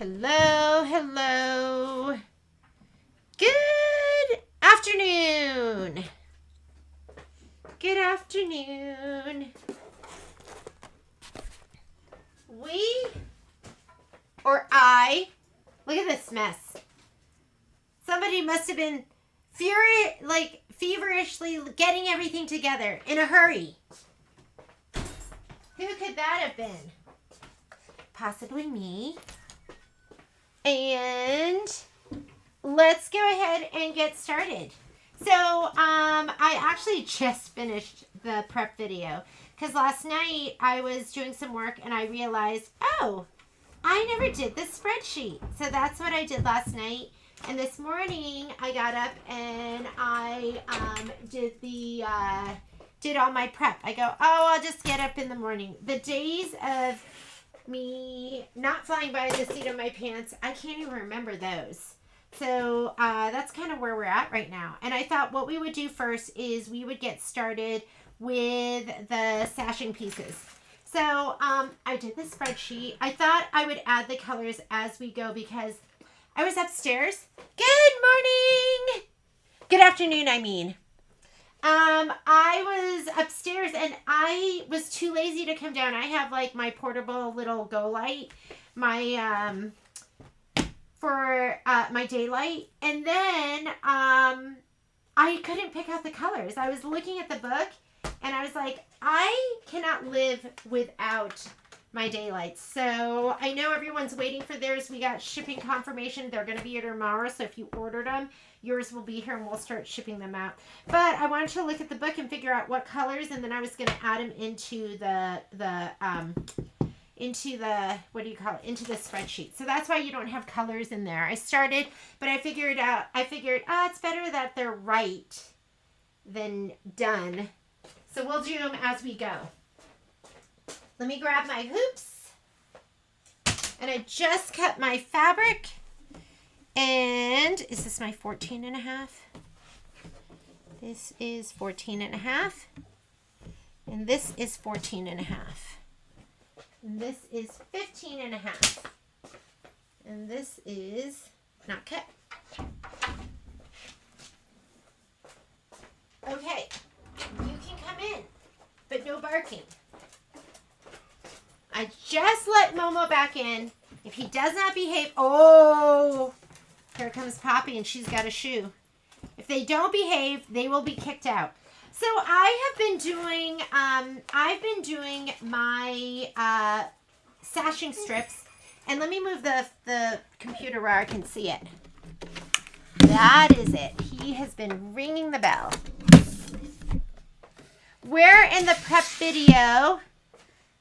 Hello, hello. Good afternoon. Good afternoon. Look at this mess. Somebody must have been feverishly getting everything together in a hurry. Who could that have been? Possibly me. And let's go ahead and get started. So, I actually just finished the prep video because last night I was doing some work and I realized, oh, I never did this spreadsheet. So that's what I did last night. And this morning I got up and I did all my prep. I go, I'll just get up in the morning. The days of me not flying by the seat of my pants, I can't even remember those. So that's kind of where we're at right now. And I thought what we would do first is we would get started with the sashing pieces. So I did the spreadsheet. I thought I would add the colors as we go because I was upstairs. Good morning. Good afternoon, I mean. I was upstairs and I was too lazy to come down. I have like my portable little go light, my for my daylight, and then I couldn't pick out the colors. I was looking at the book and I was like, I cannot live without my daylights. So I know everyone's waiting for theirs. We got shipping confirmation. They're going to be here tomorrow. So if you ordered them, yours will be here and we'll start shipping them out. But I wanted to look at the book and figure out what colors, and then I was going to add them into the what do you call it? Into the spreadsheet. So that's why you don't have colors in there. I started, but I figured it's better that they're right than done. So we'll do them as we go. Let me grab my hoops. And I just cut my fabric. And is this my 14 and a half? This is 14 and a half. And this is 14 and a half. And this is 15 and a half. And this is not cut. Okay, you can come in, but no barking. I just let Momo back in. If he does not behave, here comes Poppy and she's got a shoe. If they don't behave, they will be kicked out. So I've been doing my sashing strips, and let me move the computer where I can see it. That is it. He has been ringing the bell. We're in the prep video,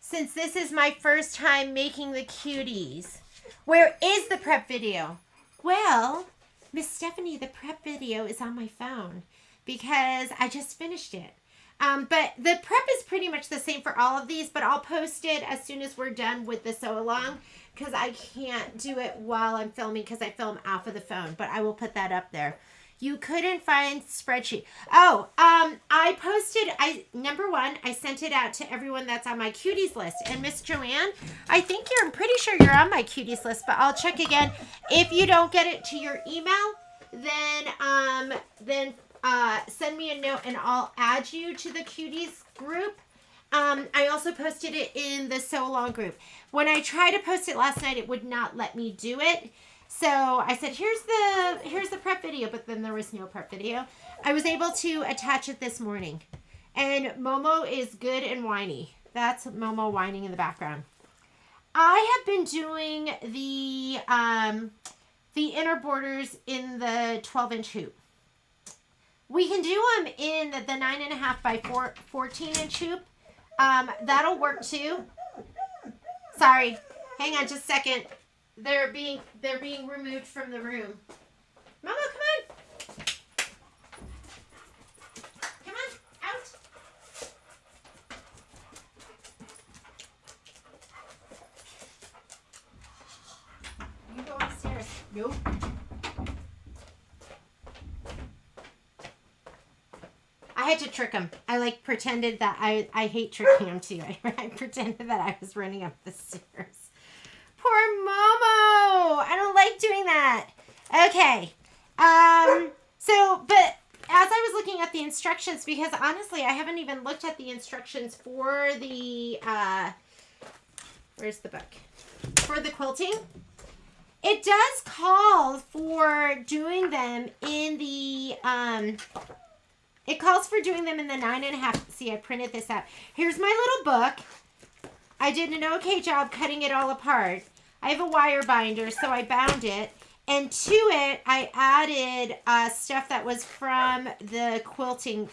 since this is my first time making the cuties. Where is the prep video? Well, Miss Stephanie, the prep video is on my phone because I just finished it. But the prep is pretty much the same for all of these, but I'll post it as soon as we're done with the sew along because I can't do it while I'm filming because I film off of the phone, but I will put that up there. You couldn't find spreadsheet. I posted, number one, I sent it out to everyone that's on my cuties list. And Miss Joanne, I'm pretty sure you're on my cuties list, but I'll check again. If you don't get it to your email, then send me a note and I'll add you to the cuties group. I also posted it in the sew along group. When I tried to post it last night, it would not let me do it. So I said, here's the prep video, but then there was no prep video. I was able to attach it this morning. And Momo is good and whiny. That's Momo whining in the background. I have been doing the inner borders in the 12-inch hoop. We can do them in the 9.5 by 14-inch hoop. That'll work too. Sorry, hang on just a second. They're being removed from the room. Momo, come on. Come on, out. You go upstairs. Nope. I had to trick him. I pretended that I hate tricking him too. I pretended that I was running up the stairs. Poor Momo. I don't like doing that. Okay. But as I was looking at the instructions, because honestly, I haven't even looked at the instructions for the, where's the book? For the quilting. It does call for doing them in the, it calls for doing them in the 9.5. See, I printed this out. Here's my little book. I did an okay job cutting it all apart. I have a wire binder, so I bound it. And to it, I added stuff that was from the quilting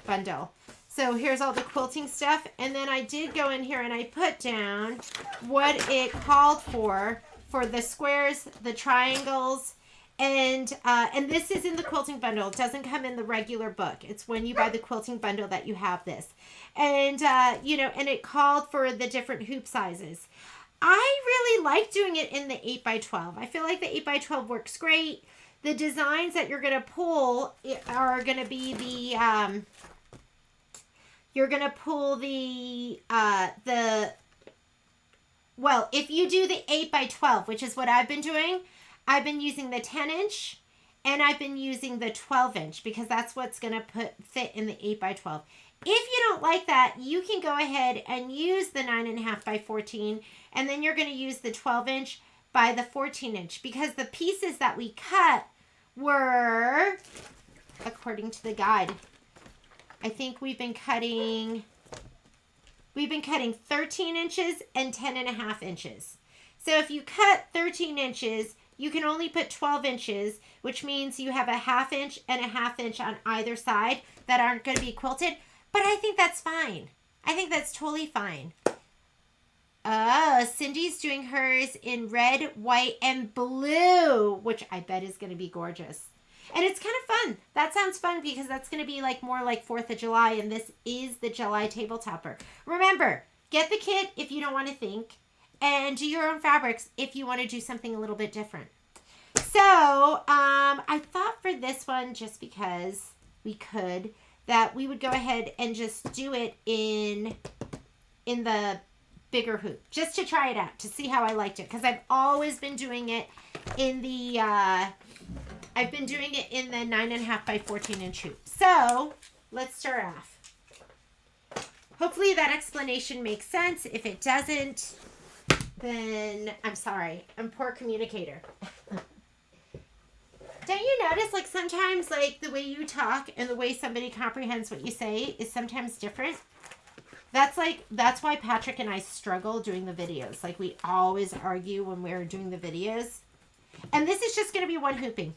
bundle. So here's all the quilting stuff. And then I did go in here and I put down what it called for the squares, the triangles, and this is in the quilting bundle. It doesn't come in the regular book. It's when you buy the quilting bundle that you have this. And, and it called for the different hoop sizes. I really like doing it in the 8x12. I feel like the 8x12 works great. The designs that you're going to pull are going to be the, you're going to pull well, if you do the 8x12, which is what I've been doing, I've been using the 10-inch and I've been using the 12-inch because that's what's going to fit in the 8x12. If you don't like that, you can go ahead and use the 9.5 by 14, and then you're going to use the 12-inch by the 14-inch because the pieces that we cut were, according to the guide, I think we've been cutting 13 inches and 10.5 inches. So if you cut 13 inches, you can only put 12 inches, which means you have a 1/2 inch and a 1/2 inch on either side that aren't going to be quilted. But I think that's fine. I think that's totally fine. Oh, Cindy's doing hers in red, white, and blue, which I bet is going to be gorgeous. And it's kind of fun. That sounds fun because that's going to be like more like 4th of July, and this is the July table topper. Remember, get the kit if you don't want to think, and do your own fabrics if you want to do something a little bit different. So, I thought for this one, just because we could, that we would go ahead and just do it in the bigger hoop, just to try it out, to see how I liked it, because I've always been doing it in the, I've been doing it in the 9.5 by 14 inch hoop. So, let's start off. Hopefully that explanation makes sense. If it doesn't, then I'm sorry. I'm a poor communicator. Don't you notice, like, sometimes, like, the way you talk and the way somebody comprehends what you say is sometimes different? That's why Patrick and I struggle doing the videos. Like, we always argue when we're doing the videos. And this is just going to be one hooping.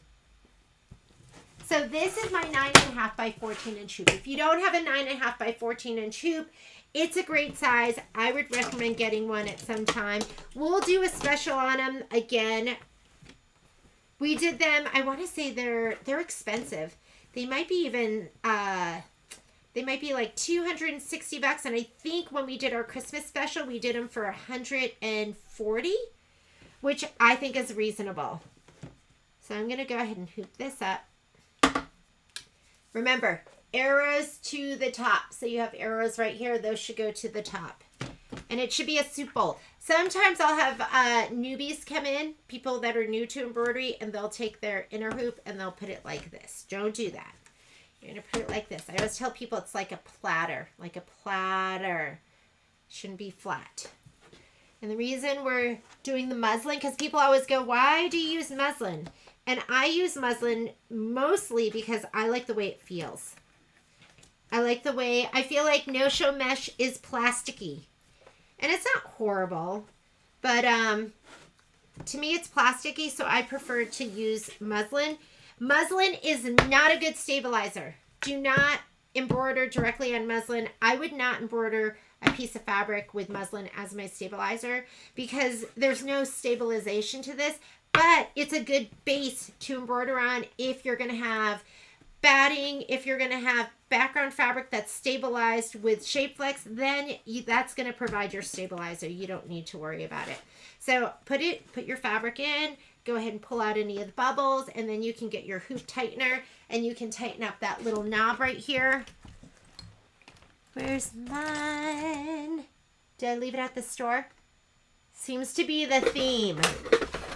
So this is my 9.5 by 14 inch hoop. If you don't have a 9.5 by 14 inch hoop, it's a great size. I would recommend getting one at some time. We'll do a special on them again. We did them, I want to say they're expensive. They might be even, they might be like $260. And I think when we did our Christmas special, we did them for $140, which I think is reasonable. So I'm going to go ahead and hoop this up. Remember, arrows to the top. So you have arrows right here. Those should go to the top. And it should be a soup bowl. Sometimes I'll have newbies come in, people that are new to embroidery, and they'll take their inner hoop and they'll put it like this. Don't do that. You're going to put it like this. I always tell people it's like a platter. Like a platter. Shouldn't be flat. And the reason we're doing the muslin, because people always go, why do you use muslin? And I use muslin mostly because I like the way it feels. I like the way, I feel like no-show mesh is plasticky. And it's not horrible, but to me it's plasticky, so I prefer to use muslin. Muslin is not a good stabilizer. Do not embroider directly on muslin. I would not embroider a piece of fabric with muslin as my stabilizer because there's no stabilization to this, but it's a good base to embroider on if you're going to have batting, if you're going to have background fabric that's stabilized with shape flex, then that's going to provide your stabilizer. You don't need to worry about it. So put your fabric in, go ahead and pull out any of the bubbles, and then you can get your hoop tightener and you can tighten up that little knob right here. Where's mine? Did I leave it at the store? Seems to be the theme.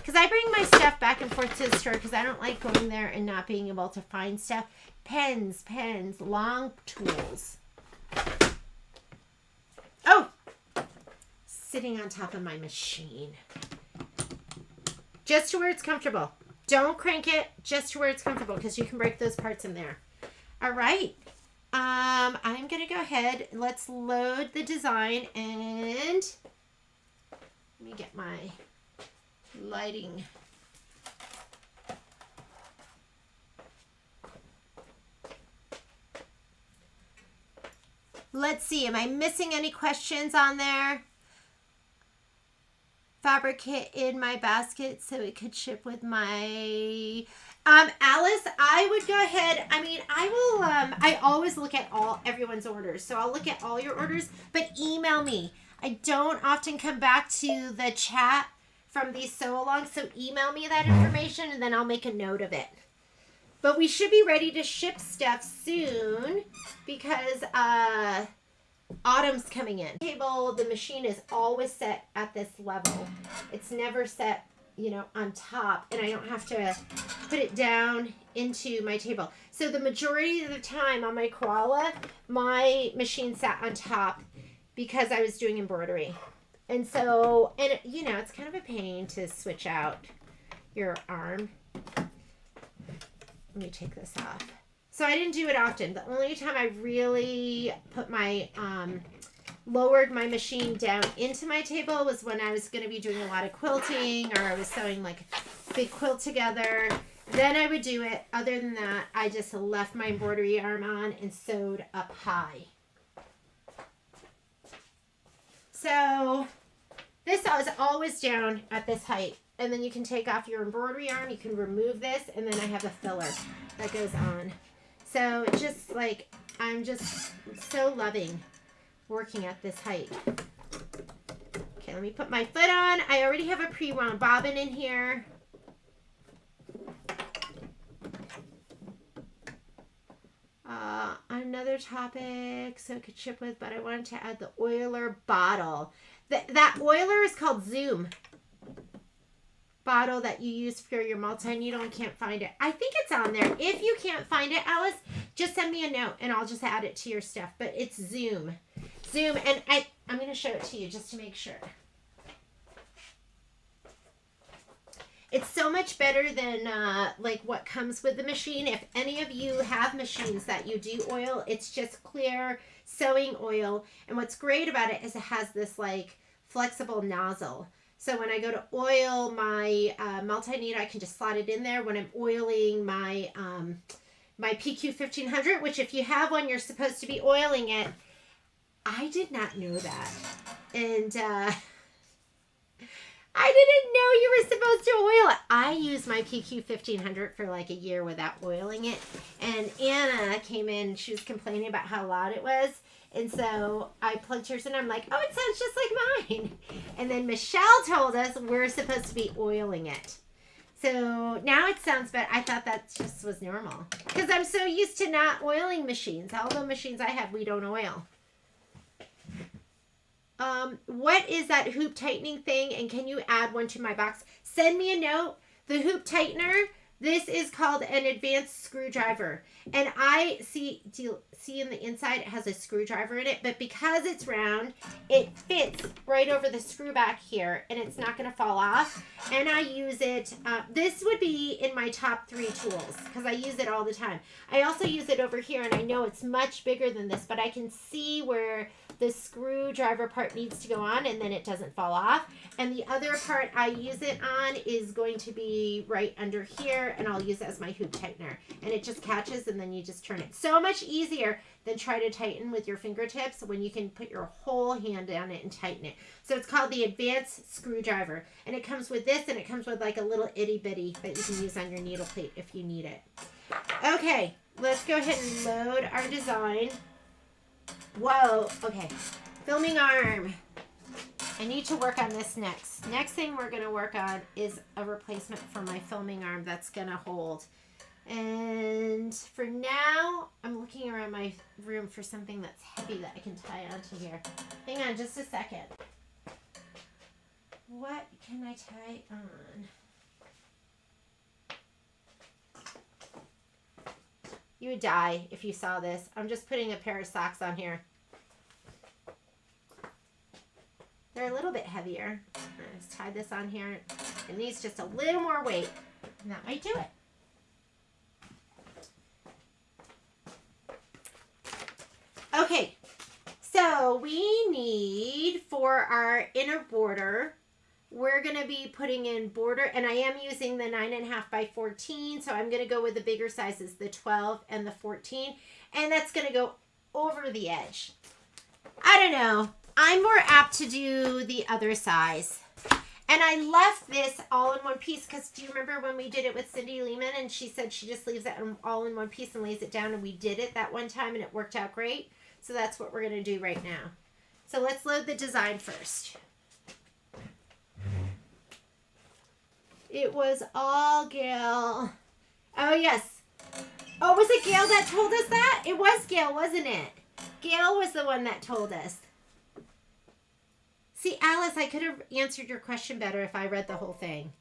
because I bring my stuff back and forth to the store because I don't like going there and not being able to find stuff. Pens, long tools. Oh, sitting on top of my machine. Just to where it's comfortable. Don't crank it, just to where it's comfortable because you can break those parts in there. All right. I'm going to go ahead. Let's load the design and let me get my lighting. Let's see. Am I missing any questions on there? Fabric kit in my basket so it could ship with my Alice, I would go ahead. I mean, I will I always look at everyone's orders, so I'll look at all your orders, but email me. I don't often come back to the chat from these sew-alongs, so email me that information and then I'll make a note of it. But we should be ready to ship stuff soon because autumn's coming in. The machine is always set at this level. It's never set, you know, on top, and I don't have to put it down into my table. So the majority of the time on my koala, my machine sat on top because I was doing embroidery. And so, and you know, it's kind of a pain to switch out your arm. Let me take this off. So I didn't do it often. The only time I really put my, lowered my machine down into my table was when I was going to be doing a lot of quilting or I was sewing like a big quilt together. Then I would do it. Other than that, I just left my embroidery arm on and sewed up high. So this is always down at this height. And then you can take off your embroidery arm. You can remove this. And then I have a filler that goes on. So just like, I'm just so loving working at this height. Okay, let me put my foot on. I already have a pre-wound bobbin in here. Another topic, so it could ship with, but I wanted to add the oiler bottle. That oiler is called Zoom. Bottle that you use for your multi-needle and can't find it. I think it's on there. If you can't find it, Alice, just send me a note and I'll just add it to your stuff. But it's Zoom. And I'm going to show it to you just to make sure. It's so much better than like what comes with the machine. If any of you have machines that you do oil, it's just clear sewing oil. And what's great about it is it has this like flexible nozzle. So when I go to oil my multi-needle, I can just slide it in there. When I'm oiling my my PQ 1500, which if you have one, you're supposed to be oiling it. I did not know that. And I didn't know you were supposed to oil it. I used my PQ 1500 for like a year without oiling it. And Anna came in, she was complaining about how loud it was. And so I plugged hers in. I'm like, oh, it sounds just like mine. And then Michelle told us we're supposed to be oiling it. So now it sounds better. I thought that just was normal. Because I'm so used to not oiling machines. All the machines I have, we don't oil. What is that hoop tightening thing? And can you add one to my box? Send me a note. The hoop tightener, this is called an advanced screwdriver. And I see in the inside it has a screwdriver in it, but because it's round, it fits right over the screw back here and it's not going to fall off. And I use it, this would be in my top 3 tools because I use it all the time. I also use it over here and I know it's much bigger than this, but I can see where the screwdriver part needs to go on and then it doesn't fall off. And the other part I use it on is going to be right under here and I'll use it as my hoop tightener. And it just catches and then you just turn it. So much easier than try to tighten with your fingertips when you can put your whole hand on it and tighten it. So it's called the advanced screwdriver. And it comes with this and it comes with like a little itty bitty that you can use on your needle plate if you need it. Okay, let's go ahead and load our design. Whoa, okay. Filming arm. I need to work on this next. Next thing we're going to work on is a replacement for my filming arm that's going to hold. And for now, I'm looking around my room for something that's heavy that I can tie onto here. Hang on just a second. What can I tie on? You would die if you saw this. I'm just putting a pair of socks on here. They're a little bit heavier. Let's tie this on here. It needs just a little more weight, and that might do it. Okay, so we need for our inner border, we're going to be putting in border, and I am using the 9.5 by 14, so I'm going to go with the bigger sizes, the 12 and the 14, and that's going to go over the edge. I don't know. I'm more apt to do the other size. And I left this all in one piece because do you remember when we did it with Cindy Lehman and she said she just leaves it all in one piece and lays it down, and we did it that one time and it worked out great. So that's what we're going to do right now. So let's load the design first. It was all Gail. Oh, yes. Oh, was it Gail that told us that? It was Gail, wasn't it? Gail was the one that told us. See, Alice, I could have answered your question better if I read the whole thing.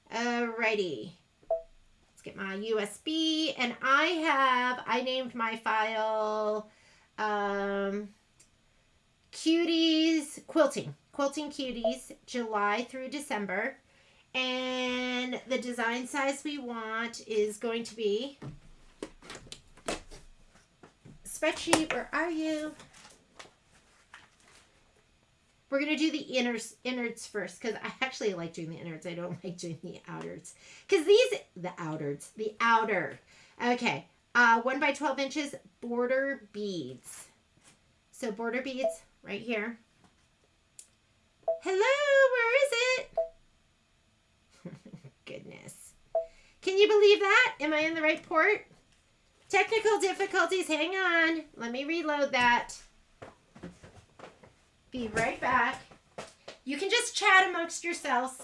Alrighty. Let's get my USB. And I named my file Cuties, Quilting Cuties, July through December. And the design size we want is going to be, spreadsheet, where are you? We're going to do the innards first because I actually like doing the innards. I don't like doing the outers. Because the outer. Okay. 1 by 12 inches border beads. So border beads right here. Hello, where is it? Goodness. Can you believe that? Am I in the right port? Technical difficulties. Hang on. Let me reload that. Be right back. You can just chat amongst yourselves.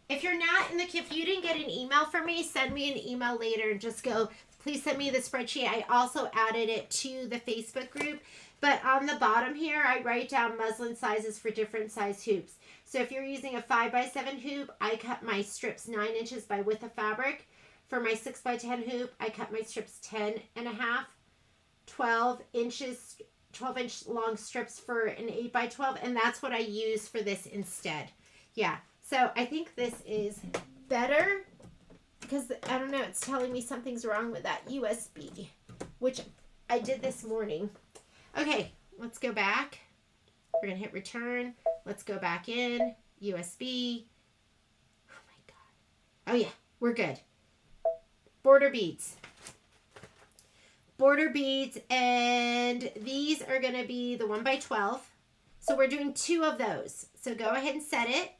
If you're not if you didn't get an email from me, send me an email later and just go, please send me the spreadsheet. I also added it to the Facebook group. But on the bottom here, I write down muslin sizes for different size hoops. So if you're using a 5 by 7 hoop, I cut my strips 9 inches by width of fabric. For my 6 by 10 hoop, I cut my strips 10.5, 12 inch long strips for an 8 by 12. And that's what I use for this instead. Yeah. So I think this is better because, I don't know, it's telling me something's wrong with that USB, which I did this morning. Okay, let's go back. We're going to hit return. Let's go back in. USB. Oh, my God. Oh, yeah, we're good. Border beads. Border beads, and these are going to be the 1 by 12. So we're doing 2 of those. So go ahead and set it.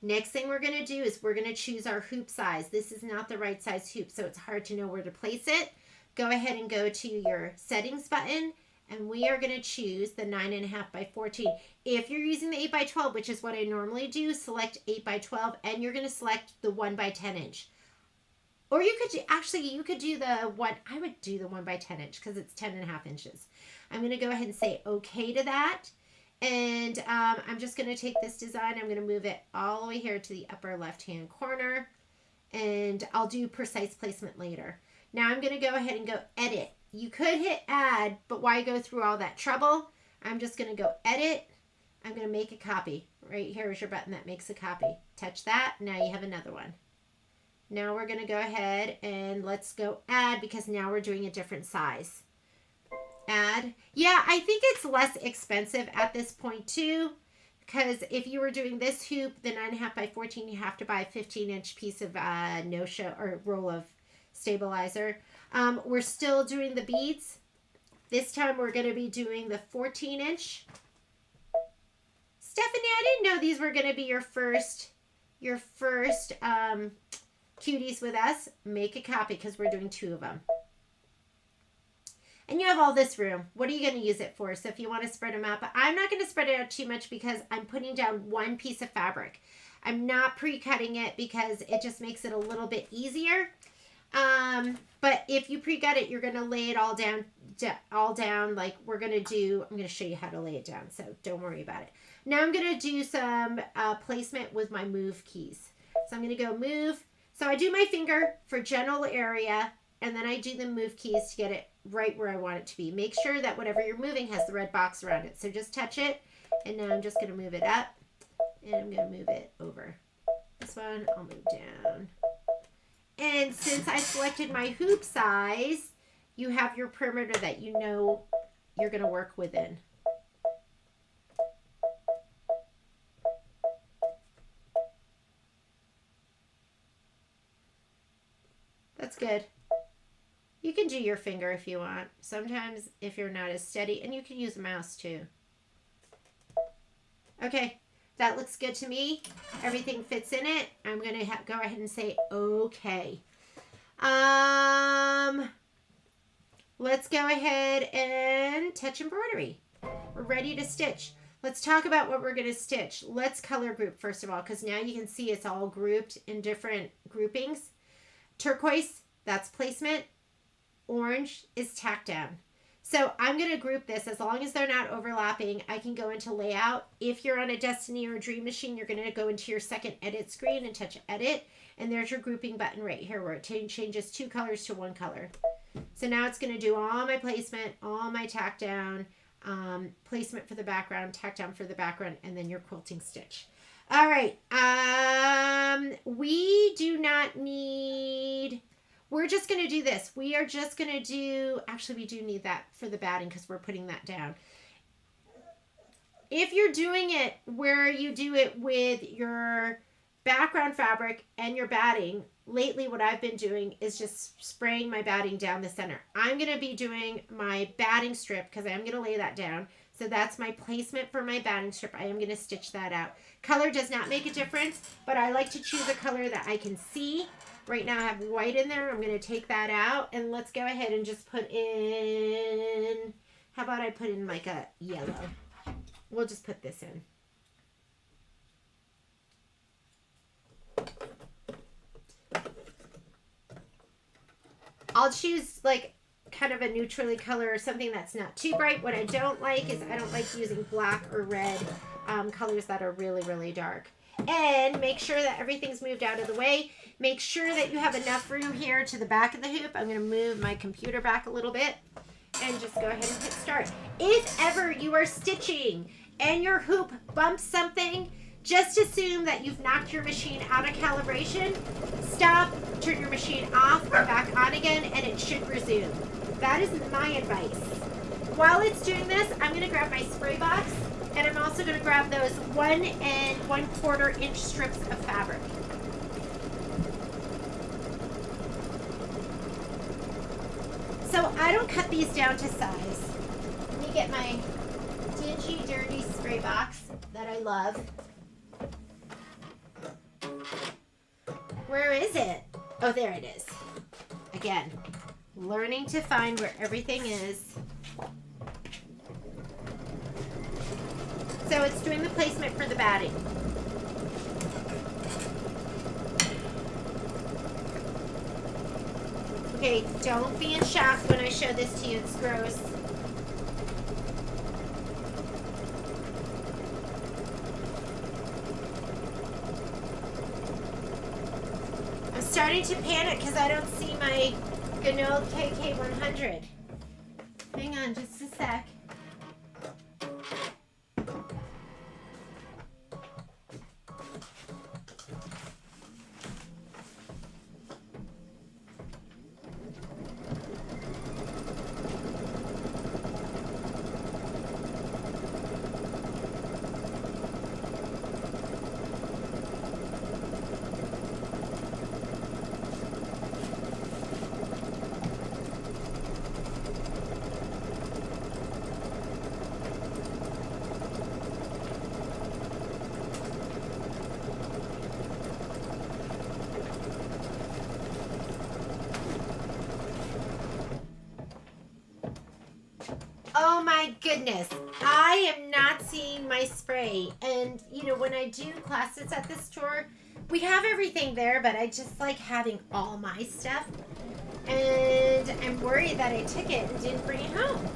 Next thing we're going to do is we're going to choose our hoop size. This is not the right size hoop, so it's hard to know where to place it. Go ahead and go to your settings button, and we are going to choose the 9.5 by 14. If you're using the 8 by 12, which is what I normally do, select 8 by 12, and you're going to select the 1 by 10 inch. Or you could you could do the one. I would do the 1 by 10 inch because it's 10.5 inches. I'm going to go ahead and say okay to that. And I'm just going to take this design. I'm going to move it all the way here to the upper left-hand corner. And I'll do precise placement later. Now I'm going to go ahead and go edit. You could hit add, but why go through all that trouble? I'm just going to go edit. I'm going to make a copy. Right here is your button that makes a copy. Touch that. Now you have another one. Now we're going to go ahead and let's go add because now we're doing a different size. Add. Yeah, I think it's less expensive at this point too, because if you were doing this hoop, the 9.5 by 14, you have to buy a 15-inch piece of no-show or roll of stabilizer. We're still doing the beads. This time we're going to be doing the 14-inch. Stephanie, I didn't know these were going to be your first cuties with us. Make a copy because we're doing 2 of them. And you have all this room. What are you going to use it for? So if you want to spread them out, but I'm not going to spread it out too much because I'm putting down 1 piece of fabric. I'm not pre-cutting it because it just makes it a little bit easier. But if you pre-cut it, you're going to lay it all down like we're going to do. I'm going to show you how to lay it down, so don't worry about it. Now I'm going to do some placement with my move keys. So I'm going to go move. So I do my finger for general area, and then I do the move keys to get it right where I want it to be. Make sure that whatever you're moving has the red box around it. So just touch it, and now I'm just going to move it up, and I'm going to move it over. This one, I'll move down. And since I selected my hoop size, you have your perimeter that you know you're going to work within. That's good. You can do your finger if you want. Sometimes if you're not as steady, and you can use a mouse too. Okay, that looks good to me. Everything fits in it. I'm going to go ahead and say okay. Let's go ahead and touch embroidery. We're ready to stitch. Let's talk about what we're going to stitch. Let's color group first of all, because now you can see it's all grouped in different groupings. Turquoise, that's placement. Orange is tack down. So I'm going to group this. As long as they're not overlapping, I can go into layout. If you're on a Destiny or a Dream Machine, you're going to go into your second edit screen and touch edit. And there's your grouping button right here where it changes 2 colors to 1 color. So now it's going to do all my placement, all my tack down, placement for the background, tack down for the background, and then your quilting stitch. All right. We do not need... We're just going to do this. We are just going to do, actually we do need that for the batting because we're putting that down. If you're doing it where you do it with your background fabric and your batting, lately what I've been doing is just spraying my batting down the center. I'm going to be doing my batting strip because I am going to lay that down. So that's my placement for my batting strip. I am going to stitch that out. Color does not make a difference, but I like to choose a color that I can see. Right now I have white in there. I'm going to take that out, and let's go ahead and just put in, how about I put in like a yellow? We'll just put this in. I'll choose like kind of a neutrally color or something that's not too bright. What I don't like is I don't like using black or red colors that are really, really dark. And make sure that everything's moved out of the way. Make sure that you have enough room here to the back of the hoop. I'm going to move my computer back a little bit and just go ahead and hit start. If ever you are stitching and your hoop bumps something, just assume that you've knocked your machine out of calibration. Stop, turn your machine off, and back on again, and it should resume. That is my advice. While it's doing this, I'm going to grab my spray box, and I'm also going to grab those 1 1/4 inch strips of fabric. So I don't cut these down to size. Let me get my dingy, dirty spray box that I love. Where is it? Oh, there it is. Again, learning to find where everything is. So it's doing the placement for the batting. Okay, don't be in shock when I show this to you. It's gross. I'm starting to panic because I don't see my good old KK100. Hang on just a sec. Oh my goodness, I am not seeing my spray. And you know, when I do classes at this store, we have everything there, but I just like having all my stuff. And I'm worried that I took it and didn't bring it home.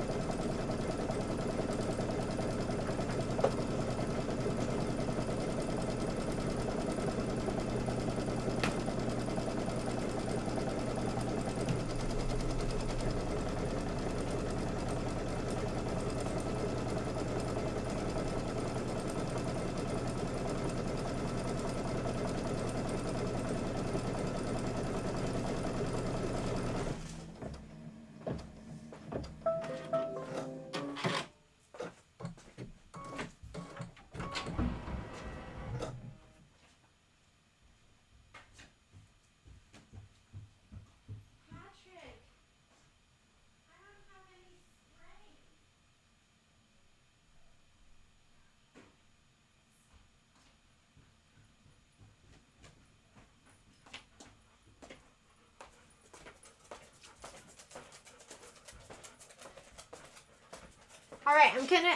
All right,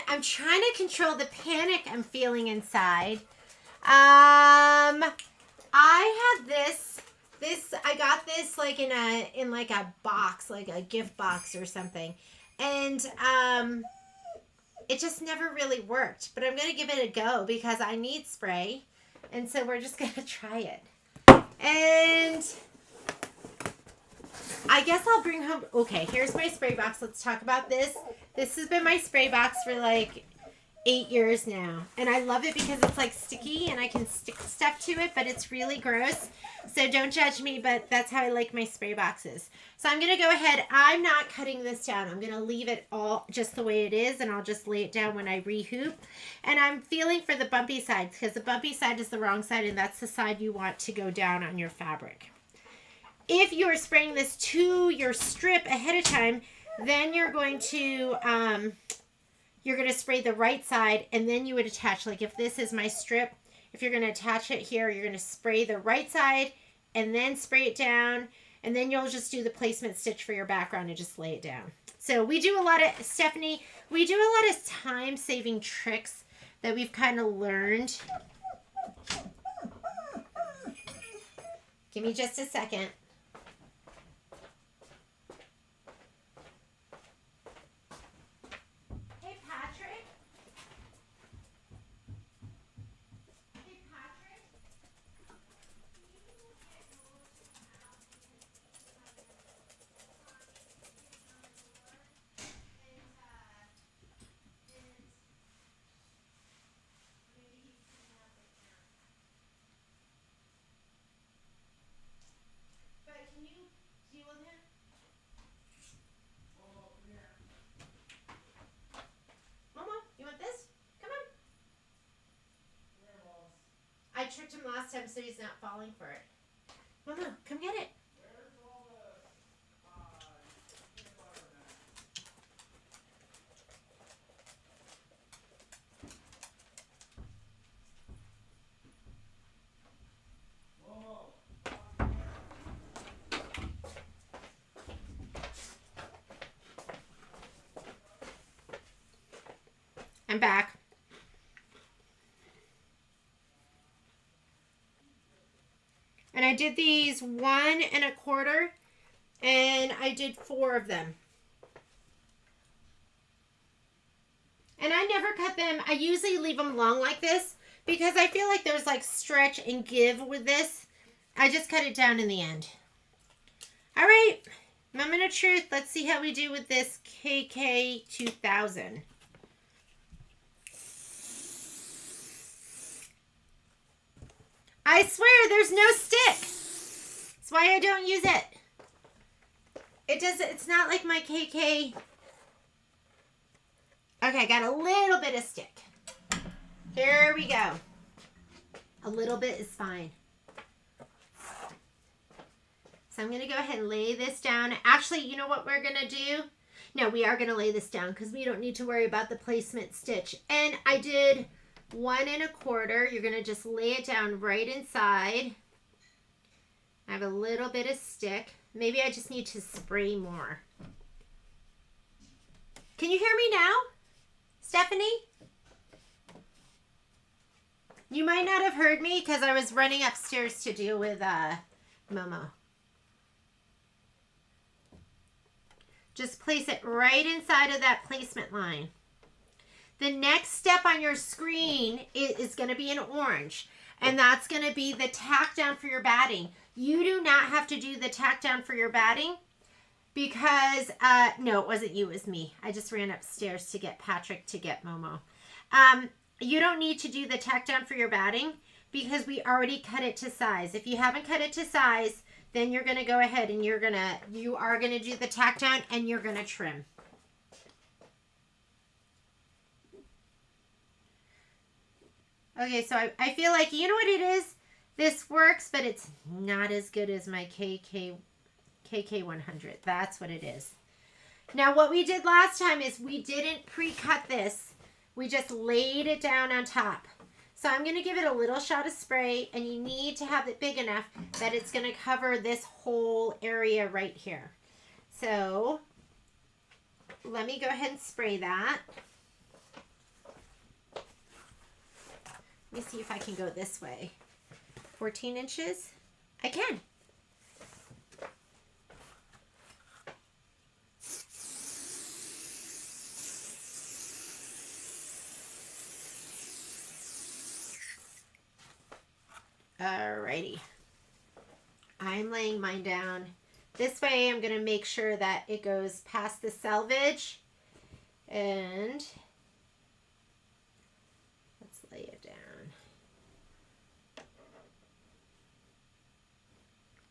I'm trying to control the panic I'm feeling inside. I have this, I got this like in a box, like a gift box or something. And, it just never really worked, but I'm going to give it a go because I need spray. And so we're just going to try it. And I guess I'll bring home, okay, here's my spray box. Let's talk about this. This has been my spray box for like 8 years now. And I love it because it's like sticky and I can stick stuff to it, but it's really gross. So don't judge me, but that's how I like my spray boxes. So I'm going to go ahead. I'm not cutting this down. I'm going to leave it all just the way it is, and I'll just lay it down when I rehoop. And I'm feeling for the bumpy side because the bumpy side is the wrong side, and that's the side you want to go down on your fabric. If you are spraying this to your strip ahead of time, then you're going to spray the right side, and then you would attach, like if this is my strip, if you're going to attach it here, you're going to spray the right side and then spray it down, and then you'll just do the placement stitch for your background and just lay it down. So we do a lot of, Stephanie, we do a lot of time-saving tricks that we've kind of learned. Give me just a second. I tricked him last time so he's not falling for it. Mama, come get it. Where's all the peanut butter I'm back. And I did these 1 1/4, and I did 4 of them. And I never cut them. I usually leave them long like this because I feel like there's like stretch and give with this. I just cut it down in the end. All right, moment of truth. Let's see how we do with this KK 2000. I swear there's no stick. That's why I don't use it. It's not like my KK. Okay, I got a little bit of stick. Here we go. A little bit is fine. So I'm going to go ahead and lay this down. Actually, you know what we're going to do? No, we are going to lay this down because we don't need to worry about the placement stitch. And I did 1 1/4. You're going to just lay it down right inside. I have a little bit of stick. Maybe I just need to spray more. Can you hear me now, Stephanie? You might not have heard me because I was running upstairs to deal with Momo. Just place it right inside of that placement line. The next step on your screen is going to be in orange, and that's going to be the tack down for your batting. You do not have to do the tack down for your batting because, no, it wasn't you, it was me. I just ran upstairs to get Patrick to get Momo. You don't need to do the tack down for your batting because we already cut it to size. If you haven't cut it to size, then you're going to go ahead and you are going to do the tack down and you're going to trim. Okay, so I feel like, you know what it is? This works, but it's not as good as my KK 100. That's what it is. Now, what we did last time is we didn't pre-cut this. We just laid it down on top. So I'm going to give it a little shot of spray, and you need to have it big enough that it's going to cover this whole area right here. So let me go ahead and spray that. Let me see if I can go this way. 14 inches? I can. Alrighty. I'm laying mine down. This way I'm going to make sure that it goes past the selvage. And let's lay it down.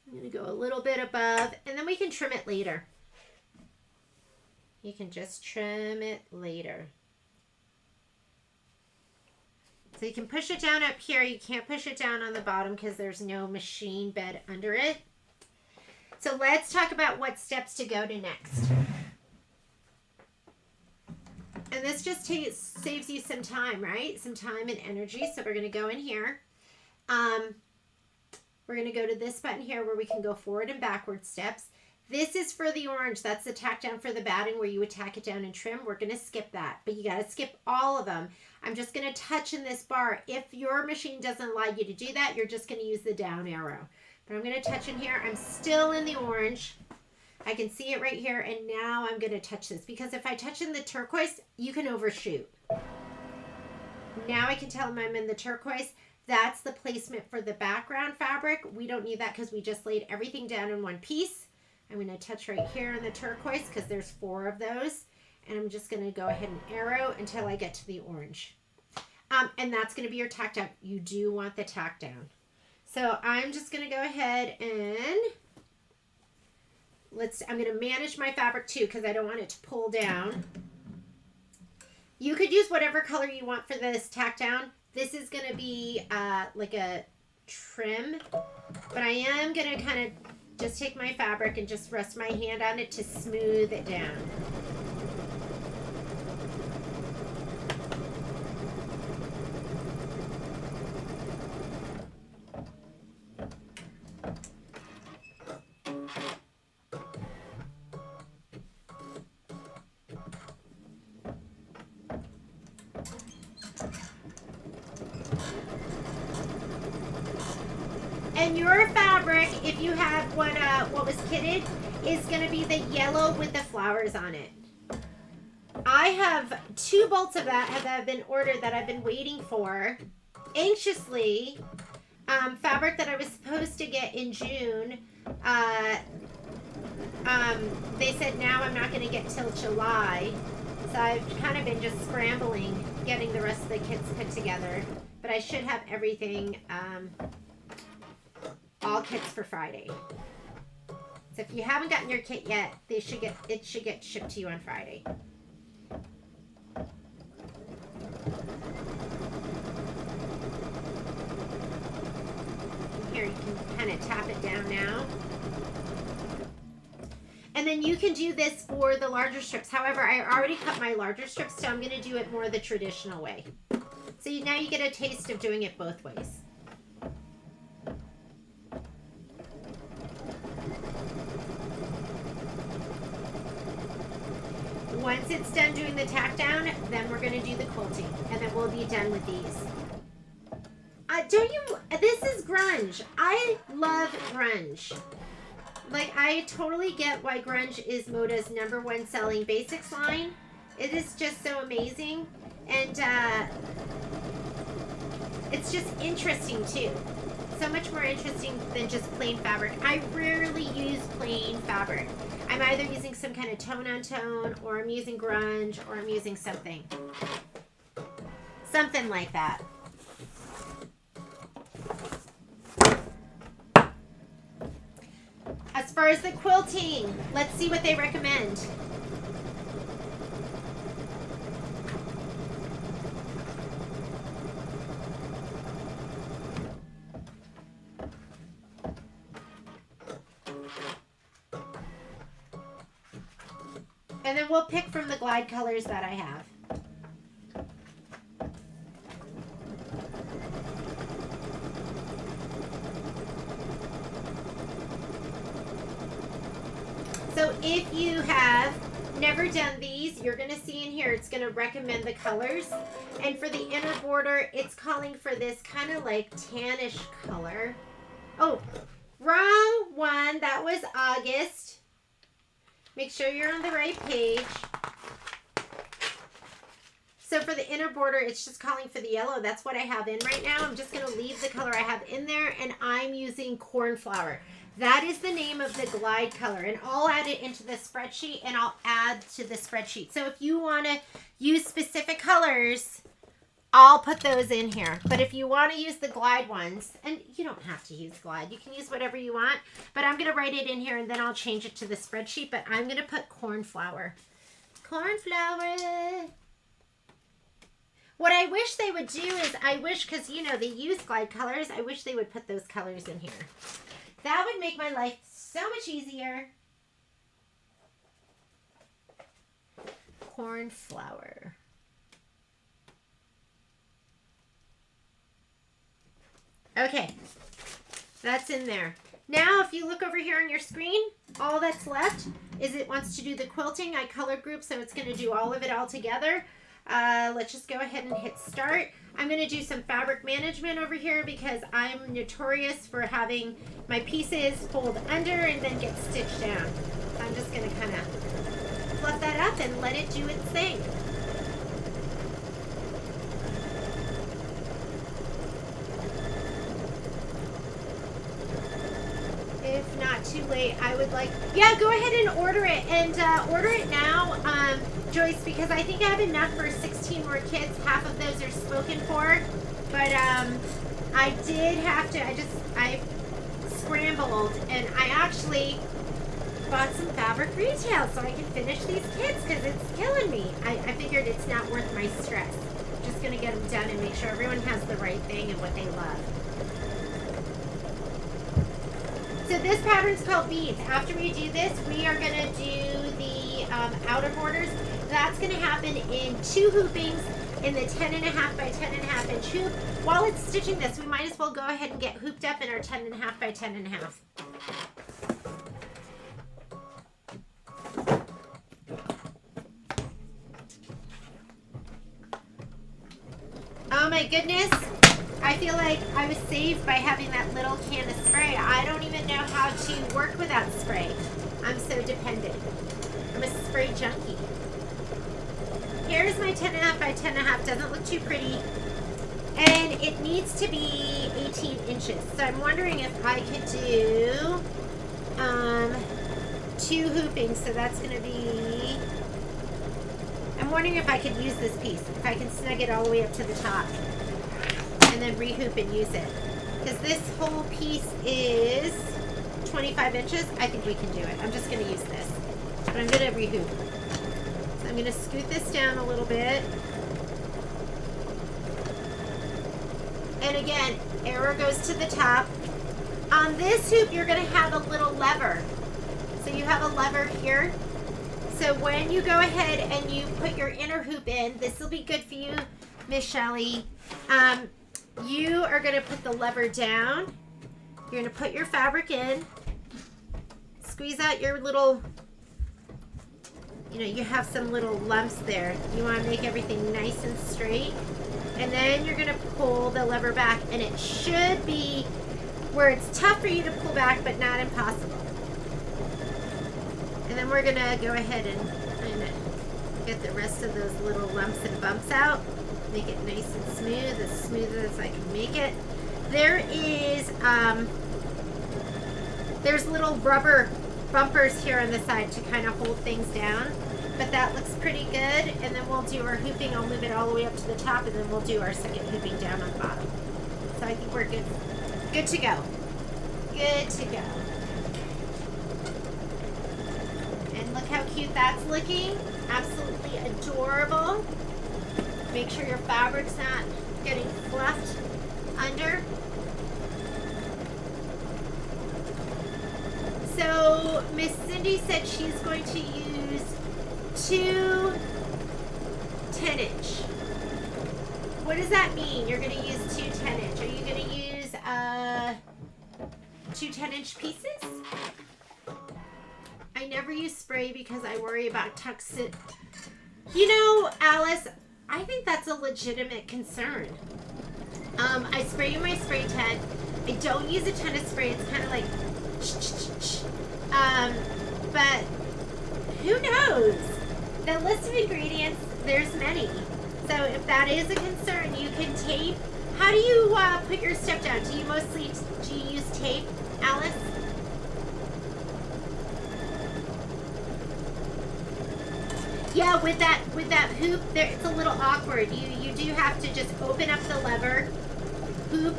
I'm going to go a little bit above, and then we can trim it later. You can just trim it later. So you can push it down up here. You can't push it down on the bottom because there's no machine bed under it. So let's talk about what steps to go to next. And this just saves you some time, right? Some time and energy. So we're going to go in here. We're going to go to this button here where we can go forward and backward steps. This is for the orange. That's the tack down for the batting where you would tack it down and trim. We're going to skip that, but you got to skip all of them. I'm just going to touch in this bar. If your machine doesn't allow you to do that, you're just going to use the down arrow. But I'm going to touch in here. I'm still in the orange. I can see it right here, and now I'm going to touch this because if I touch in the turquoise, you can overshoot. Now I can tell them I'm in the turquoise. That's the placement for the background fabric. We don't need that because we just laid everything down in one piece. I'm going to touch right here in the turquoise because there's 4 of those. And I'm just going to go ahead and arrow until I get to the orange. And that's going to be your tack down. You do want the tack down. So I'm just going to go ahead and I'm going to manage my fabric too because I don't want it to pull down. You could use whatever color you want for this tack down. This is going to be like a trim, but I am going to kind of just take my fabric and just rest my hand on it to smooth it down. And your fabric, if you have what was kitted, is going to be the yellow with the flowers on it. I have 2 bolts of that have been ordered that I've been waiting for anxiously. Fabric that I was supposed to get in June. They said now I'm not going to get till July. So I've kind of been just scrambling, getting the rest of the kits put together. But I should have everything, all kits for Friday. So if you haven't gotten your kit yet, it should get shipped to you on Friday. Here you can kind of tap it down now. And then you can do this for the larger strips. However, I already cut my larger strips, so I'm going to do it more the traditional way. So now you get a taste of doing it both ways. Once it's done doing the tack down, then we're going to do the quilting, and then we'll be done with these. This is grunge. I love grunge. Like, I totally get why grunge is Moda's #1 selling basics line. It is just so amazing. And it's just interesting, too. So much more interesting than just plain fabric. I rarely use plain fabric. I'm either using some kind of tone-on-tone, or I'm using grunge, or I'm using something. Something like that. As far as the quilting, let's see what they recommend. And then we'll pick from the glide colors that I have. So if you have never done these, you're going to see in here, it's going to recommend the colors. And for the inner border, it's calling for this kind of like tannish color. Oh, wrong one. That was August. Make sure you're on the right page. So for the inner border, it's just calling for the yellow. That's what I have in right now. I'm just going to leave the color I have in there, and I'm using cornflower. That is the name of the glide color, and I'll add it into the spreadsheet, and I'll add to the spreadsheet. So if you want to use specific colors, I'll put those in here. But if you want to use the glide ones, and you don't have to use glide, you can use whatever you want, but I'm going to write it in here, and then I'll change it to the spreadsheet, but I'm going to put cornflower. Cornflower. What I wish they would do is, because, you know, they use glide colors, I wish they would put those colors in here. That would make my life so much easier. Cornflower. Okay, that's in there. Now, if you look over here on your screen, all that's left is it wants to do the quilting. I color group, so it's going to do all of it all together. Let's just go ahead and hit start. I'm going to do some fabric management over here because I'm notorious for having my pieces fold under and then get stitched down. So I'm just going to kind of fluff that up and let it do its thing. If not too late, I would like, yeah, go ahead and order it, and order it now, Joyce, because I think I have enough for 16 more kits. Half of those are spoken for, but I did have to, I scrambled, and I actually bought some fabric retail so I can finish these kits because it's killing me. I figured it's not worth my stress. I'm just going to get them done and make sure everyone has the right thing and what they love. So this pattern's called beads. After we do this, we are going to do the outer borders. That's going to happen in 2 hoopings in the 10.5 by 10.5 inch hoop. While it's stitching this, we might as well go ahead and get hooped up in our 10.5 by 10.5. Oh my goodness. I feel like I was saved by having that little can of spray. I don't even know how to work without spray. I'm so dependent. I'm a spray junkie. Here's my 10.5 by 10.5. Doesn't look too pretty. And it needs to be 18 inches. So I'm wondering if I could do 2 hoopings. So that's going to be... I'm wondering if I could use this piece. If I can snug it all the way up to the top. And then re-hoop and use it. Because this whole piece is 25 inches. I think we can do it. I'm just going to use this. But I'm going to re-hoop. So I'm going to scoot this down a little bit. And again, arrow goes to the top. On this hoop, you're going to have a little lever. So you have a lever here. So when you go ahead and you put your inner hoop in, this will be good for you, Miss Shelley. You are going to put the lever down. You're going to put your fabric in. Squeeze out your little, you have some little lumps there. You want to make everything nice and straight. And then you're going to pull the lever back, and it should be where it's tough for you to pull back, but not impossible. And then we're going to go ahead and get the rest of those little lumps and bumps out. Make it nice and smooth, as smooth as I can make it. There's little rubber bumpers here on the side to kind of hold things down. But that looks pretty good, and then we'll do our hooping. I'll move it all the way up to the top, and then we'll do our second hooping down on the bottom. So I think we're good to go. Good to go. And look how cute that's looking. Absolutely adorable. Make sure your fabric's not getting fluffed under. So Miss Cindy said she's going to use 2 10-inch. What does that mean? You're going to use 2 10-inch. Are you going to use 2 10-inch pieces? I never use spray because I worry about toxic. Alice, I think that's a legitimate concern. I spray in my spray tent. I don't use a ton of spray. It's kind of like but who knows? The list of ingredients, there's many. So if that is a concern, you can tape. How do you put your stuff down? Do you use tape, Alice? Yeah, with that hoop, it's a little awkward. You do have to just open up the lever, hoop,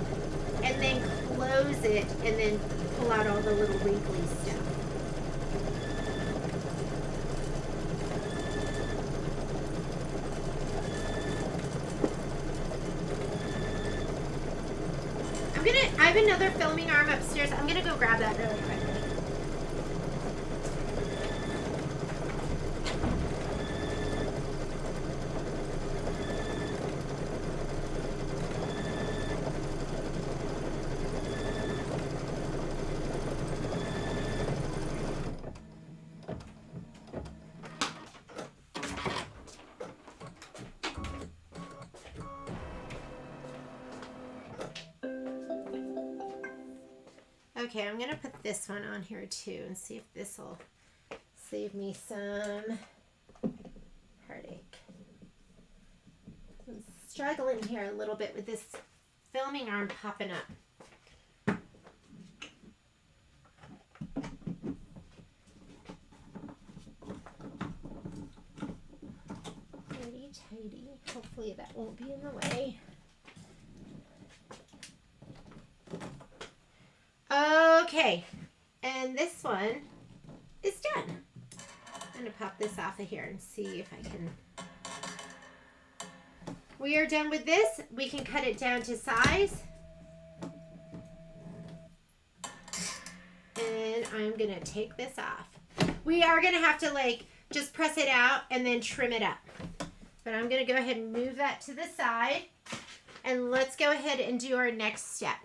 and then close it, and then pull out all the little wrinkly stuff. I have another filming arm upstairs. I'm gonna go grab that really quickly. Okay, I'm going to put this one on here too and see if this will save me some heartache. I'm struggling here a little bit with this filming arm popping up. Tidy, tidy. Hopefully that won't be in the way. Okay, and this one is done. I'm going to pop this off of here and see if I can. We are done with this. We can cut it down to size. And I'm going to take this off. We are going to have to just press it out and then trim it up. But I'm going to go ahead and move that to the side. And let's go ahead and do our next step.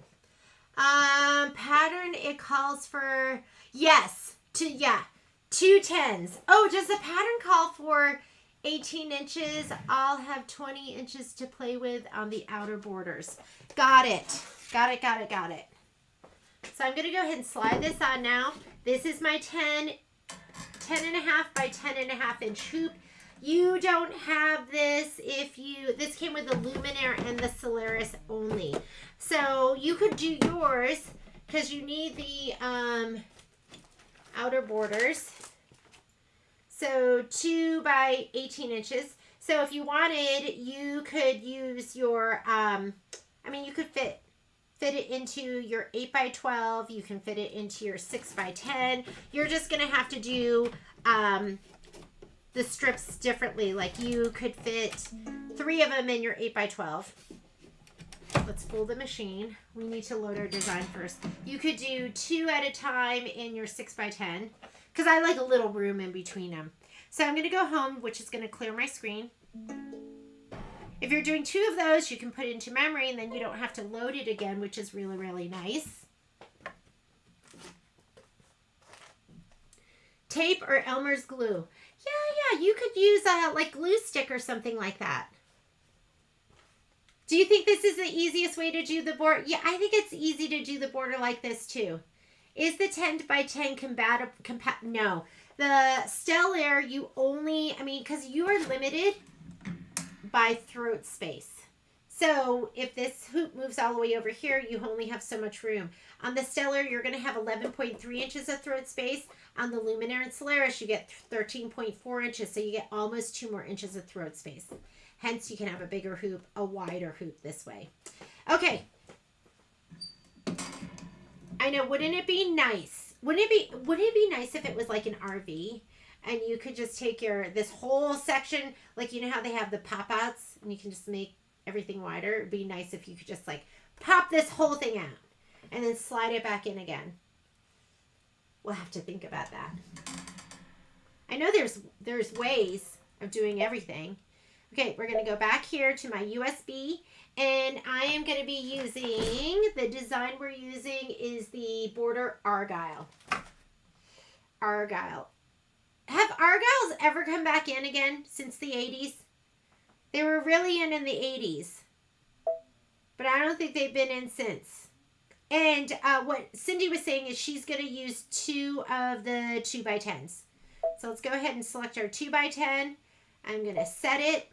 Pattern, it calls for, yes, 2 10s. Oh, does the pattern call for 18 inches. I'll have 20 inches to play with on the outer borders. Got it. Got it, got it, got it. So I'm going to go ahead and slide this on now. This is my 10 and a half by 10 and a half inch hoop. You don't have this if you, this came with the Luminaire and the Solaris only. So you could do yours because you need the outer borders. So 2 by 18 inches. So if you wanted, you could use your, I mean, you could fit it into your 8 by 12. You can fit it into your 6 by 10. You're just going to have to do the strips differently. Like you could fit 3 of them in your 8 by 12. Let's fold the machine. We need to load our design first. You could do 2 at a time in your 6 by 10 because I like a little room in between them. So I'm going to go home, which is going to clear my screen. If you're doing 2 of those, you can put it into memory and then you don't have to load it again, which is really, really nice. Tape or Elmer's glue. Yeah, you could use like glue stick or something like that. Do you think this is the easiest way to do the border? Yeah, I think it's easy to do the border like this too. Is the 10 by 10 compatible? No. The Stellar, you only, I mean, because you are limited by throat space. So if this hoop moves all the way over here, you only have so much room. On the Stellar, you're going to have 11.3 inches of throat space. On the Luminaire and Solaris, you get 13.4 inches. So you get almost 2 more inches of throat space. Hence, you can have a bigger hoop, a wider hoop this way. Okay. I know, wouldn't it be nice? Wouldn't it be nice if it was like an RV and you could just take this whole section, like you know how they have the pop-outs and you can just make everything wider? It'd be nice if you could just like pop this whole thing out and then slide it back in again. We'll have to think about that. I know there's ways of doing everything. Okay, we're going to go back here to my USB, and I am going to be using, the design we're using is the border Argyle. Argyle. Have Argyles ever come back in again since the 80s? They were really in the 80s, but I don't think they've been in since. And what Cindy was saying is she's going to use 2 of the 2 by 10s. So let's go ahead and select our 2 by 10. I'm going to set it.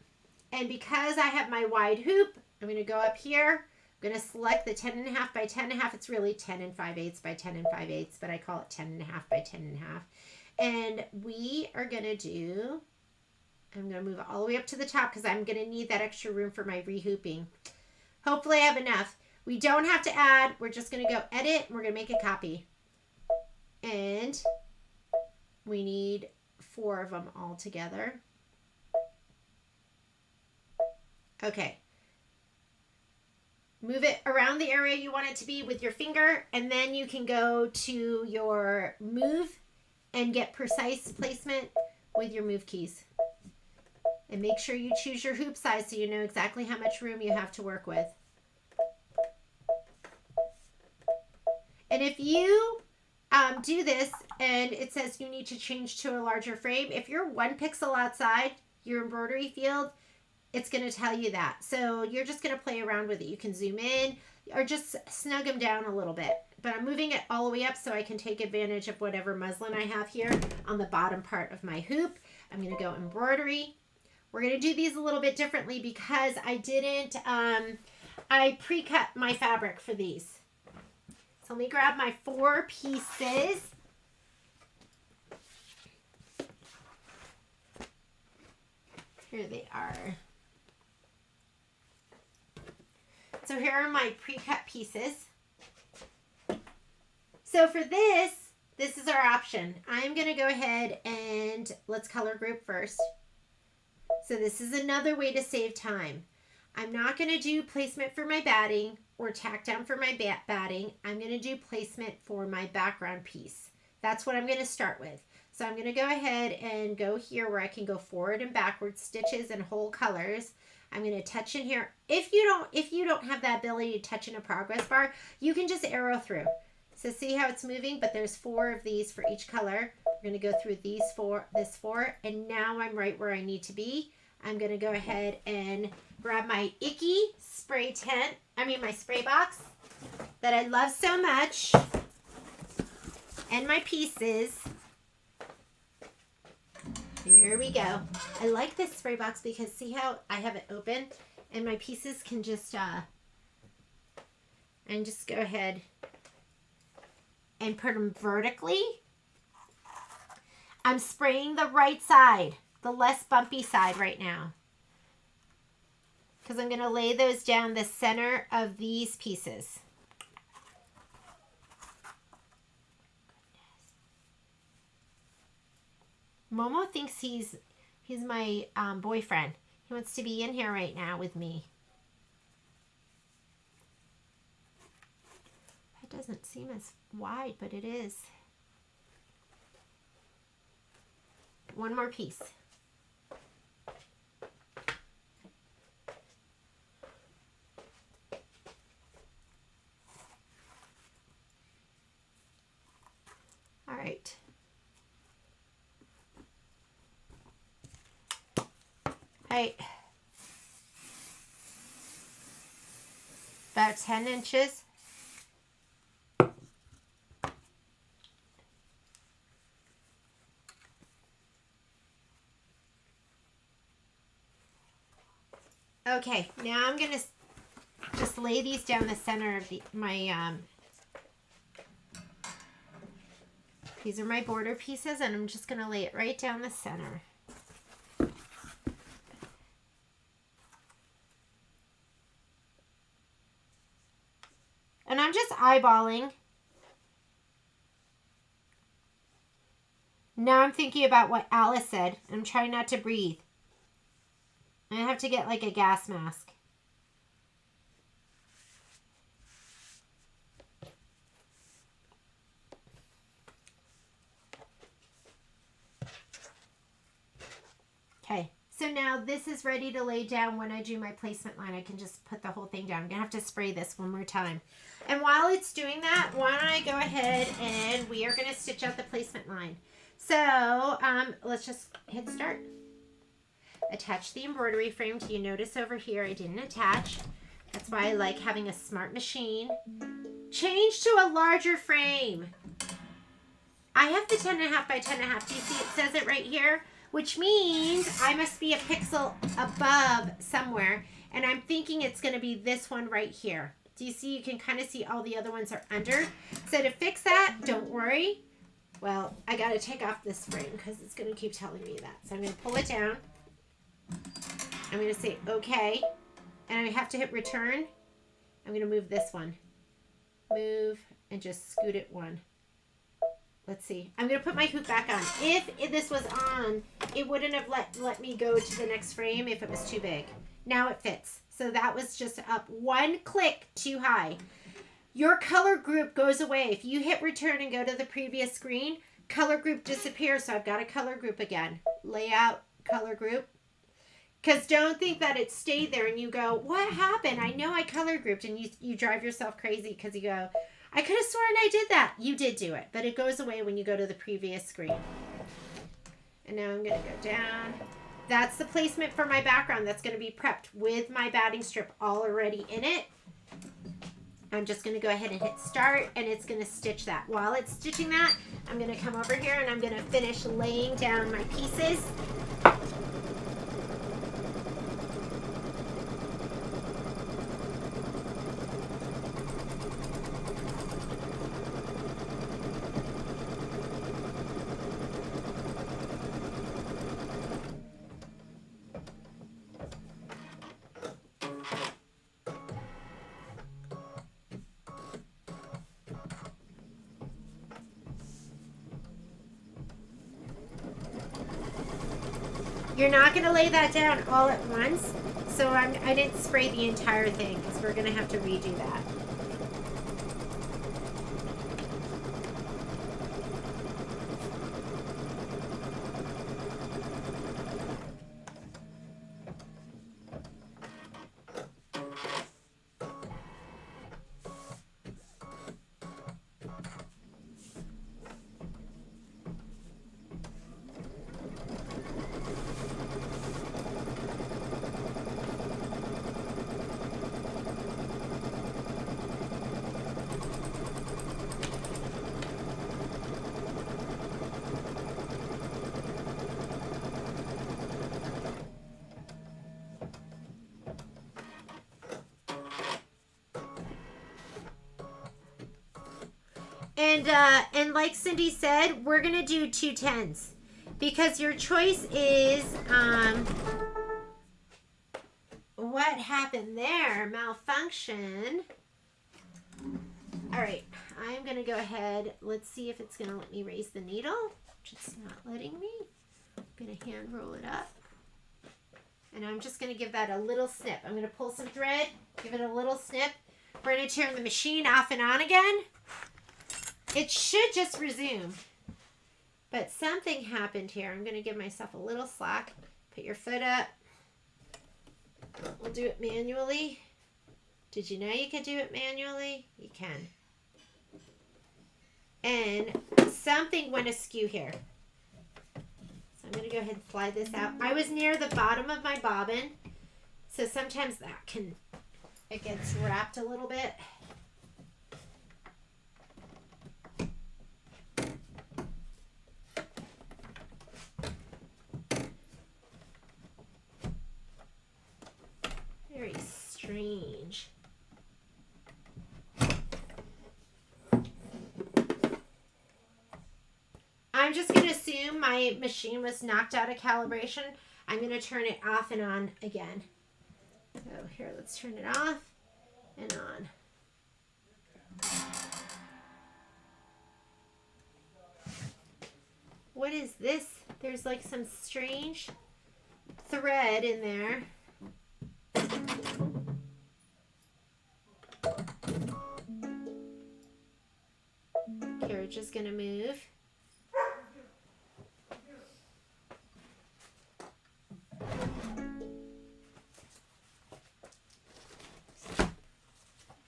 And because I have my wide hoop, I'm going to go up here. I'm going to select the 10 and a half by 10 and a half. It's really 10 and 5/8 by 10 and 5/8, but I call it 10 and a half by 10 and a half. And we are going to do, I'm going to move it all the way up to the top because I'm going to need that extra room for my rehooping. Hopefully I have enough. We don't have to add. We're just going to go edit. And we're going to make a copy. And we need 4 of them all together. Okay. Move it around the area you want it to be with your finger, and then you can go to your move and get precise placement with your move keys. And make sure you choose your hoop size so you know exactly how much room you have to work with. And if you do this and it says you need to change to a larger frame, if you're 1 pixel outside your embroidery field, it's going to tell you that. So you're just going to play around with it. You can zoom in or just snug them down a little bit. But I'm moving it all the way up so I can take advantage of whatever muslin I have here on the bottom part of my hoop. I'm going to go embroidery. We're going to do these a little bit differently because I didn't, I pre-cut my fabric for these. So let me grab my 4 pieces. Here they are. So here are my pre-cut pieces. So for this is our option. I'm going to go ahead and let's color group first. So this is another way to save time. I'm not going to do placement for my batting or tack down for my batting. I'm going to do placement for my background piece. That's what I'm going to start with. So I'm going to go ahead and go here where I can go forward and backward stitches and whole colors. I'm going to touch in here. If you don't have that ability to touch in a progress bar, you can just arrow through. So see how it's moving, but there's 4 of these for each color. We're going to go through this 4, and now I'm right where I need to be. I'm going to go ahead and grab my Icky spray tent, my spray box that I love so much, and my pieces. Here we go. I like this spray box because see how I have it open, and my pieces can just, and just go ahead and put them vertically. I'm spraying the right side, the less bumpy side right now, because I'm going to lay those down the center of these pieces. Momo thinks he's my boyfriend. He wants to be in here right now with me. It doesn't seem as wide, but it is. One more piece. All right. About 10 inches. Okay, now I'm going to just lay these down the center of these are my border pieces, and I'm just going to lay it right down the center. And I'm just eyeballing. Now I'm thinking about what Alice said. I'm trying not to breathe. I have to get like a gas mask. Okay, so now this is ready to lay down. When I do my placement line, I can just put the whole thing down. I'm going to have to spray this one more time. And while it's doing that, why don't I go ahead and we are going to stitch out the placement line. So let's just hit start. Attach the embroidery frame. Do you notice over here I didn't attach? That's why I like having a smart machine. Change to a larger frame. I have the 10.5 by 10.5. Do you see it says it right here? Which means I must be a pixel above somewhere. And I'm thinking it's going to be this one right here. Do you see? You can kind of see all the other ones are under. So to fix that, don't worry. Well, I got to take off this frame because it's going to keep telling me that. So I'm going to pull it down. I'm going to say okay. And I have to hit return. I'm going to move this one. Move and just scoot it one. Let's see. I'm going to put my hoop back on. If this was on, it wouldn't have let me go to the next frame if it was too big. Now it fits. So that was just up one click too high. Your color group goes away. If you hit return and go to the previous screen, color group disappears. So I've got a color group again. Layout, color group. Because don't think that it stayed there and you go, what happened? I know I color grouped, and you drive yourself crazy because you go, I could have sworn I did that. You did do it, but it goes away when you go to the previous screen. And now I'm going to go down. That's the placement for my background. That's going to be prepped with my batting strip already in it. I'm just going to go ahead and hit start, and it's going to stitch that. While it's stitching that, I'm going to come over here and I'm going to finish laying down my pieces. You're not going to lay that down all at once, so I didn't spray the entire thing because we're going to have to redo that. And like Cindy said, we're gonna do 210s because your choice is what happened there? Malfunction. All right, I'm gonna go ahead. Let's see if it's gonna let me raise the needle. It's not letting me. I'm gonna hand roll it up. And I'm just gonna give that a little snip. I'm gonna pull some thread, give it a little snip. We're gonna turn the machine off and on again. It should just resume. But something happened here. I'm gonna give myself a little slack. Put your foot up. We'll do it manually. Did you know you could do it manually? You can. And something went askew here. So I'm going to go ahead and slide this out. I was near the bottom of my bobbin. So sometimes it gets wrapped a little bit. Very strange. I'm just going to assume my machine was knocked out of calibration. I'm going to turn it off and on again. So here, let's turn it off and on. What is this? There's like some strange thread in there. Carriage is going to move.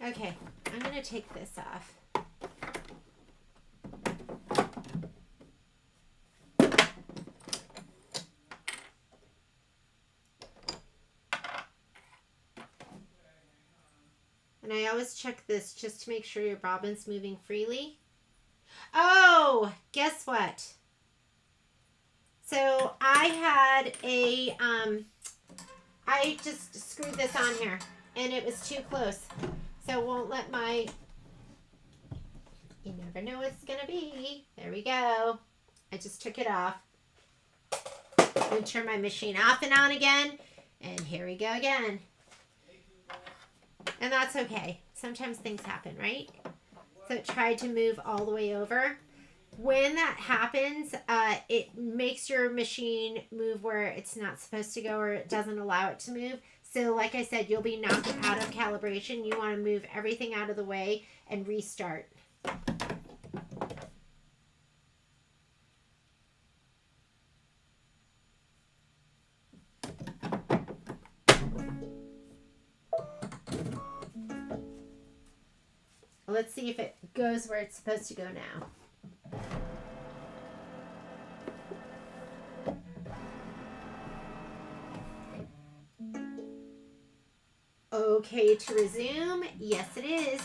Okay, I'm going to take this off. And I always check this just to make sure your bobbin's moving freely. Oh, guess what? So I had a, I just screwed this on here and it was too close. So it won't let my, you never know what it's going to be. There we go. I just took it off. I'm going to turn my machine off and on again. And here we go again. And that's okay. Sometimes things happen, right? So it tried to move all the way over. When that happens, it makes your machine move where it's not supposed to go, or it doesn't allow it to move. So like I said, you'll be knocked out of calibration. You want to move everything out of the way and restart. Let's see if it goes where it's supposed to go now. Okay to resume. Yes, it is.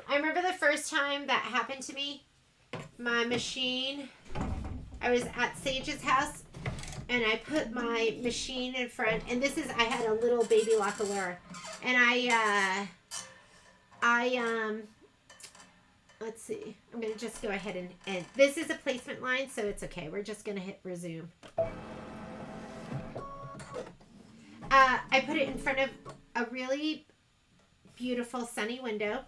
I remember the first time that happened to me. My machine, I was at Sage's house and I put my machine in front, and this is, I had a little baby Lockalure, and let's see, I'm going to just go ahead and this is a placement line, so it's okay. We're just going to hit resume. I put it in front of a really beautiful sunny window.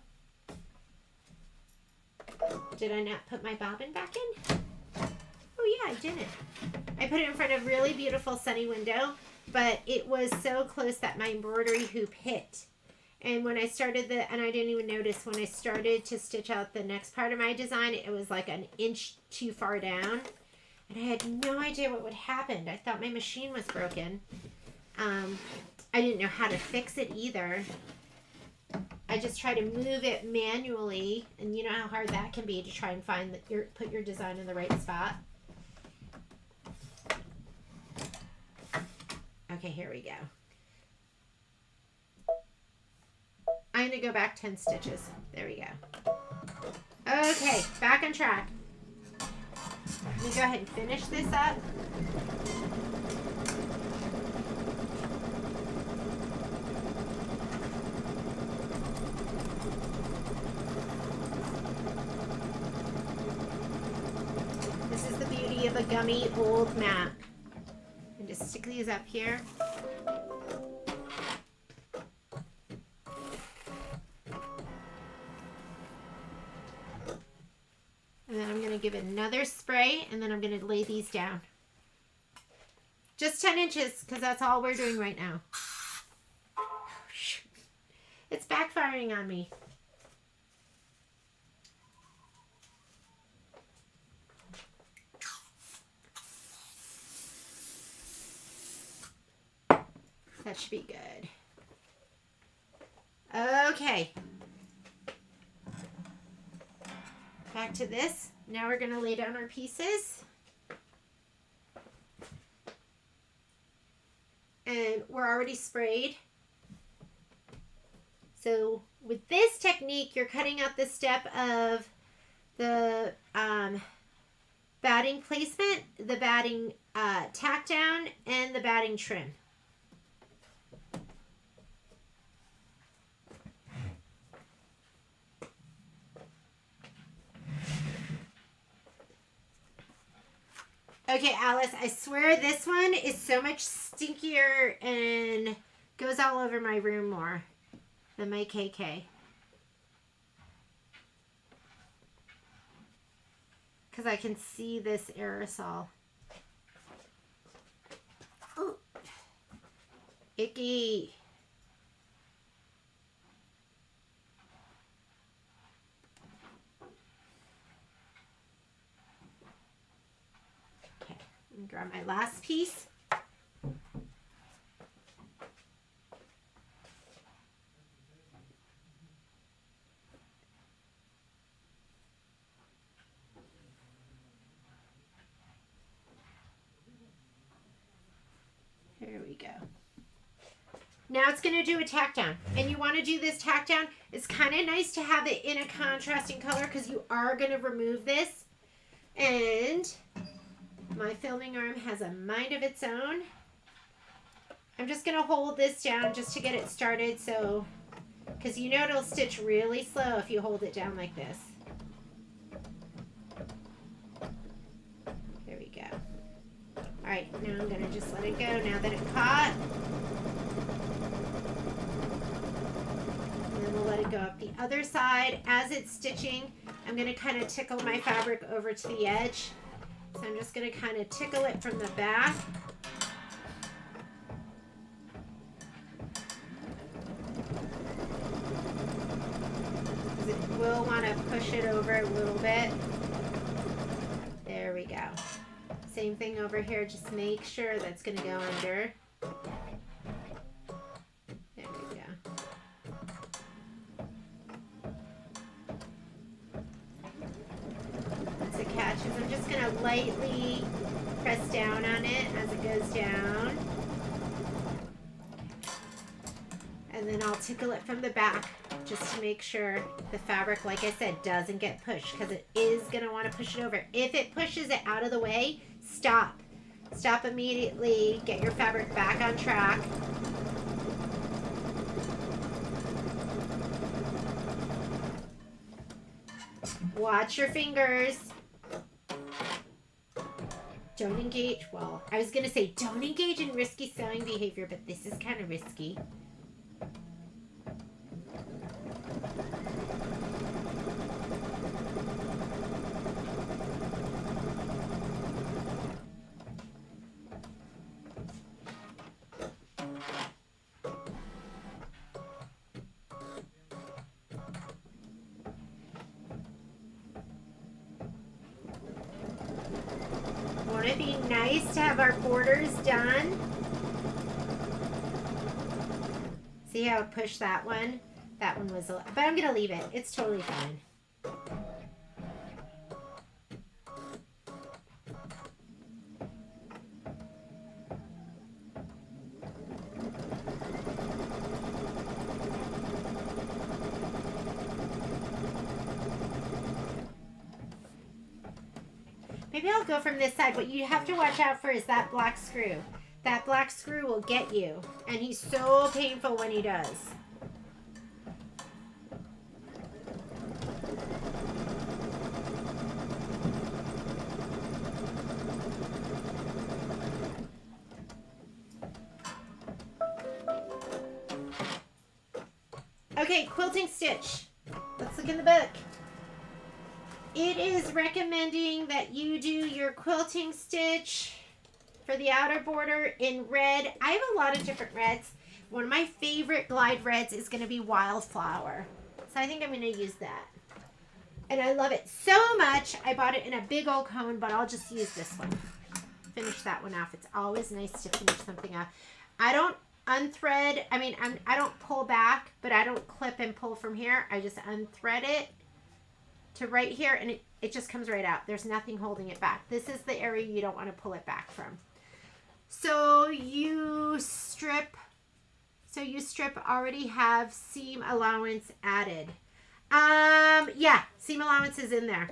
Did I not put my bobbin back in? Oh yeah, I didn't. I put it in front of a really beautiful sunny window, but it was so close that my embroidery hoop hit. And when I started and I didn't even notice, when I started to stitch out the next part of my design, it was like an inch too far down. And I had no idea what would happen. I thought my machine was broken. I didn't know how to fix it either. I just try to move it manually, and you know how hard that can be to try and find put your design in the right spot. Okay, here we go. I'm going to go back 10 stitches. There we go. Okay, back on track. Let me go ahead and finish this up. gummy old map. And just stick these up here. And then I'm going to give it another spray, and then I'm going to lay these down. Just 10 inches, because that's all we're doing right now. It's backfiring on me. That should be good. Okay. Back to this. Now we're going to lay down our pieces. And we're already sprayed. So with this technique, you're cutting out the step of the batting placement, the batting tack down, and the batting trim. Okay, Alice, I swear this one is so much stinkier and goes all over my room more than my KK. Because I can see this aerosol. Ooh. Icky. Grab my last piece. Here we go. Now it's going to do a tack down. And you want to do this tack down. It's kind of nice to have it in a contrasting color because you are going to remove this. And my filming arm has a mind of its own. I'm just going to hold this down just to get it started, so because you know it'll stitch really slow if you hold it down like this. There we go. Alright, now I'm going to just let it go now that it caught. And then we'll let it go up the other side. As it's stitching, I'm going to kind of tickle my fabric over to the edge. So I'm just going to kind of tickle it from the back. Because it will want to push it over a little bit. There we go. Same thing over here. Just make sure that's going to go under. There we go. It catches. I'm just going to lightly press down on it as it goes down. And then I'll tickle it from the back just to make sure the fabric, like I said, doesn't get pushed because it is going to want to push it over. If it pushes it out of the way, stop. Stop immediately. Get your fabric back on track. Watch your fingers. Don't engage, well, I was going to say don't engage in risky sewing behavior, but this is kind of risky. Wouldn't it be nice to have our borders done? See how it pushed that one? That one was, but I'm going to leave it. It's totally fine. Maybe I'll go from this side. What you have to watch out for is that black screw. That black screw will get you. And he's so painful when he does. Okay, quilting stitch. Let's look in the book. It is recommending that you do your quilting stitch for the outer border in red. I have a lot of different reds. One of my favorite glide reds is going to be Wildflower. So I think I'm going to use that. And I love it so much. I bought it in a big old cone, but I'll just use this one. Finish that one off. It's always nice to finish something off. I don't unthread. I mean, I don't pull back, but I don't clip and pull from here. I just unthread it to right here, and it just comes right out. There's nothing holding it back. This is the area you don't want to pull it back from. So you strip already have seam allowance added. Yeah, seam allowance is in there.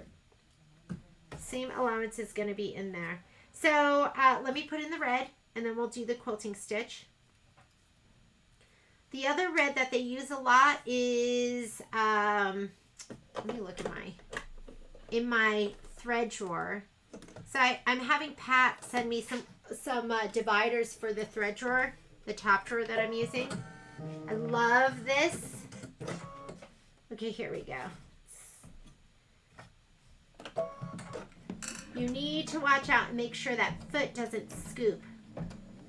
Seam allowance is going to be in there. So let me put in the red, and then we'll do the quilting stitch. The other red that they use a lot is, let me look in my thread drawer. So I'm having Pat send me some dividers for the thread drawer, the top drawer that I'm using. I love this. Okay, here we go. You need to watch out and make sure that foot doesn't scoop.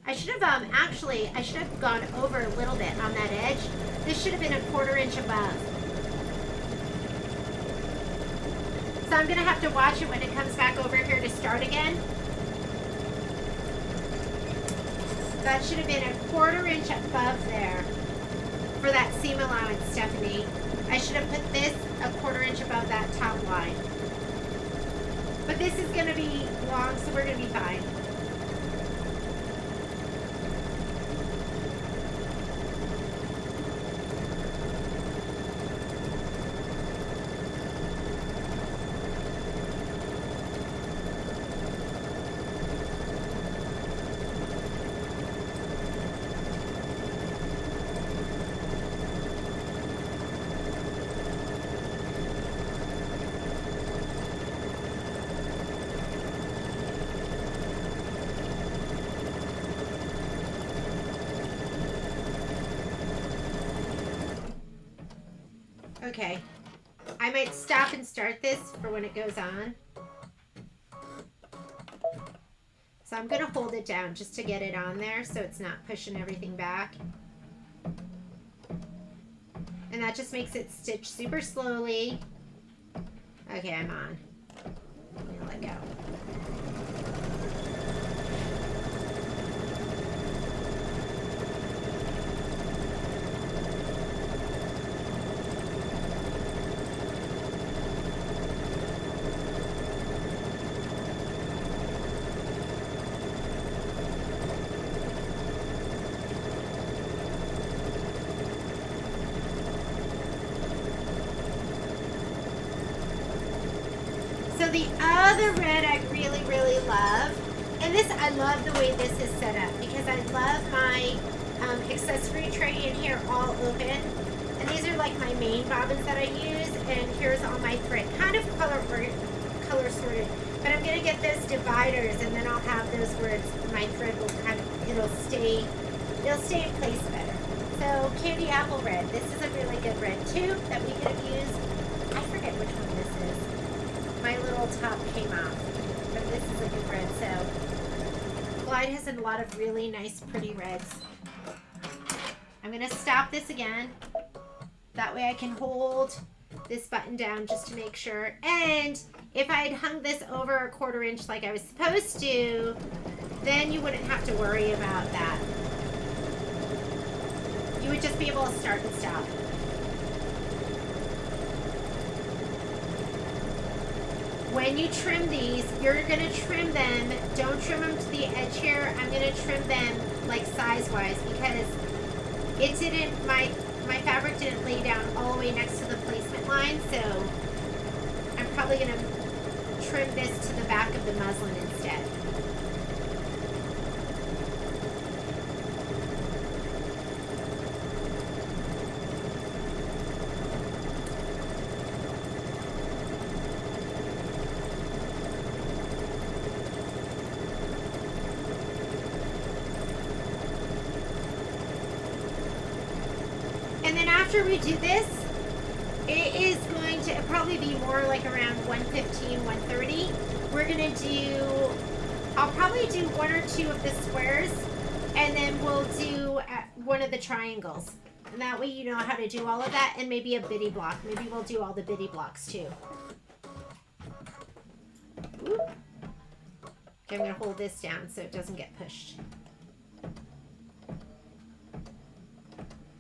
I should have I should have gone over a little bit on that edge. This should have been 1/4 inch above. So I'm gonna have to watch it when it comes back over here to start again. That should have been 1/4 inch above there for that seam allowance, Stephanie. I should have put this 1/4 inch above that top line. But this is gonna be long, so we're gonna be fine. Okay, I might stop and start this for when it goes on. So I'm gonna hold it down just to get it on there so it's not pushing everything back. And that just makes it stitch super slowly. Okay, I'm on. I'm gonna let go. The other red I really, really love, and this, I love the way this is set up because I love my accessory tray in here all open. And these are like my main bobbins that I use, and here's all my thread, kind of color sorted. But I'm gonna get those dividers, and then I'll have those where my thread will kind of, it'll stay in place better. So candy apple red, this is a really good red too that we could have used. I forget which one this is. My little top came off, but this is a good red. So Glide has a lot of really nice, pretty reds. I'm gonna stop this again. That way I can hold this button down just to make sure. And if I had hung this over 1/4 inch like I was supposed to, then you wouldn't have to worry about that. You would just be able to start and stop. When you trim these, you're going to trim them. Don't trim them to the edge here. I'm going to trim them like size-wise because it didn't, my fabric didn't lay down all the way next to the placement line. So I'm probably going to trim this to the back of the muslin instead. after we do this, it is going to probably be more like around 1:15, 1:30. We're going to do, I'll probably do one or two of the squares, and then we'll do one of the triangles. And that way you know how to do all of that, and maybe a bitty block. Maybe we'll do all the bitty blocks too. Ooh. Okay, I'm going to hold this down so it doesn't get pushed.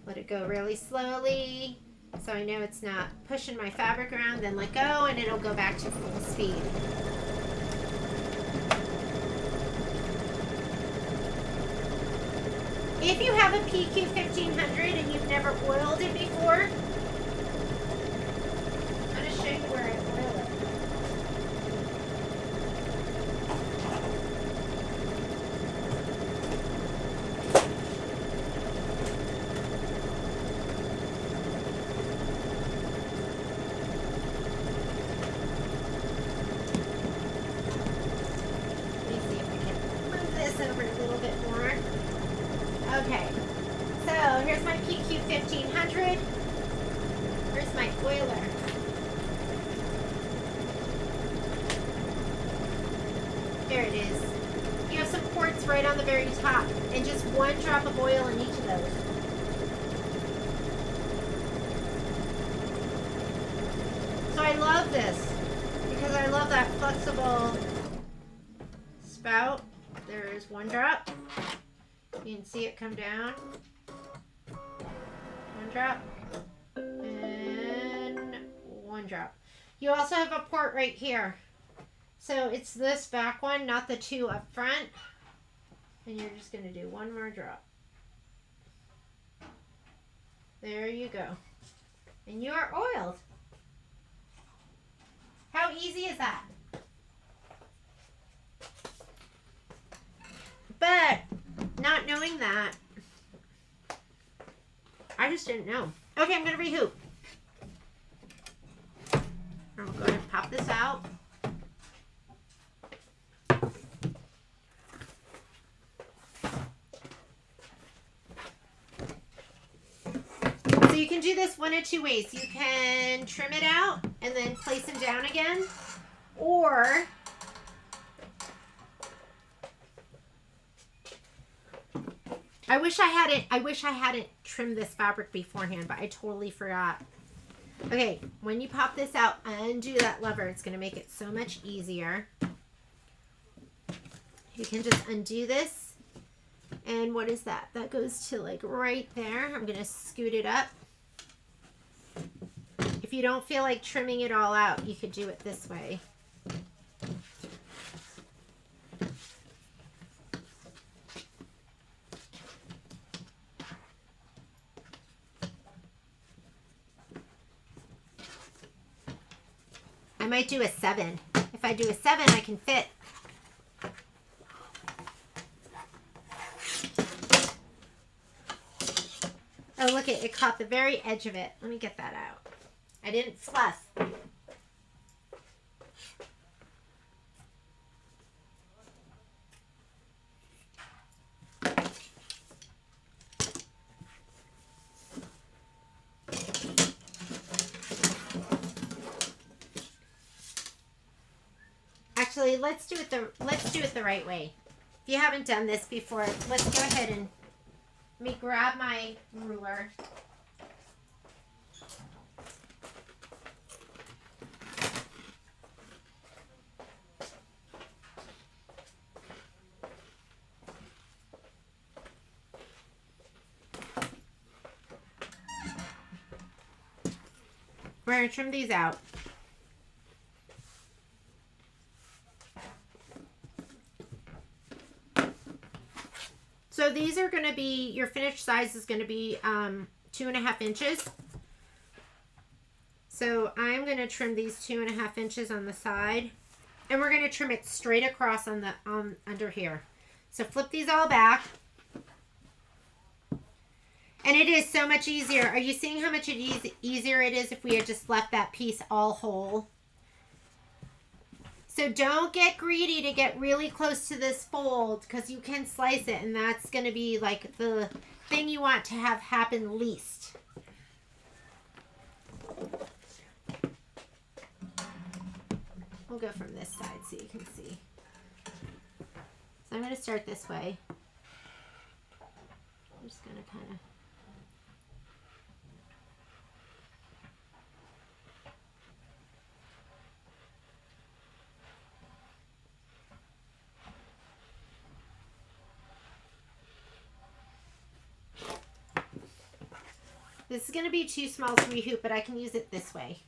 Let it go really slowly so I know it's not pushing my fabric around, then let go and it'll go back to full speed. If you have a PQ 1500 and you've never oiled it before, I'm going to show you where I oil it. Let me see if I can move this over a little bit more. Okay, so here's my PQ 1500. Here's my oiler. There it is. You have some quartz right on the very top, and just one drop of oil in each of those. So I love this because I love that flexible spout. There is one drop. You can see it come down. One drop. And one drop. You also have a port right here. So it's this back one, not the two up front. And you're just going to do one more drop. There you go. And you are oiled. How easy is that? But not knowing that, I just didn't know. Okay, I'm going to rehoop. I'm going to go ahead and pop this out. So you can do this one of two ways. You can trim it out and then place them down again, or I wish I hadn't trimmed this fabric beforehand, but I totally forgot. Okay, when you pop this out, undo that lever. It's going to make it so much easier. You can just undo this. And what is that? That goes to like right there. I'm going to scoot it up. If you don't feel like trimming it all out, you could do it this way. I might do a 7. If I do a 7, I can fit. Oh, look, it caught the very edge of it. Let me get that out. I didn't fluff. Actually, let's do it the right way. If you haven't done this before, let's go ahead and let me grab my ruler. We're going to trim these out. So these are going to be, your finished size is going to be 2.5 inches. So I'm going to trim these 2.5 inches on the side. And we're going to trim it straight across on the under here. So flip these all back. And it is so much easier. Are you seeing how much easier it is if we had just left that piece all whole? So don't get greedy to get really close to this fold, because you can slice it, and that's going to be like the thing you want to have happen least. We'll go from this side so you can see. So I'm going to start this way. I'm just going to kind of... This is going to be too small to rehoop, but I can use it this way.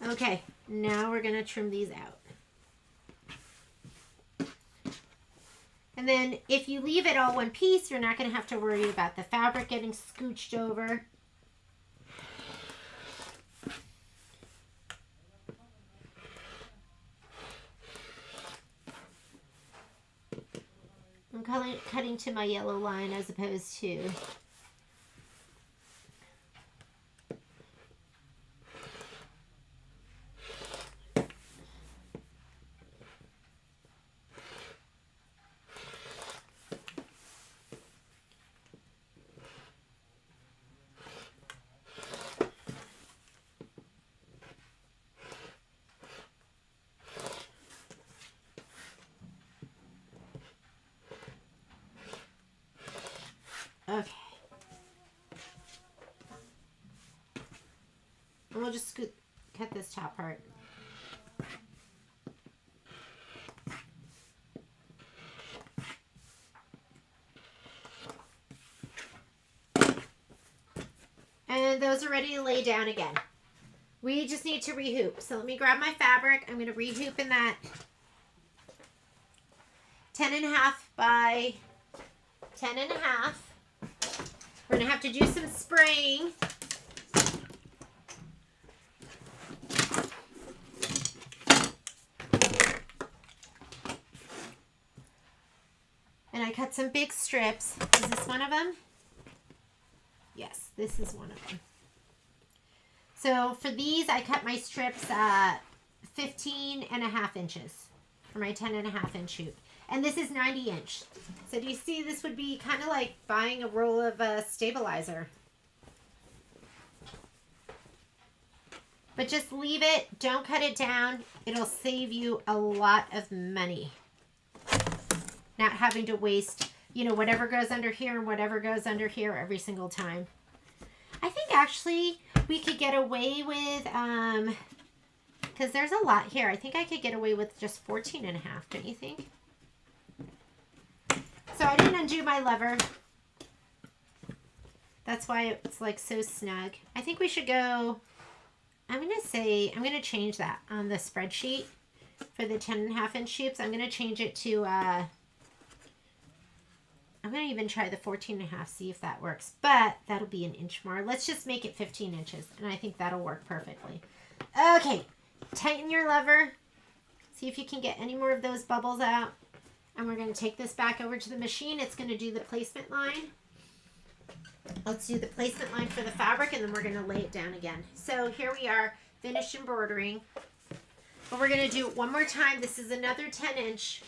Okay, now we're going to trim these out. And then if you leave it all one piece, you're not going to have to worry about the fabric getting scooched over. I'm cutting to my yellow line as opposed to... Okay. And we'll just cut this top part. And those are ready to lay down again. We just need to rehoop. So let me grab my fabric. I'm going to rehoop in that 10.5 by 10.5. We're going to have to do some spraying. And I cut some big strips. Is this one of them? Yes, this is one of them. So for these, I cut my strips 15.5 inches for my 10.5 inch hoop. And this is 90 inch. So do you see, this would be kind of like buying a roll of stabilizer. But just leave it. Don't cut it down. It'll save you a lot of money. Not having to waste, you know, whatever goes under here and whatever goes under here every single time. I think actually we could get away with, because there's a lot here. I think I could get away with just 14.5, don't you think? So I didn't undo my lever. That's why it's like so snug. I think we should go, I'm going to change that on the spreadsheet for the 10.5 inch hoops. I'm going to change it to, I'm going to even try the 14.5, see if that works. But that'll be an inch more. Let's just make it 15 inches. And I think that'll work perfectly. Okay, tighten your lever. See if you can get any more of those bubbles out. And we're going to take this back over to the machine. It's going to do the placement line. Let's do the placement line for the fabric, and then we're going to lay it down again. So here we are, finished embroidering. But we're going to do it one more time. This is another 10 inch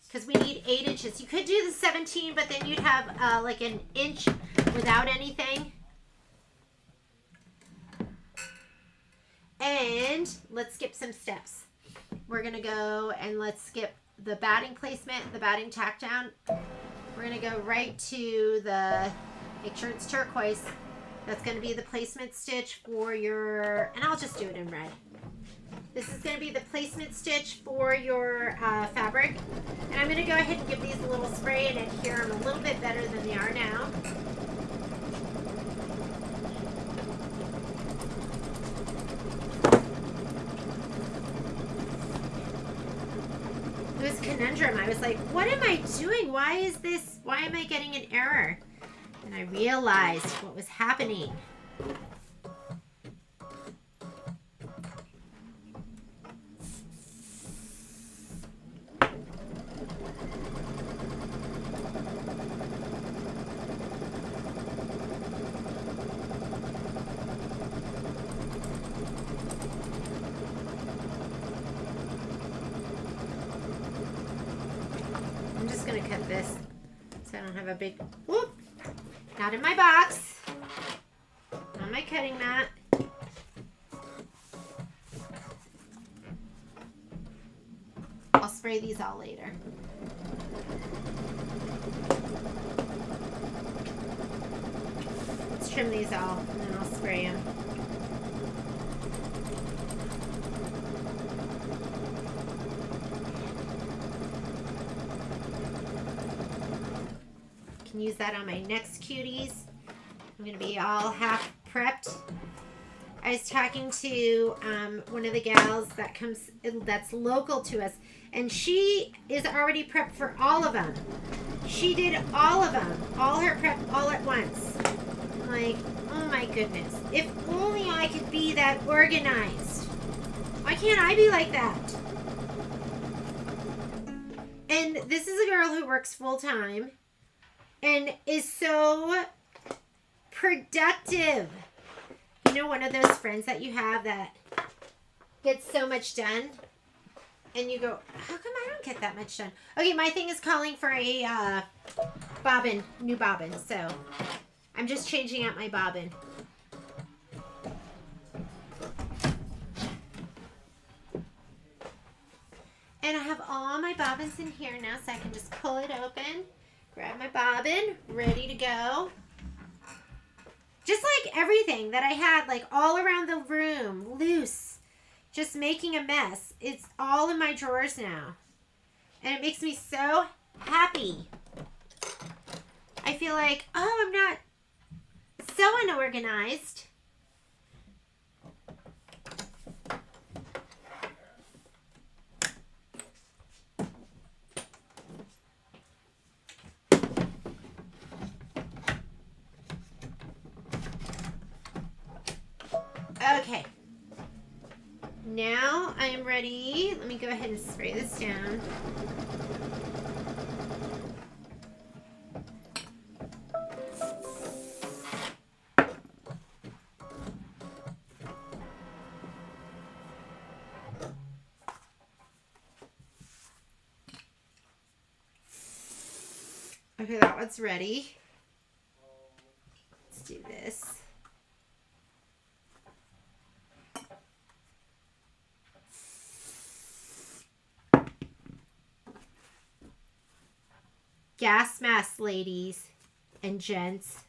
because we need 8 inches. You could do the 17, but then you'd have like an inch without anything. And let's skip some steps. We're going to go and let's skip the batting placement, the batting tack down. We're going to go right to the, make sure it's turquoise. That's going to be the placement stitch for your, and I'll just do it in red. This is going to be the placement stitch for your fabric. And I'm going to go ahead and give these a little spray and adhere them a little bit better than they are now. It was a conundrum. I was like, what am I doing? Why am I getting an error? And I realized what was happening. I'm just going to cut this so I don't have a big, whoop, not in my box. my cutting mat. I'll spray these all later. Let's trim these all and then I'll spray them. Can use that on my next cuties. I'm going to be all half prepped. I was talking to one of the gals that's local to us, and she is already prepped for all of them. She did all of them, all her prep all at once. I'm like, oh my goodness. If only I could be that organized. Why can't I be like that? And this is a girl who works full time and is so productive. You know, one of those friends that you have that gets so much done and you go, how come I don't get that much done? Okay, my thing is calling for a bobbin, new bobbin. So I'm just changing out my bobbin. And I have all my bobbins in here now, so I can just pull it open, grab my bobbin, ready to go. Just like everything that I had, like all around the room, loose, just making a mess. It's all in my drawers now. And it makes me so happy. I feel like, oh, I'm not so unorganized. Okay, now I am ready. Let me go ahead and spray this down. Okay, that one's ready. Let's do this. Gas mask, ladies and gents.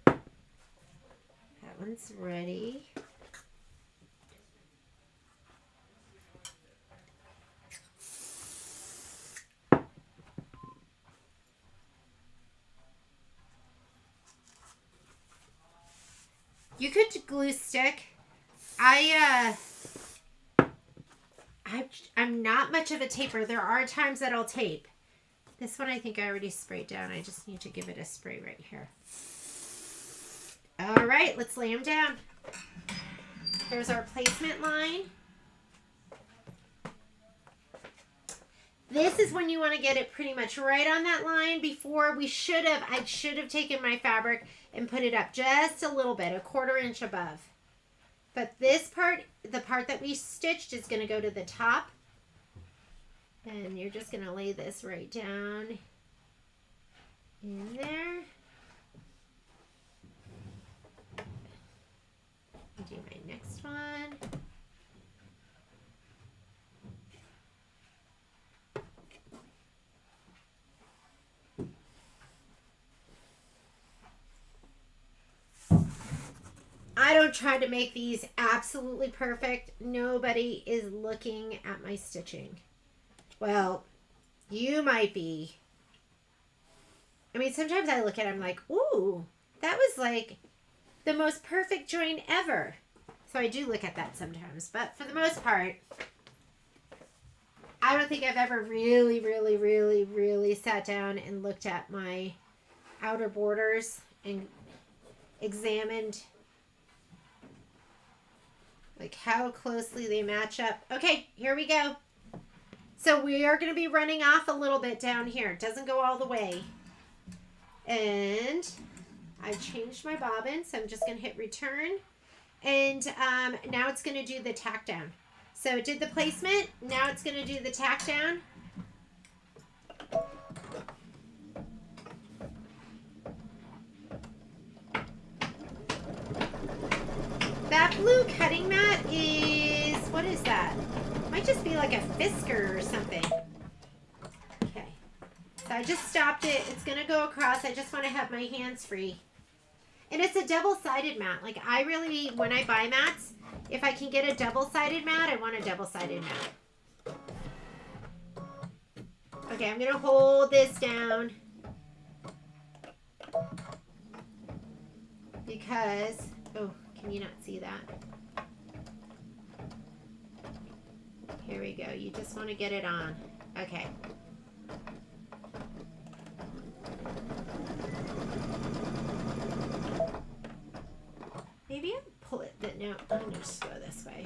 That one's ready. You could glue stick. I'm not much of a taper. There are times that I'll tape. This one I think I already sprayed down. I just need to give it a spray right here. All right, let's lay them down. Here's our placement line. This is when you want to get it pretty much right on that line. Before I should have taken my fabric and put it up just a little bit, a 1/4 inch above. But this part, the part that we stitched, is going to go to the top. And you're just going to lay this right down in there. Do my next one. I don't try to make these absolutely perfect. Nobody is looking at my stitching. Well, you might be. I mean, sometimes I look at it, I'm like, ooh, that was like the most perfect join ever. So I do look at that sometimes. But for the most part, I don't think I've ever really, really, really, really sat down and looked at my outer borders and examined like how closely they match up. Okay, here we go. So we are going to be running off a little bit down here. It doesn't go all the way. And I changed my bobbin, so I'm just going to hit return. And now it's going to do the tack down. So it did the placement. Now it's going to do the tack down. That blue cutting mat is, what is that? Might just be like a Fisker or something. Okay. So I just stopped it. It's going to go across. I just want to have my hands free. And it's a double-sided mat. Like, I really, when I buy mats, if I can get a double-sided mat, I want a double-sided mat. Okay, I'm going to hold this down. Because, oh, can you not see that? Here we go. You just want to get it on. Okay. Maybe I'll pull it, but no, I'm going to just go this way.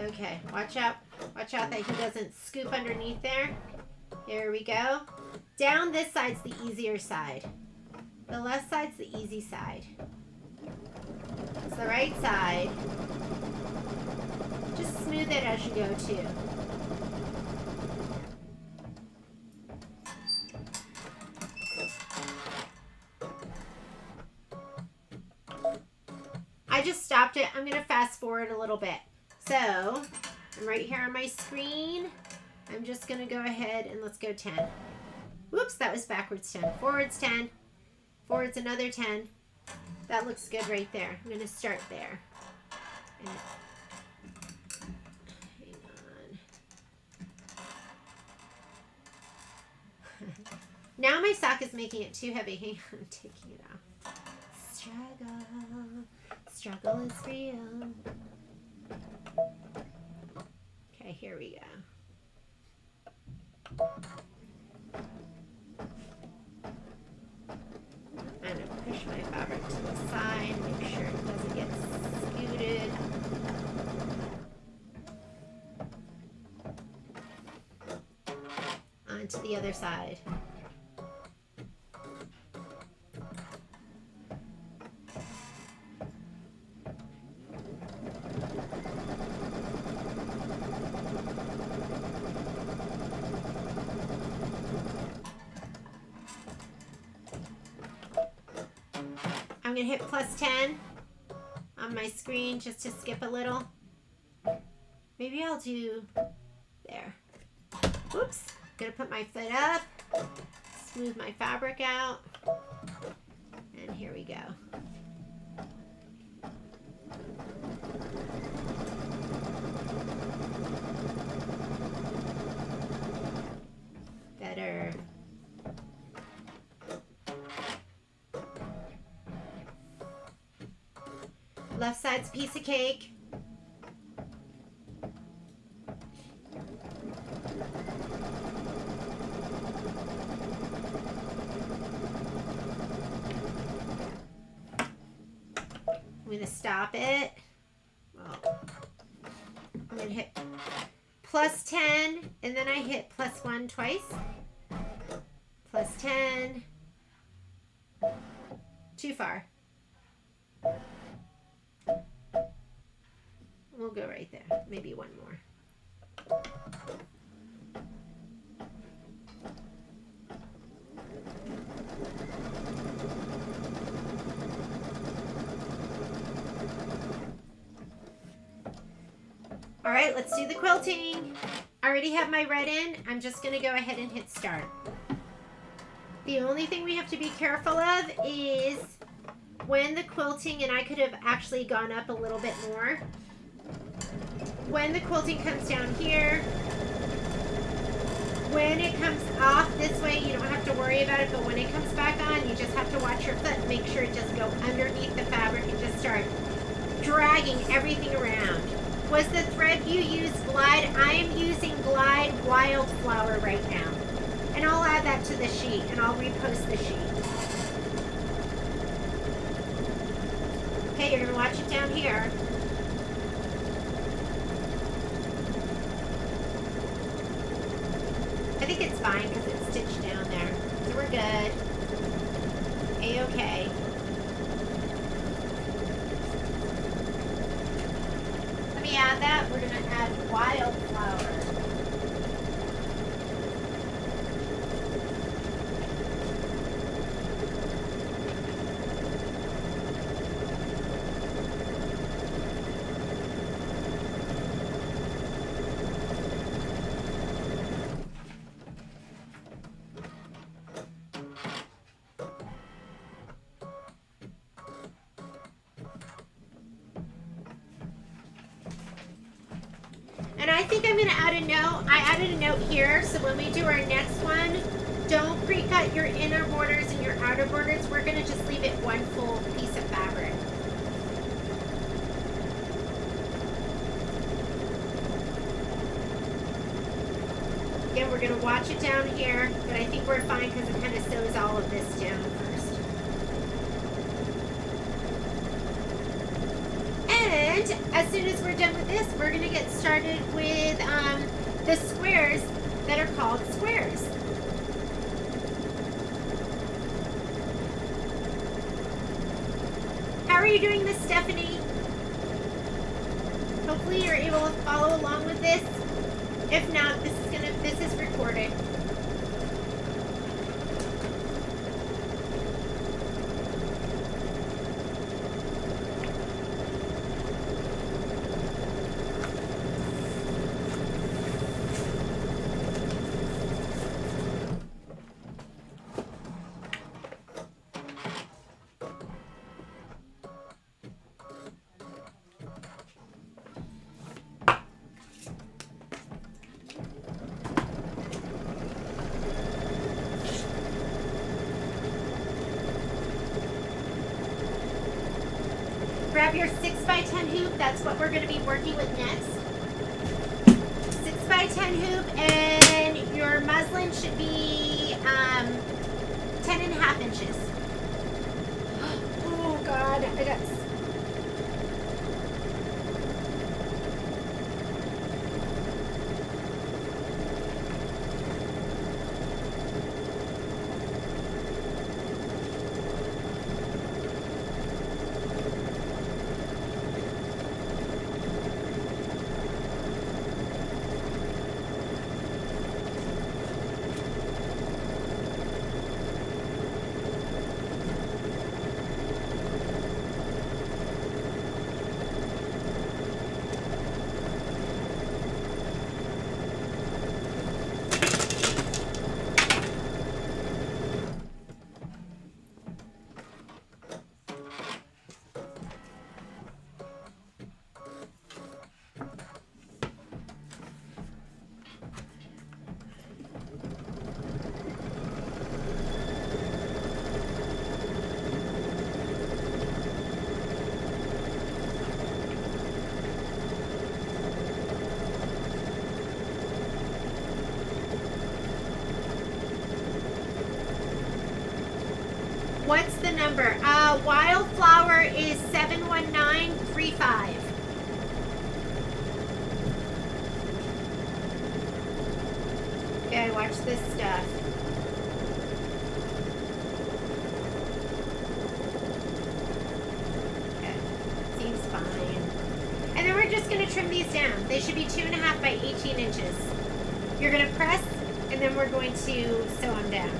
Okay, watch out. Watch out that he doesn't scoop underneath there. Here we go. Down this side's the easier side. The left side's the easy side. It's the right side. Just smooth it as you go too. I just stopped it. I'm going to fast forward a little bit. So, I'm right here on my screen. I'm just going to go ahead and let's go 10. Whoops, that was backwards 10. Forwards 10. Forwards another 10. That looks good right there. I'm going to start there. And hang on. Now my sock is making it too heavy. Hang on, I'm taking it out. Struggle. Struggle is real. Okay, here we go. I'm going to push my fabric to the side, make sure it doesn't get scooted. Onto the other side. I'm going to hit plus 10 on my screen just to skip a little. Maybe I'll do there. Whoops. I'm going to put my foot up, smooth my fabric out, and here we go. Better. Left side's a piece of cake. I'm going to stop it. Oh. I'm going to hit plus 10 and then I hit plus 1 twice. Plus 10. Too far. We'll go right there. Maybe one more. All right, let's do the quilting. I already have my red in. I'm just going to go ahead and hit start. The only thing we have to be careful of is when the quilting, and I could have actually gone up a little bit more. When the quilting comes down here, when it comes off this way, you don't have to worry about it, but when it comes back on, you just have to watch your foot and make sure it doesn't go underneath the fabric and just start dragging everything around. Was the thread you used Glide? I am using Glide Wildflower right now. And I'll add that to the sheet and I'll repost the sheet. Okay, you're gonna watch it down here. I think it's fine because it's stitched down there. So we're good. A-okay. Let me add that. We're going to add Wildflower. think I'm going to add a note. I added a note here, so when we do our next one, don't pre-cut your inner borders and your outer borders. We're going to just leave it one full piece of fabric. Again, we're going to watch it down here, but I think we're fine because it kind of sews all of this down first. And as soon as we're done with this, we're going to get started with the squares that are called squares. How are you doing this, Stephanie? Hopefully you're able to follow along with this. If not, this is recorded. Grab your 6x10 hoop. That's what we're going to be working with next. 6x10 hoop, and your muslin should be 10.5 inches. Oh God, I got. What's the number? Wildflower is 71935. Okay, watch this stuff. Okay, seems fine. And then we're just going to trim these down. They should be 2.5 by 18 inches. You're going to press, and then we're going to sew them down.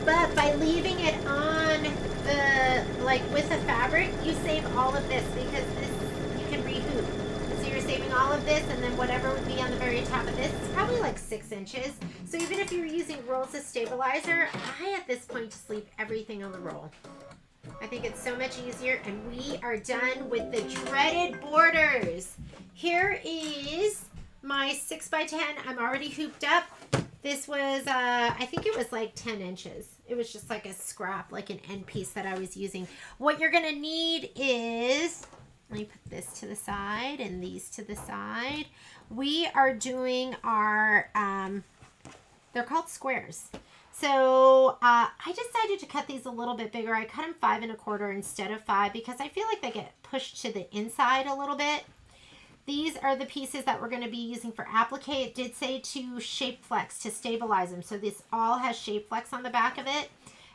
But by leaving it on the, like with the fabric, you save all of this because this, you can rehoop. So you're saving all of this, and then whatever would be on the very top of this, it's probably like 6 inches. So even if you're using rolls as stabilizer, I at this point just leave everything on the roll. I think it's so much easier, and we are done with the dreaded borders. Here is my 6x10. I'm already hooped up. This was, I think it was like 10 inches. It was just like a scrap, like an end piece that I was using. What you're going to need is, let me put this to the side and these to the side. We are doing our, they're called squares. So I decided to cut these a little bit bigger. I cut them 5 1/4 instead of 5 because I feel like they get pushed to the inside a little bit. These are the pieces that we're going to be using for applique. It did say to shape flex to stabilize them. So this all has shape flex on the back of it,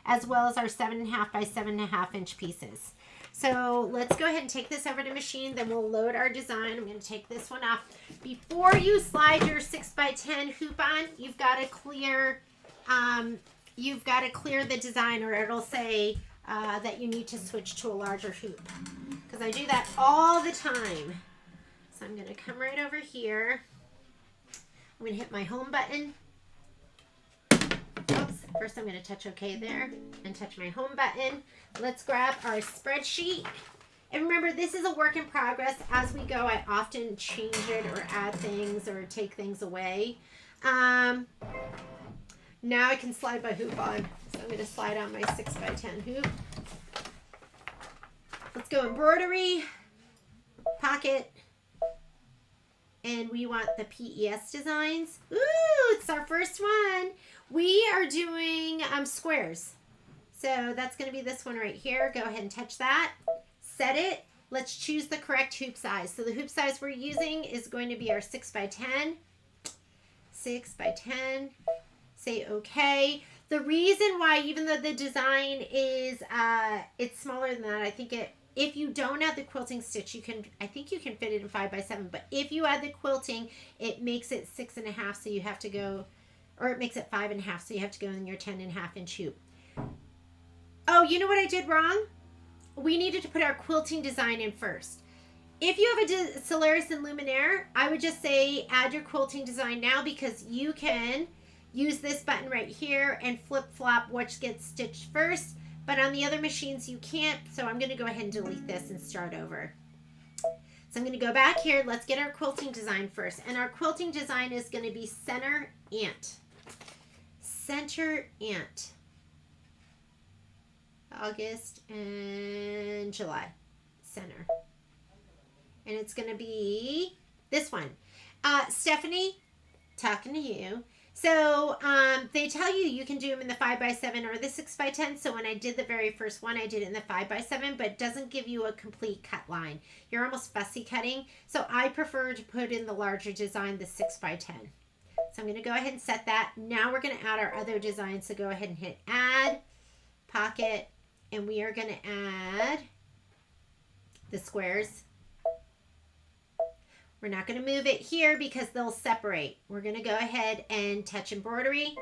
as well as our 7.5 by 7.5 inch pieces. So let's go ahead and take this over to machine. Then we'll load our design. I'm going to take this one off. Before you slide your 6x10 hoop on, you've got to clear the design, or it'll say that you need to switch to a larger hoop. Because I do that all the time. So I'm going to come right over here. I'm going to hit my home button. Oops. First, I'm going to touch OK there and touch my home button. Let's grab our spreadsheet. And remember, this is a work in progress. As we go, I often change it or add things or take things away. Now I can slide my hoop on. So I'm going to slide on my 6x10 hoop. Let's go embroidery, pocket, and we want the PES designs. Ooh, it's our first one. We are doing squares. So that's going to be this one right here. Go ahead and touch that. Set it. Let's choose the correct hoop size. So the hoop size we're using is going to be our 6x10. 6x10. Say okay. The reason why, even though the design is it's smaller than that, I think if you don't add the quilting stitch, I think you can fit it in 5x7, but if you add the quilting, it makes it 6.5, so you have to go, or it makes it 5.5, so you have to go in your 10.5-inch hoop. Oh, you know what I did wrong? We needed to put our quilting design in first. If you have a Solaris and Luminaire, I would just say add your quilting design now, because you can use this button right here and flip-flop what gets stitched first. But on the other machines, you can't. So I'm going to go ahead and delete this and start over. So I'm going to go back here. Let's get our quilting design first. And our quilting design is going to be center ant. Center ant. August and July. Center. And it's going to be this one. Stephanie, talking to you. So they tell you can do them in the 5x7 or the 6x10. So when I did the very first one, I did it in the 5x7, but it doesn't give you a complete cut line. You're almost fussy cutting. So I prefer to put in the larger design, the 6x10. So I'm going to go ahead and set that. Now we're going to add our other design. So go ahead and hit add, pocket, and we are going to add the squares. We're not going to move it here because they'll separate. We're going to go ahead and touch embroidery.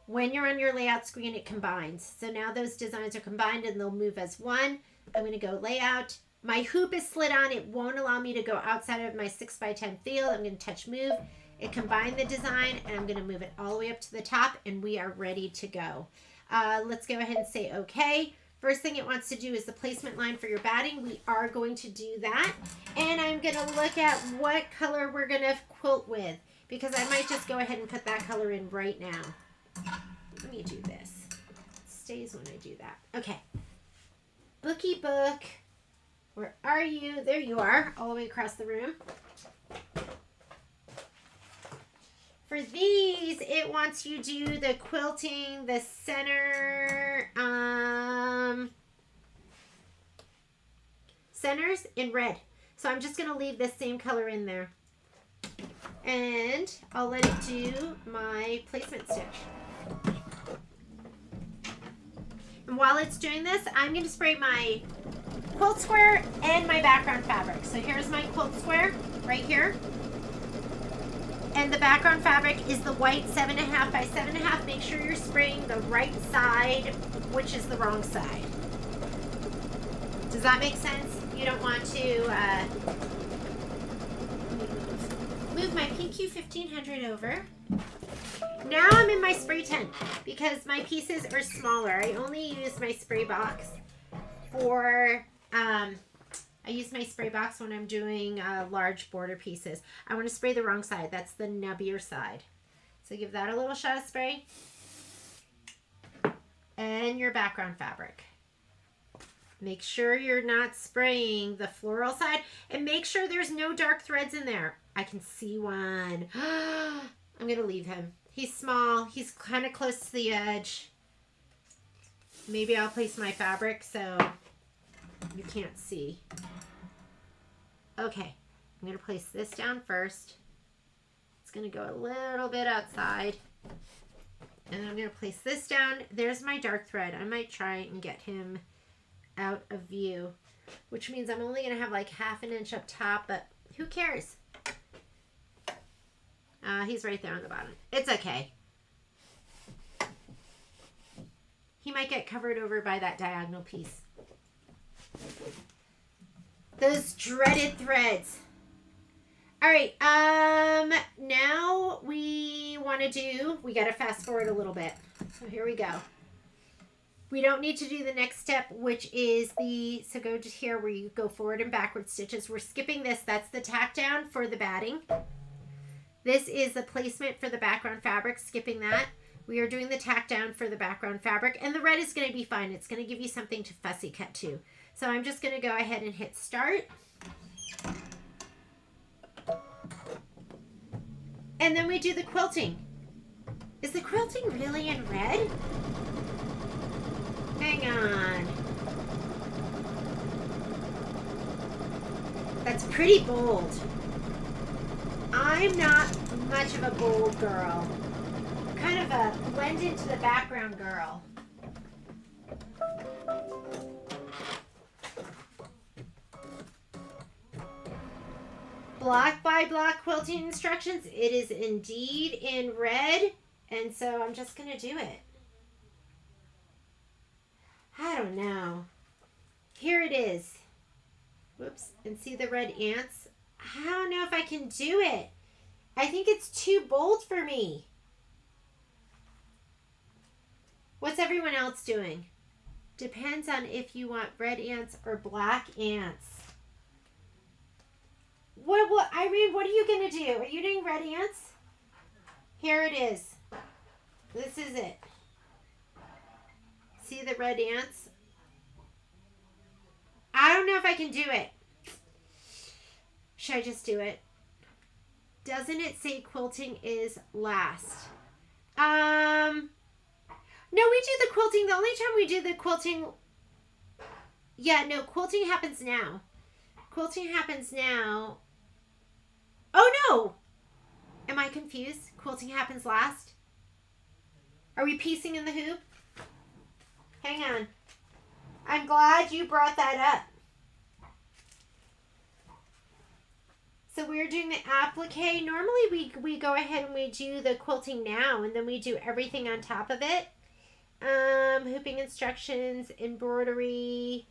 When you're on your layout screen, it combines. So now those designs are combined and they'll move as one. I'm going to go layout. My hoop is slid on. It won't allow me to go outside of my 6x10 field. I'm going to touch move. It combined the design, and I'm going to move it all the way up to the top, and we are ready to go. Let's go ahead and say okay. First thing it wants to do is the placement line for your batting. We are going to do that. And I'm going to look at what color we're going to quilt with, because I might just go ahead and put that color in right now. Let me do this. It stays when I do that. Okay. Bookie book. Where are you? There you are, all the way across the room. For these, it wants you to do the quilting, the center, centers in red. So I'm just going to leave this same color in there. And I'll let it do my placement stitch. And while it's doing this, I'm going to spray my quilt square and my background fabric. So here's my quilt square right here. And the background fabric is the white 7.5 by 7.5. Make sure you're spraying the right side, which is the wrong side. Does that make sense? You don't want to move my PQ 1500 over. Now I'm in my spray tent because my pieces are smaller. I only use my spray box for I use my spray box when I'm doing large border pieces. I want to spray the wrong side. That's the nubbier side. So give that a little shot of spray. And your background fabric. Make sure you're not spraying the floral side. And make sure there's no dark threads in there. I can see one. I'm going to leave him. He's small. He's kind of close to the edge. Maybe I'll place my fabric so you can't see. Okay, I'm going to place this down first. It's going to go a little bit outside. And I'm going to place this down. There's my dark thread. I might try and get him out of view, which means I'm only going to have like 1/2 inch up top, but who cares? He's right there on the bottom. It's okay. He might get covered over by that diagonal piece. Those dreaded threads. All right, now we want want to do, we got to fast forward a little bit. So here we go. We don't need to do the next step, which is so go to here where you go forward and backward stitches. We're skipping this. That's the tack down for the batting. This is the placement for the background fabric, skipping that. We are doing the tack down for the background fabric, and the red is going to be fine. It's going to give you something to fussy cut to. So I'm just going to go ahead and hit start. And then we do the quilting. Is the quilting really in red? Hang on. That's pretty bold. I'm not much of a bold girl. I'm kind of a blend into the background girl. Block by block quilting instructions. It is indeed in red. And so I'm just going to do it. I don't know. Here it is. Whoops. And see the red ants? I don't know if I can do it. I think it's too bold for me. What's everyone else doing? Depends on if you want red ants or black ants. What, Irene, what are you going to do? Are you doing red ants? Here it is. This is it. See the red ants? I don't know if I can do it. Should I just do it? Doesn't it say quilting is last? No, we do the quilting. The only time we do the quilting... Yeah, no, quilting happens now. Quilting happens now. Oh, no! Am I confused? Quilting happens last? Are we piecing in the hoop? Hang on. I'm glad you brought that up. So we're doing the applique. Normally we go ahead and we do the quilting now, and then we do everything on top of it. Hooping instructions, embroidery.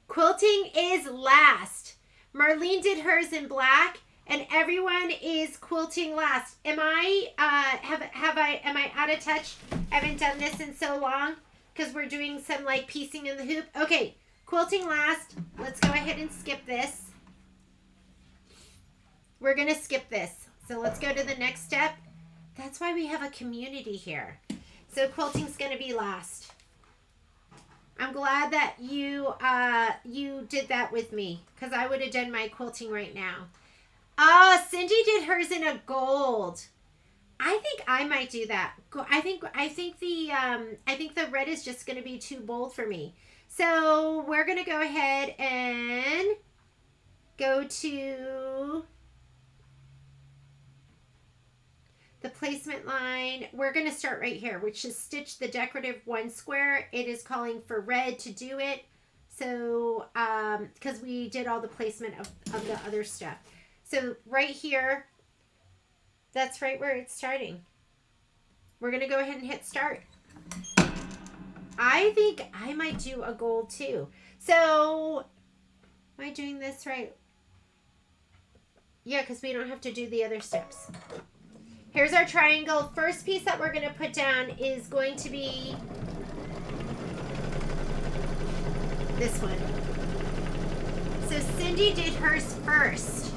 Quilting is last. Marlene did hers in black, and everyone is quilting last. Am I am I out of touch? I haven't done this in so long because we're doing some like piecing in the hoop. Okay, quilting last. Let's go ahead and skip this. We're gonna skip this. So let's go to the next step. That's why we have a community here. So quilting's gonna be last. I'm glad that you did that with me, because I would have done my quilting right now. Cindy did hers in a gold. I think I might do that. I think the red is just going to be too bold for me. So we're going to go ahead and go to the placement line. We're going to start right here, which is stitch the decorative one square. It is calling for red to do it. So, because we did all the placement of the other stuff. So right here, that's right where it's starting. We're going to go ahead and hit start. I think I might do a gold too. So, am I doing this right? Yeah, because we don't have to do the other steps. Here's our triangle. First piece that we're going to put down is going to be this one. So Cindy did hers first.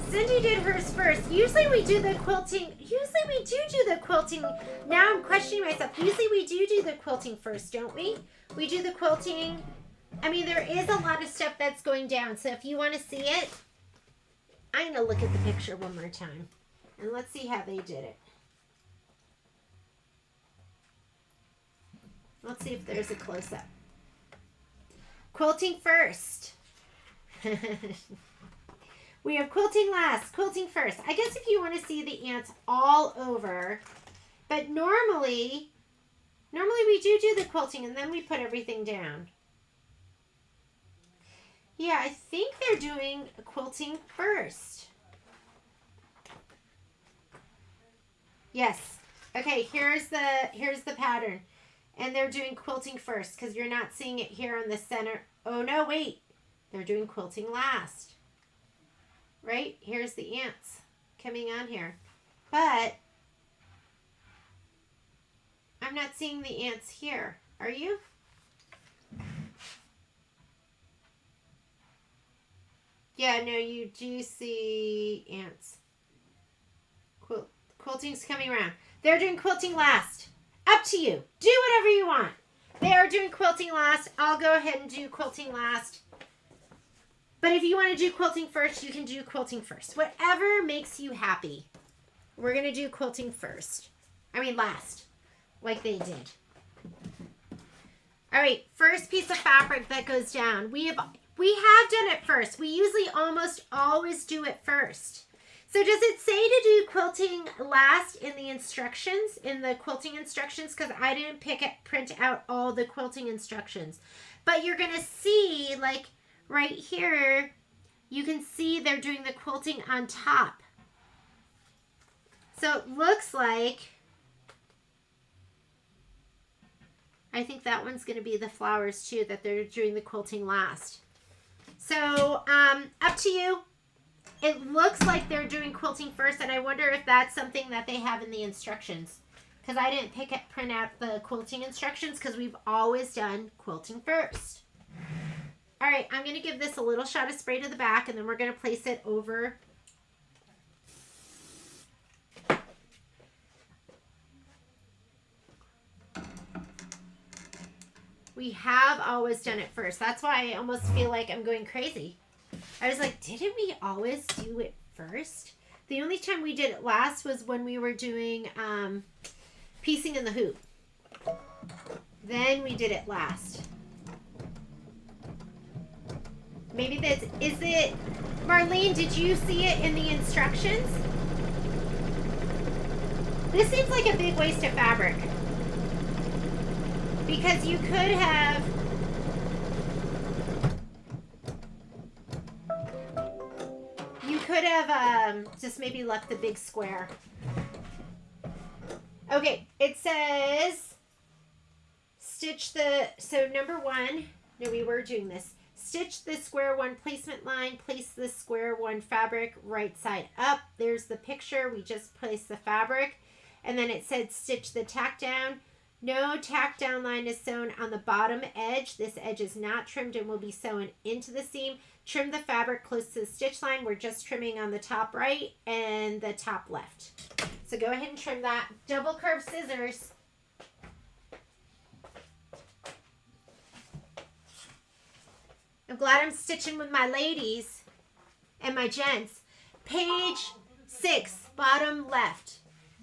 Cindy did hers first. Usually we do the quilting. Usually we do the quilting. Now I'm questioning myself. Usually we do the quilting first, don't we? We do the quilting. I mean, there is a lot of stuff that's going down. So if you want to see it, I'm going to look at the picture one more time. And let's see how they did it. Let's see if there's a close-up. Quilting first. We have quilting last, quilting first. I guess if you want to see the ants all over, but normally we do the quilting and then we put everything down. Yeah, I think they're doing quilting first. Yes. Okay, here's the pattern. And they're doing quilting first because you're not seeing it here in the center. Oh no, wait. They're doing quilting last. right? Here's the ants coming on here. But I'm not seeing the ants here. Are you? Yeah, no, you do see ants. Quilting's coming around. They're doing quilting last. Up to you. Do whatever you want. They are doing quilting last. I'll go ahead and do quilting last. But if you want to do quilting first, you can do quilting first. Whatever makes you happy. We're going to do quilting first. I mean last. Like they did. All right. First piece of fabric that goes down. We have done it first. We usually almost always do it first. So does it say to do quilting last in the instructions, in the quilting instructions? Because I didn't print out all the quilting instructions. But you're going to see, like right here, you can see they're doing the quilting on top. So it looks like, I think that one's going to be the flowers too, that they're doing the quilting last. So up to you. It looks like they're doing quilting first, and I wonder if that's something that they have in the instructions. Because I didn't print out the quilting instructions because we've always done quilting first. All right, I'm going to give this a little shot of spray to the back, and then we're going to place it over. We have always done it first. That's why I almost feel like I'm going crazy. I was like, didn't we always do it first? The only time we did it last was when we were doing piecing in the hoop. Then we did it last. Maybe this, is it, Marlene, did you see it in the instructions? This seems like a big waste of fabric. Because you could have, just maybe left the big square. Okay, it says stitch the, so number one, no, we were doing this. Stitch the square one placement line, place the square one fabric right side up. There's the picture. We just placed the fabric. And then it said stitch the tack down. No tack down line is sewn on the bottom edge. This edge is not trimmed and will be sewn into the seam. Trim the fabric close to the stitch line. We're just trimming on the top right and the top left. So go ahead and trim that. Double curved scissors. I'm glad I'm stitching with my ladies and my gents. Page 6, bottom left.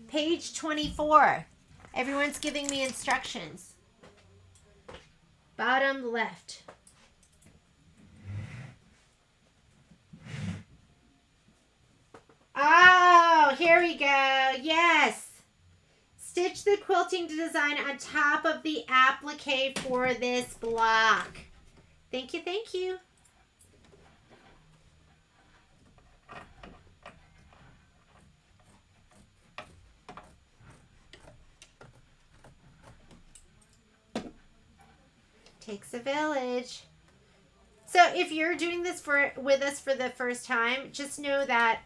Page 24. Everyone's giving me instructions. Bottom left. Oh, here we go. Yes. Stitch the quilting design on top of the applique for this block. Thank you, thank you. Takes a village. So if you're doing this with us for the first time, just know that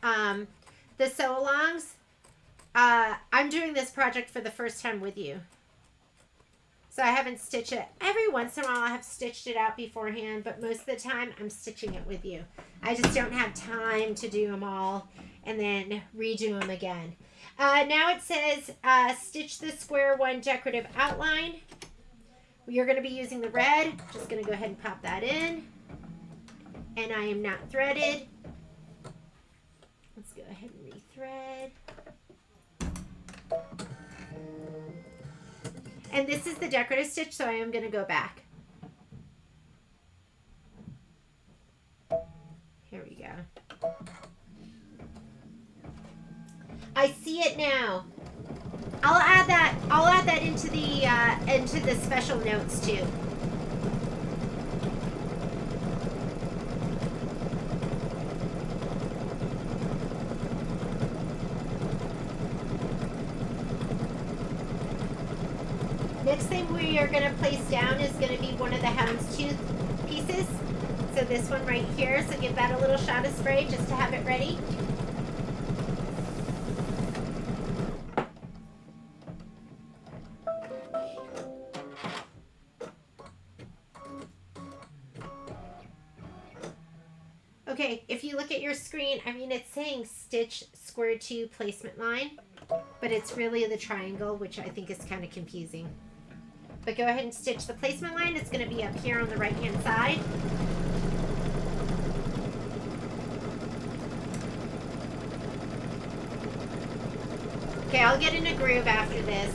the sew-alongs, I'm doing this project for the first time with you. So I haven't stitched it. Every once in a while I have stitched it out beforehand, but most of the time I'm stitching it with you. I just don't have time to do them all and then redo them again. Now it says stitch the square one decorative outline. You're going to be using the red. Just going to go ahead and pop that in. And I am not threaded. Let's go ahead and rethread. And this is the decorative stitch, so I am going to go back. Here we go. I see it now. I'll add that into the special notes too. Next thing we are going to place down is going to be one of the houndstooth pieces. So So this one right here, so give that a little shot of spray just to have it ready. Okay, if you look at your screen, I mean, it's saying stitch square 2 placement line, but it's really the triangle, which I think is kind of confusing. But go ahead and stitch the placement line. It's going to be up here on the right-hand side. Okay, I'll get in a groove after this.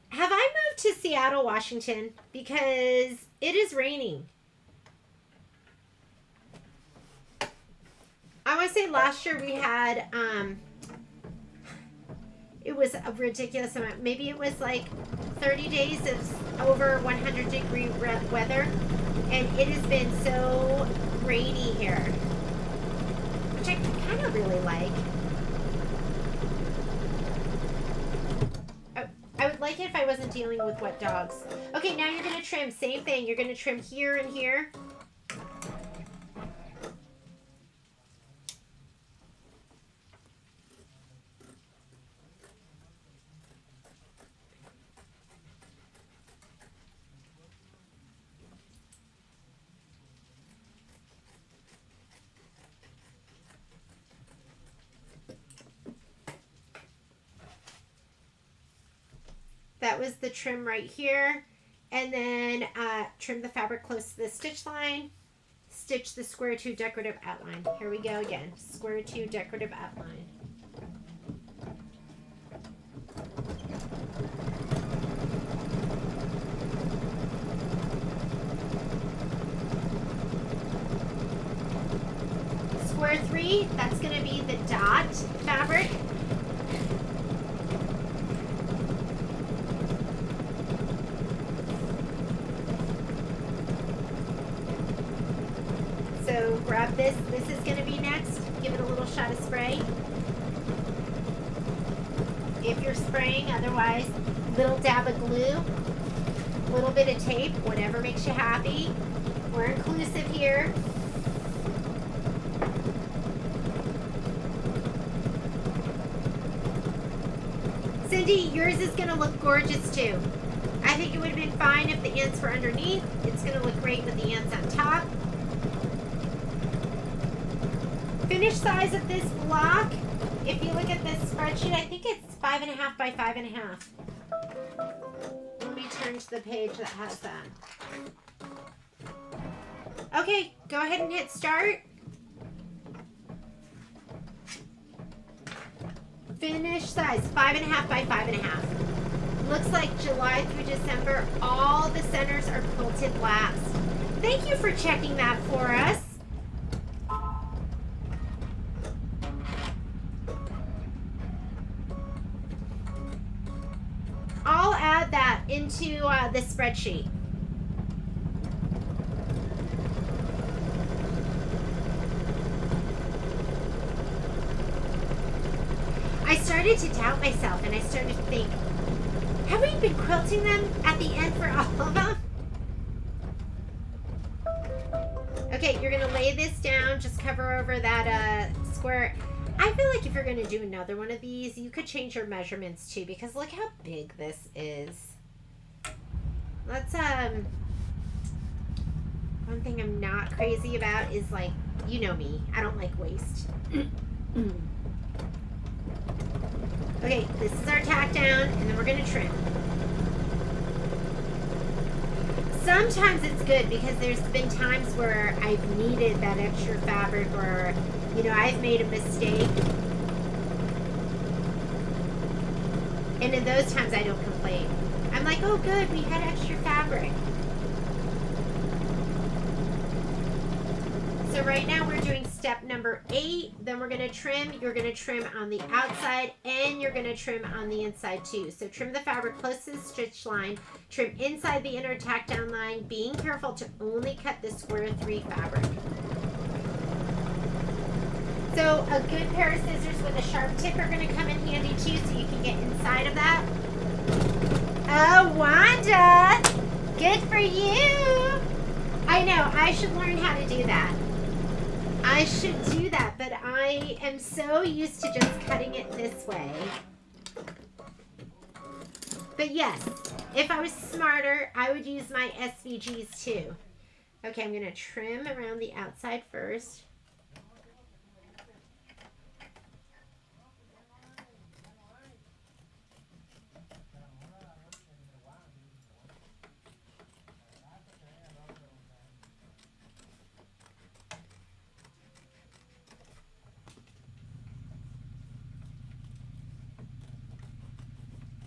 Have I moved to Seattle, Washington? Because it is raining. I want to say last year we had, it was a ridiculous amount. Maybe it was like 30 days of over 100-degree weather. And it has been so rainy here, which I kind of really like. I would like it if I wasn't dealing with wet dogs. Okay, now you're going to trim. Same thing. You're going to trim here and here. That was the trim right here. And then trim the fabric close to the stitch line. Stitch the square 2 decorative outline. Here we go again. Square 2 decorative outline. Square 3, that's going to be the dot fabric. So grab this. This is going to be next. Give it a little shot of spray. If you're spraying, otherwise, little dab of glue, a little bit of tape, whatever makes you happy. We're inclusive here. Cindy, yours is going to look gorgeous too. I think it would have been fine if the ants were underneath. It's going to look great with the ants on top. Finished size of this block, if you look at this spreadsheet, I think it's 5.5 by 5.5. Let me turn to the page that has that. Okay, go ahead and hit start. Finished size, 5.5 by 5.5. Looks like July through December, all the centers are quilted last. Thank you for checking that for us. I'll add that into this spreadsheet. I started to doubt myself and I started to think, have we been quilting them at the end for all of them? Okay, you're going to lay this down, just cover over that square. I feel like if you're going to do another one of these, you could change your measurements too, because look how big this is. Let's, one thing I'm not crazy about is, like, you know me, I don't like waste. Okay, this is our tack down, and then we're going to trim. Sometimes it's good because there's been times where I've needed that extra fabric, or, you know, I've made a mistake. And in those times, I don't complain. I'm like, oh, good, we had extra fabric. So right now we're doing step number 8. Then we're going to trim. You're going to trim on the outside and you're going to trim on the inside too. So trim the fabric close to the stitch line. Trim inside the inner tack down line, being careful to only cut the square 3 fabric. So a good pair of scissors with a sharp tip are going to come in handy too, so you can get inside of that. Oh, Wanda, good for you. I know, I should learn how to do that. I should do that, but I am so used to just cutting it this way. But yes, if I was smarter, I would use my SVGs too. Okay, I'm going to trim around the outside first.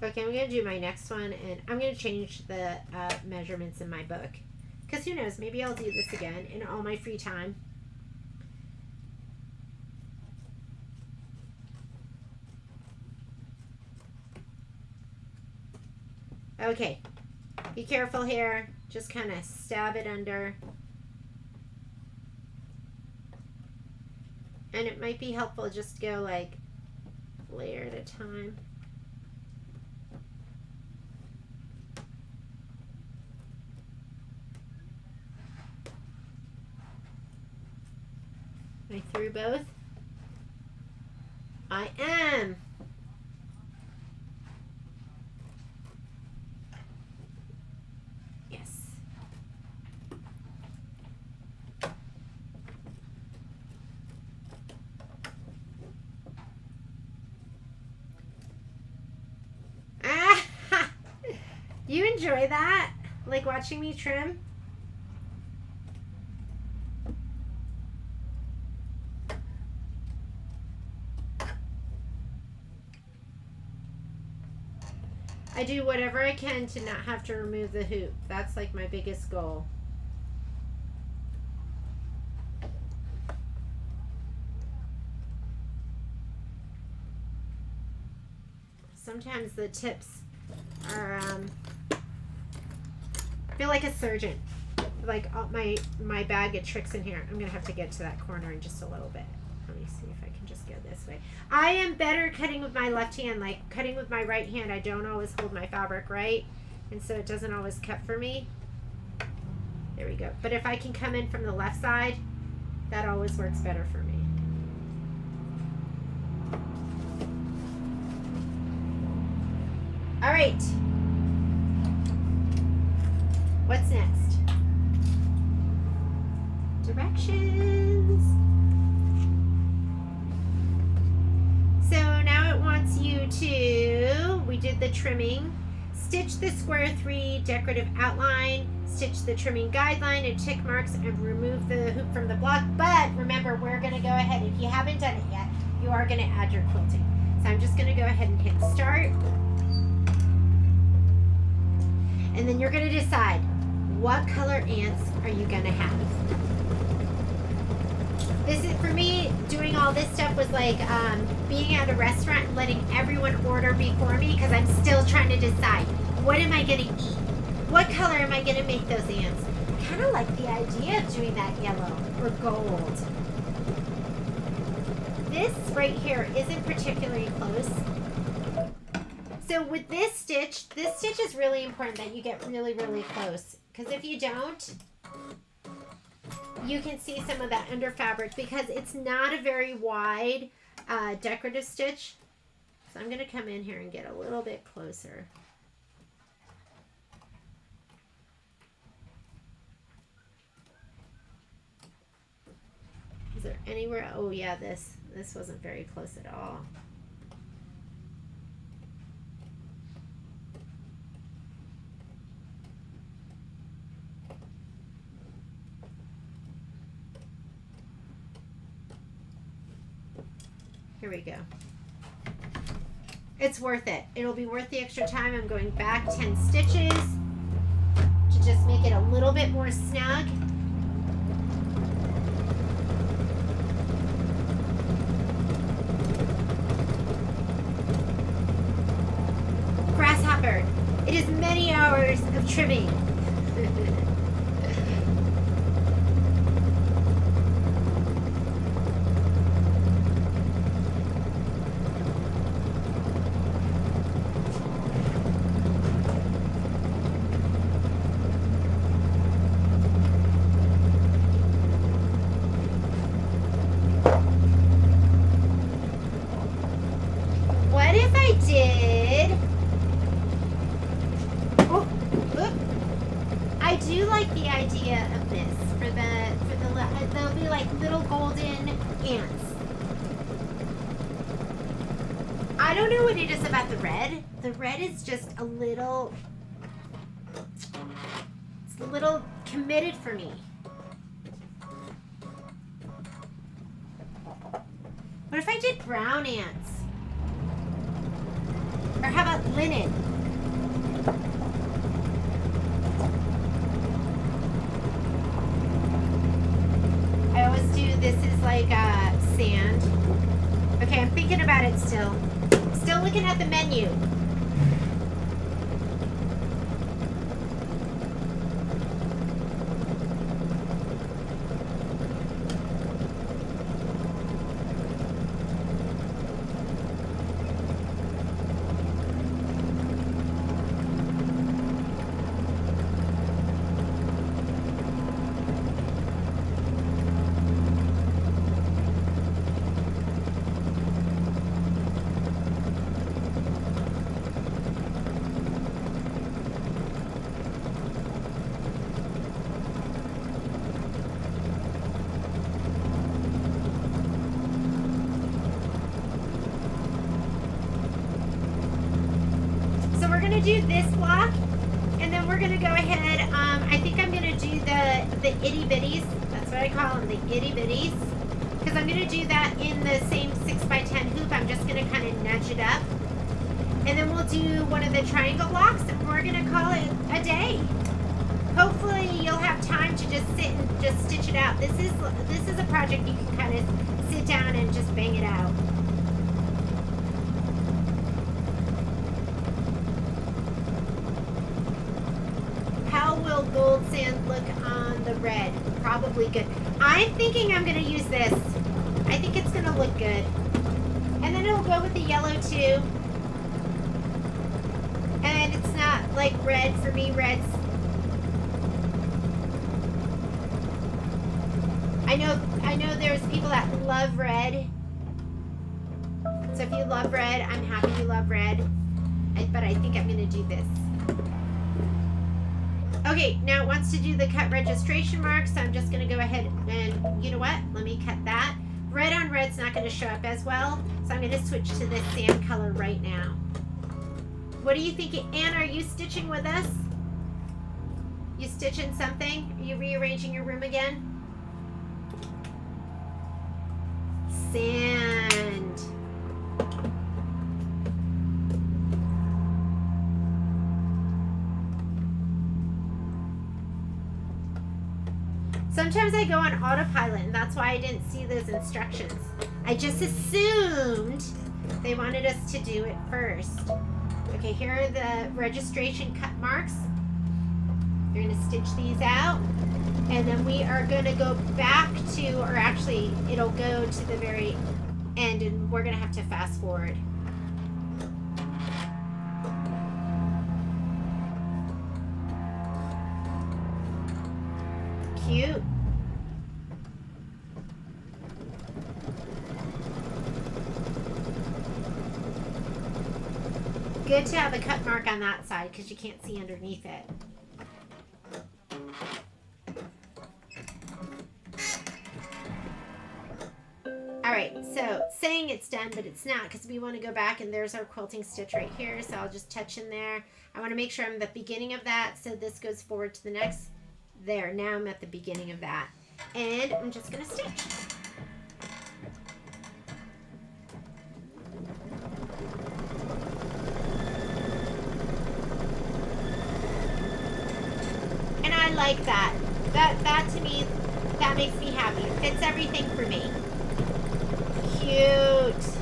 Okay, I'm going to do my next one, and I'm going to change the measurements in my book. Because who knows, maybe I'll do this again in all my free time. Okay, be careful here. Just kind of stab it under. And it might be helpful just to go like layer at a time. Am I through both? I am. Yes. Ah! You enjoy that? Like watching me trim? I do whatever I can to not have to remove the hoop. That's like my biggest goal. Sometimes the tips are, I feel like a surgeon. Like my bag of tricks in here. I'm going to have to get to that corner in just a little bit. Let me see if I can just go this way. I am better cutting with my left hand. Like cutting with my right hand, I don't always hold my fabric right, and so it doesn't always cut for me. There we go. But if I can come in from the left side, that always works better for me. All right. What's next? Directions. So now it wants you to, we did the trimming, stitch the square 3 decorative outline, stitch the trimming guideline and tick marks, and remove the hoop from the block. But remember, we're going to go ahead, if you haven't done it yet, you are going to add your quilting. So I'm just going to go ahead and hit start. And then you're going to decide, what color ants are you going to have? This is, for me, doing all this stuff was like being at a restaurant and letting everyone order before me, because I'm still trying to decide, what am I going to eat? What color am I going to make those ants? I kind of like the idea of doing that yellow or gold. This right here isn't particularly close. So with this stitch is really important that you get really, really close, because if you don't, you can see some of that under fabric, because it's not a very wide decorative stitch. So I'm going to come in here and get a little bit closer. Is there anywhere? Oh yeah, this wasn't very close at all. Here we go. It's worth it. It'll be worth the extra time. I'm going back 10 stitches to just make it a little bit more snug. Grasshopper, it is many hours of trimming. like the idea of this they'll be like little golden ants. I don't know what it is about the red. The red is just a little committed for me. What if I did brown ants? Or how about linen? I always do, this is like sand. Okay, I'm thinking about it still. Still looking at the menu. Do this block, and then we're gonna go ahead. I think I'm gonna do the itty bitties. That's what I call them, the itty bitties, because I'm gonna do that in the same 6x10 hoop. I'm just gonna kind of nudge it up, and then we'll do one of the triangle blocks, and we're gonna call it a day. Hopefully, you'll have time to just sit and just stitch it out. This is a project you can kind of sit down and just bang it out. Gold sand look on the red. Probably good. I'm thinking I'm going to use this. I think it's going to look good. And then it'll go with the yellow too. And it's not like red for me. Red's. I know there's people that love red. So if you love red, I'm happy you love red. But I think I'm going to do this. Okay, now it wants to do the cut registration mark, so I'm just going to go ahead and, you know what, let me cut that. Red on red's not going to show up as well, so I'm going to switch to this sand color right now. What are you thinking? Anne, are you stitching with us? You stitching something? Are you rearranging your room again? Sand. Sometimes I go on autopilot, and that's why I didn't see those instructions. I just assumed they wanted us to do it first. Okay, here are the registration cut marks. You're going to stitch these out, and then we are going to go back to, or actually, it'll go to the very end, and we're going to have to fast forward. Cute. Good to have a cut mark on that side because you can't see underneath it. Alright, so saying it's done, but it's not because we want to go back, and there's our quilting stitch right here, so I'll just touch in there. I want to make sure I'm at the beginning of that, so this goes forward to the next. There, now I'm at the beginning of that. And I'm just going to stitch. And I like that. That to me, that makes me happy. It fits everything for me. Cute.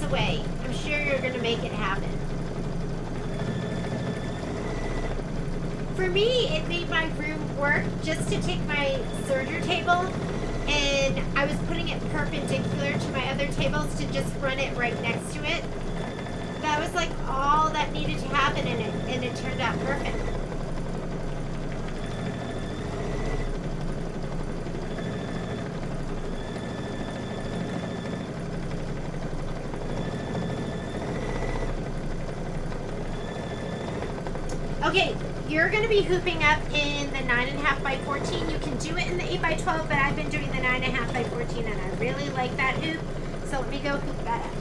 away. I'm sure you're going to make it happen. For me, it made my room work just to take my serger table, and I was putting it perpendicular to my other tables to just run it right next to it. That was like all that needed to happen, and it turned out perfect. Okay, you're going to be hooping up in the 9.5 by 14. You can do it in the 8 by 12, but I've been doing the 9.5 by 14, and I really like that hoop. So let me go hoop that up.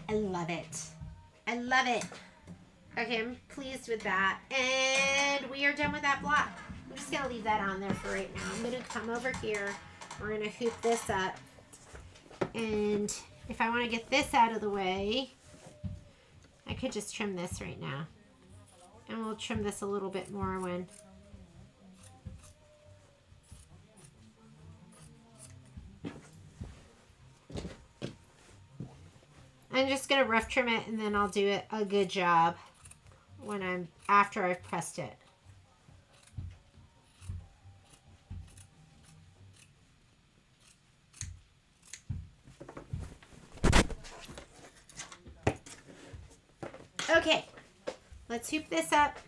I love it. I love it. Okay, I'm pleased with that. And we are done with that block. I'm just going to leave that on there for right now. I'm going to come over here. We're going to hoop this up. And if I want to get this out of the way, I could just trim this right now. And we'll trim this a little bit more when... I'm just going to rough trim it, and then I'll do it a good job when after I've pressed it. Okay, let's hoop this up.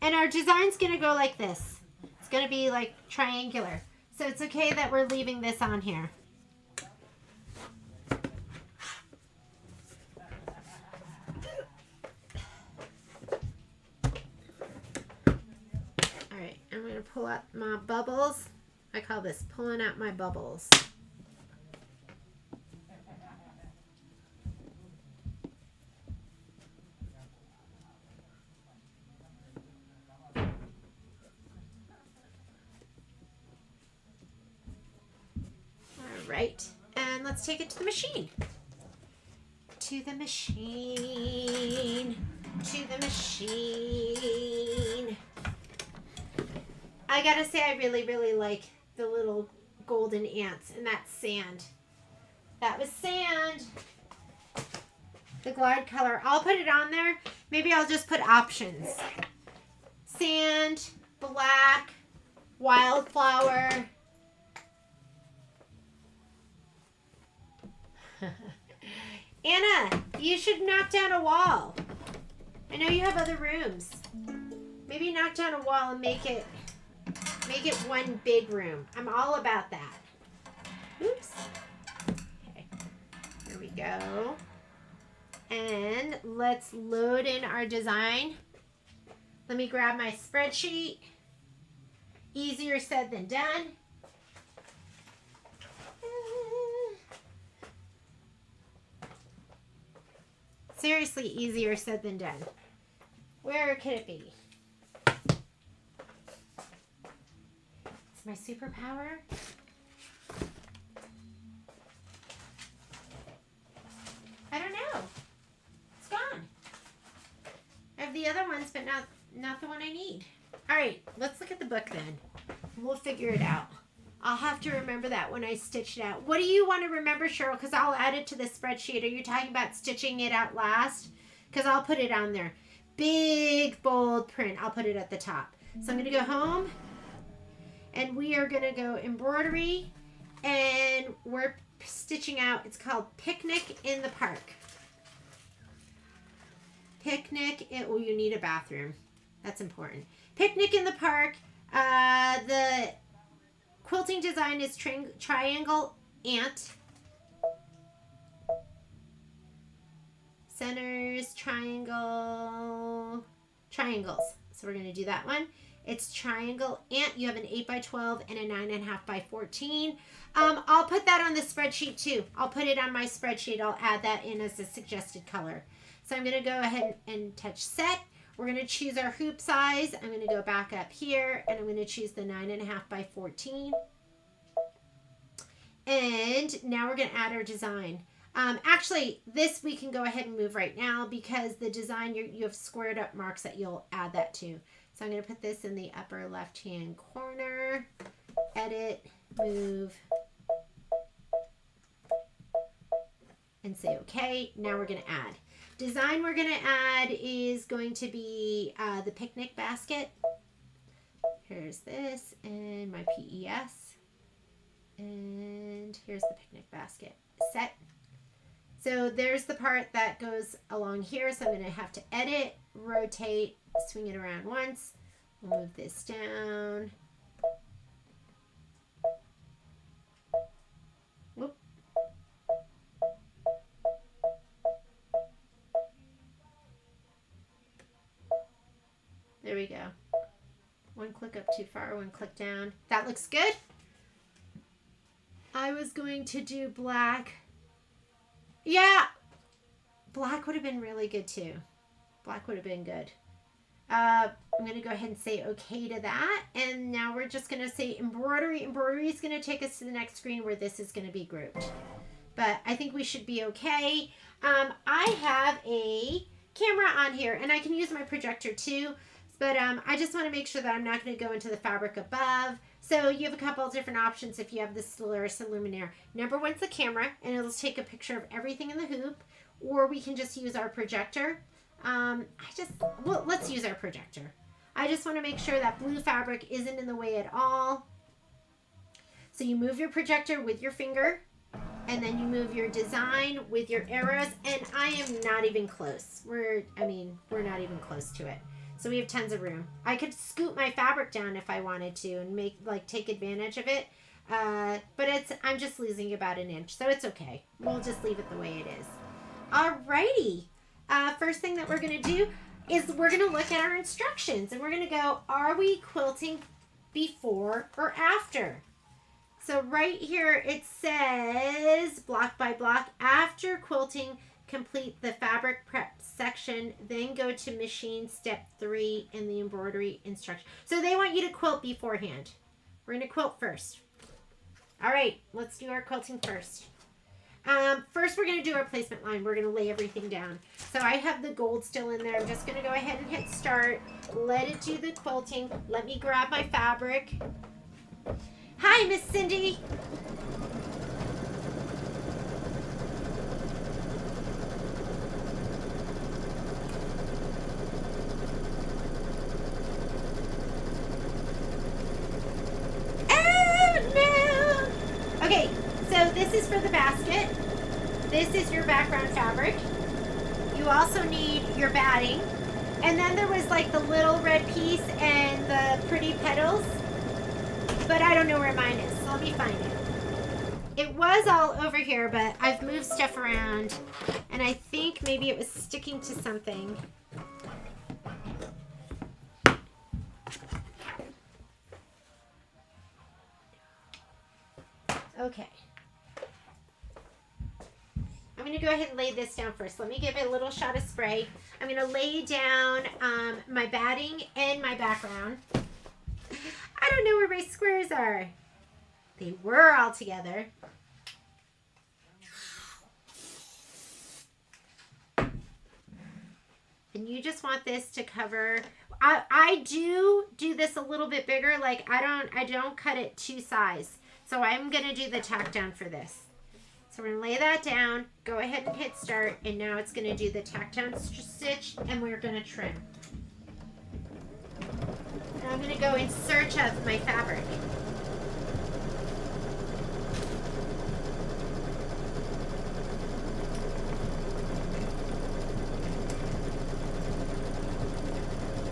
And our design's going to go like this. It's going to be like triangular. So it's okay that we're leaving this on here. Alright, I'm going to pull out my bubbles. I call this pulling out my bubbles. Right, and let's take it to the machine. To the machine. To the machine. I gotta say, I really, really like the little golden ants, and that's sand. That was sand. The glide color. I'll put it on there. Maybe I'll just put options. Sand, black, wildflower. Anna, you should knock down a wall. I know you have other rooms. Maybe knock down a wall and make it one big room. I'm all about that. Oops. Okay. Here we go. And let's load in our design. Let me grab my spreadsheet. Easier said than done. Seriously, easier said than done. Where could it be? It's my superpower. I don't know. It's gone. I have the other ones, but not the one I need. All right, let's look at the book then. We'll figure it out. I'll have to remember that when I stitch it out. What do you want to remember, Cheryl? Because I'll add it to the spreadsheet. Are you talking about stitching it out last? Because I'll put it on there. Big, bold print. I'll put it at the top. So I'm going to go home. And we are going to go embroidery. And we're stitching out. It's called Picnic in the Park. Picnic. You need a bathroom. That's important. Picnic in the Park. The quilting design is triangle ant. Centers, triangles. So we're going to do that one. It's triangle ant. You have an 8x12 and a 9.5x14. I'll put that on the spreadsheet too. I'll put it on my spreadsheet. I'll add that in as a suggested color. So I'm going to go ahead and touch set. We're going to choose our hoop size. I'm going to go back up here and I'm going to choose the 9.5x14. And now we're going to add our design. Actually, this we can go ahead and move right now because the design, you have squared up marks that you'll add that to. So I'm going to put this in the upper left-hand corner. Edit, move, and say okay. Now we're going to add. Design we're going to add is going to be the picnic basket. Here's this and my PES. And here's the picnic basket. Set. So there's the part that goes along here. So I'm going to have to edit, rotate, swing it around once. We'll move this down. Whoop. There we go. One click up too far, one click down. That looks good. I was going to do black. Yeah, black would have been really good too. Black would have been good. I'm going to go ahead and say okay to that. And now we're just going to say embroidery. Embroidery is going to take us to the next screen where this is going to be grouped. But I think we should be okay. I have a camera on here and I can use my projector too. But I just want to make sure that I'm not going to go into the fabric above. So you have a couple of different options if you have the Solaris and Luminaire. Number one's the camera, and it'll take a picture of everything in the hoop. Or we can just use our projector. Well, let's use our projector. I just want to make sure that blue fabric isn't in the way at all. So you move your projector with your finger, and then you move your design with your arrows. And I am not even close. We're not even close to it. So we have tons of room. I could scoot my fabric down if I wanted to and take advantage of it. But I'm just losing about an inch, so it's okay. We'll just leave it the way it is. Alrighty. First thing that we're going to do is we're going to look at our instructions. And we're going to go, are we quilting before or after? So right here it says, block by block, after quilting, complete the fabric prep section, then go to machine step 3 in the embroidery instruction. So they want you to quilt beforehand. We're going to quilt first. All right, let's do our quilting first. First, we're going to do our placement line. We're going to lay everything down. So I have the gold still in there. I'm just going to go ahead and hit start. Let it do the quilting. Let me grab my fabric. Hi, Miss Cindy. Okay, so this is for the basket. This is your background fabric. You also need your batting. And then there was like the little red piece and the pretty petals. But I don't know where mine is, so let me find it. It was all over here, but I've moved stuff around. And I think maybe it was sticking to something. Okay. I'm going to go ahead and lay this down first. Let me give it a little shot of spray. I'm going to lay down my batting and my background. I don't know where my squares are. They were all together. And you just want this to cover. I do this a little bit bigger. Like I don't cut it 2 size. So I'm going to do the tack down for this. So we're going to lay that down, go ahead and hit start, and now it's going to do the tack down stitch, and we're going to trim. And I'm going to go in search of my fabric.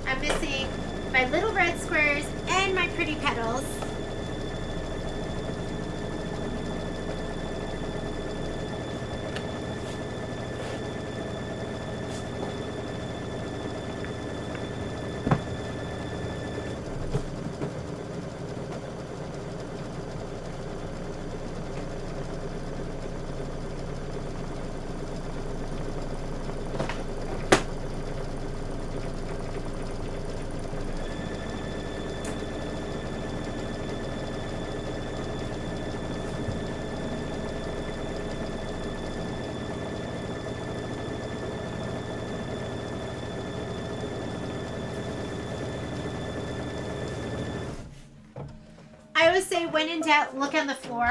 I'm missing my little red squares and my pretty petals. I always say when in doubt, look on the floor.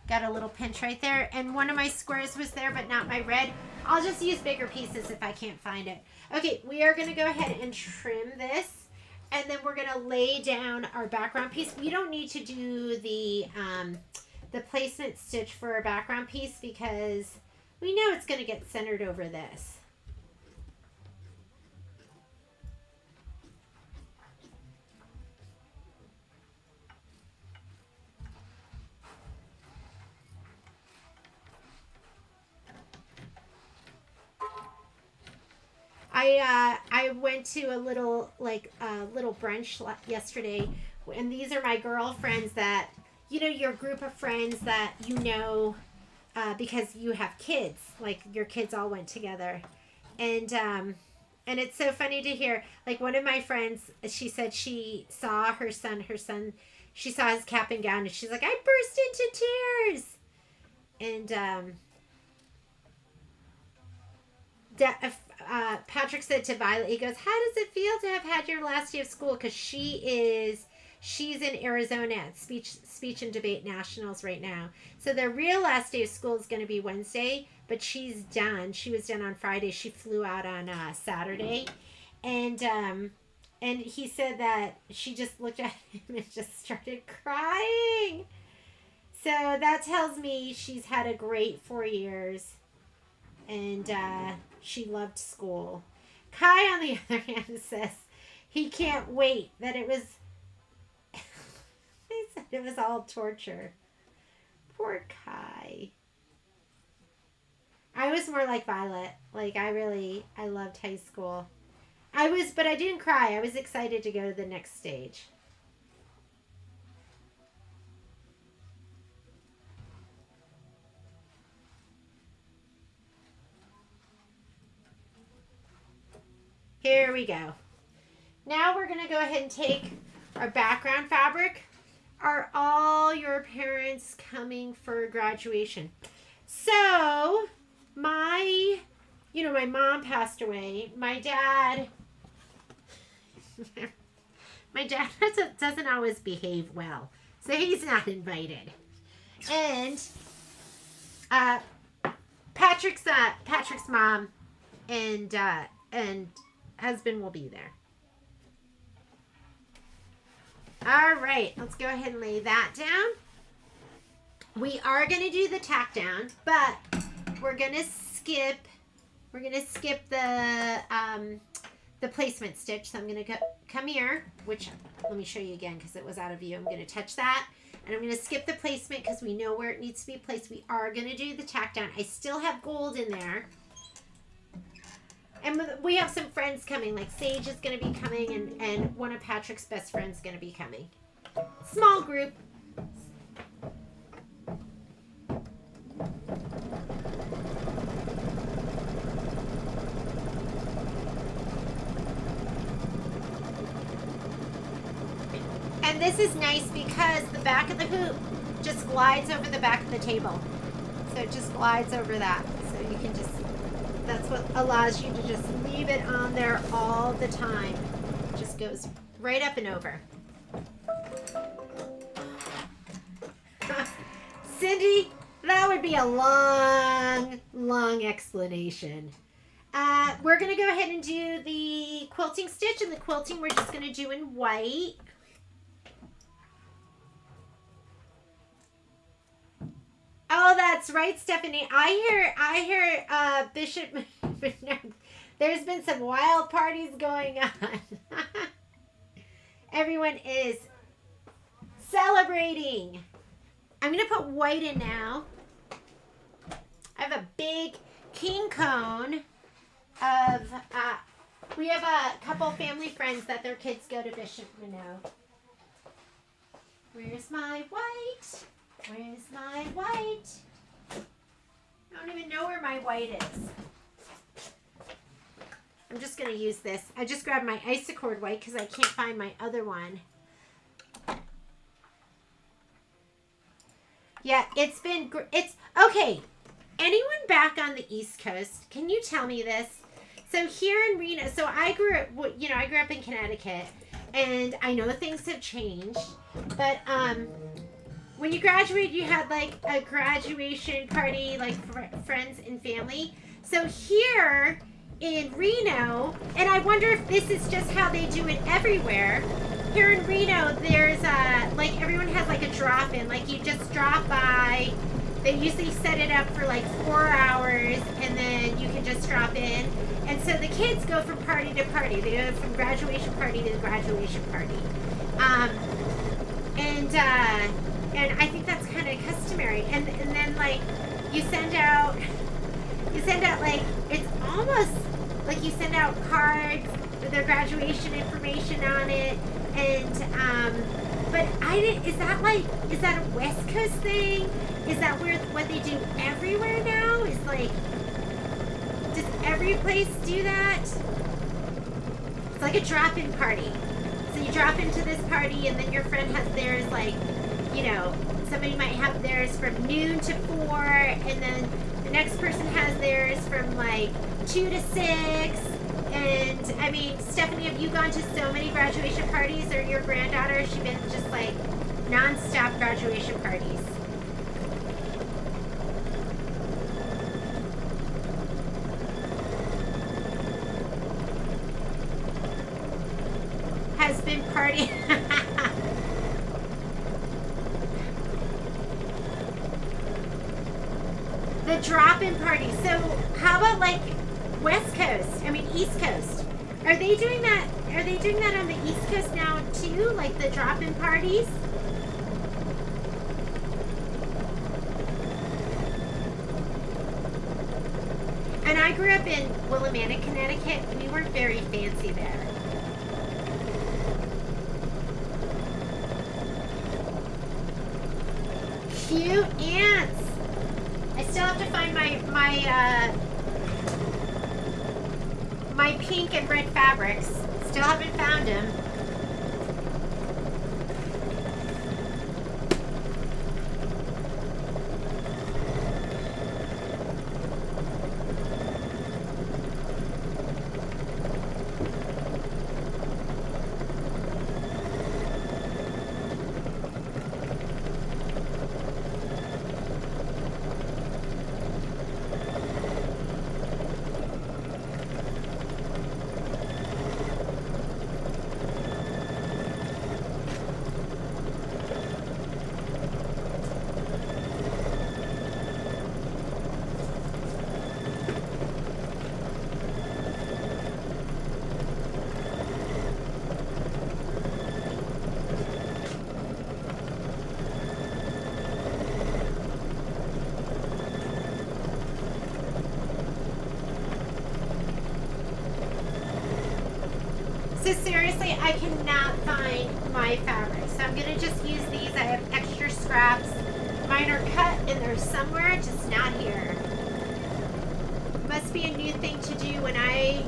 Got a little pinch right there. And one of my squares was there, but not my red. I'll just use bigger pieces if I can't find it. Okay, we are going to go ahead and trim this. And then we're going to lay down our background piece. We don't need to do the placement stitch for our background piece because we know it's going to get centered over this. I went to a little brunch yesterday, and these are my girlfriends that, you know, your group of friends that you know because you have kids, like your kids all went together. And it's so funny to hear, like one of my friends, she said she saw her son, she saw his cap and gown, and she's like, I burst into tears. And Patrick said to Violet, he goes, how does it feel to have had your last day of school? Because she's in Arizona at speech and debate nationals right now. So their real last day of school is going to be Wednesday, but she's done. She was done on Friday. She flew out on Saturday. And he said that she just looked at him and just started crying. So that tells me she's had a great 4 years. And she loved school. Kai, on the other hand, says he can't wait, that it was he said it was all torture. Poor Kai. I was more like Violet. Like I loved high school. But I didn't cry. I was excited to go to the next stage. Here we go. Now we're going to go ahead and take our background fabric. Are all your parents coming for graduation? So, my mom passed away. My dad doesn't always behave well. So he's not invited. And Patrick's mom and husband will be there. All right, let's go ahead and lay that down. We are going to do the tack down, but we're going to skip the placement stitch. So I'm going to come here, which let me show you again because it was out of view. I'm going to touch that, and I'm going to skip the placement because we know where it needs to be placed. We are going to do the tack down. I still have gold in there. And we have some friends coming, like Sage is going to be coming, and one of Patrick's best friends is going to be coming. Small group. And this is nice because the back of the hoop just glides over the back of the table. So it just glides over that. So you can just... That's what allows you to just leave it on there all the time. It just goes right up and over. Cindy, that would be a long explanation. We're going to go ahead and do the quilting stitch, and the quilting we're just going to do in white. Oh, that's right, Stephanie. I hear Bishop. There's been some wild parties going on. Everyone is celebrating. I'm going to put white in now. I have a big king cone of, we have a couple family friends that their kids go to Bishop Reno. Where's my white? Where's my white? I don't even know where my white is. I'm just going to use this. I just grabbed my Isacord white because I can't find my other one. Yeah, it's okay. Anyone back on the East Coast, can you tell me this? So here in Reno, so I grew up in Connecticut, and I know things have changed, but when you graduated, you had like a graduation party, like friends and family. So here in Reno, and I wonder if this is just how they do it everywhere. Here in Reno, there's like everyone has like a drop-in, like you just drop by. They usually set it up for like 4 hours, and then you can just drop in. And so the kids go from party to party. They go from graduation party to graduation party. And I think that's kind of customary. And then like you send out like, it's almost like you send out cards with their graduation information on it. And but is that a West Coast thing? Is that what they do everywhere now? Is like, does every place do that? It's like a drop-in party. So you drop into this party, and then your friend has theirs, like, you know, somebody might have theirs from noon to 4, and then the next person has theirs from like 2 to 6. And I mean, Stephanie, have you gone to so many graduation parties, or your granddaughter? Has she been just like non-stop graduation parties? Has been partying. The drop-in party. So how about like West Coast? I mean East Coast. Are they doing that? Are they doing that on the East Coast now too? Like the drop-in parties? And I grew up in Willimantic, Connecticut. We weren't very fancy there. Cute ants. I still have to find my pink and red fabrics. Still haven't found them. So seriously, I cannot find my fabric. So I'm going to just use these. I have extra scraps. Mine are cut and they're somewhere, just not here. Must be a new thing to do. When I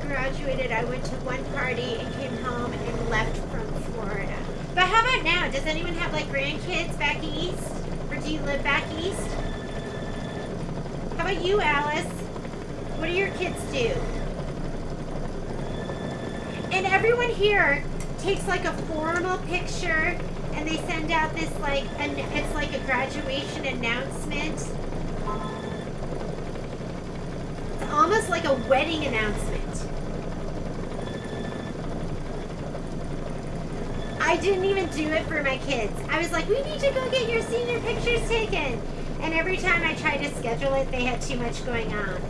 graduated, I went to one party and came home and left from Florida. But how about now? Does anyone have like grandkids back east? Or do you live back east? How about you, Alice? What do your kids do? And everyone here takes like a formal picture, And they send out this like, it's like a graduation announcement. It's almost like a wedding announcement. I didn't even do it for my kids. I was like, we need to go get your senior pictures taken. And every time I tried to schedule it, they had too much going on.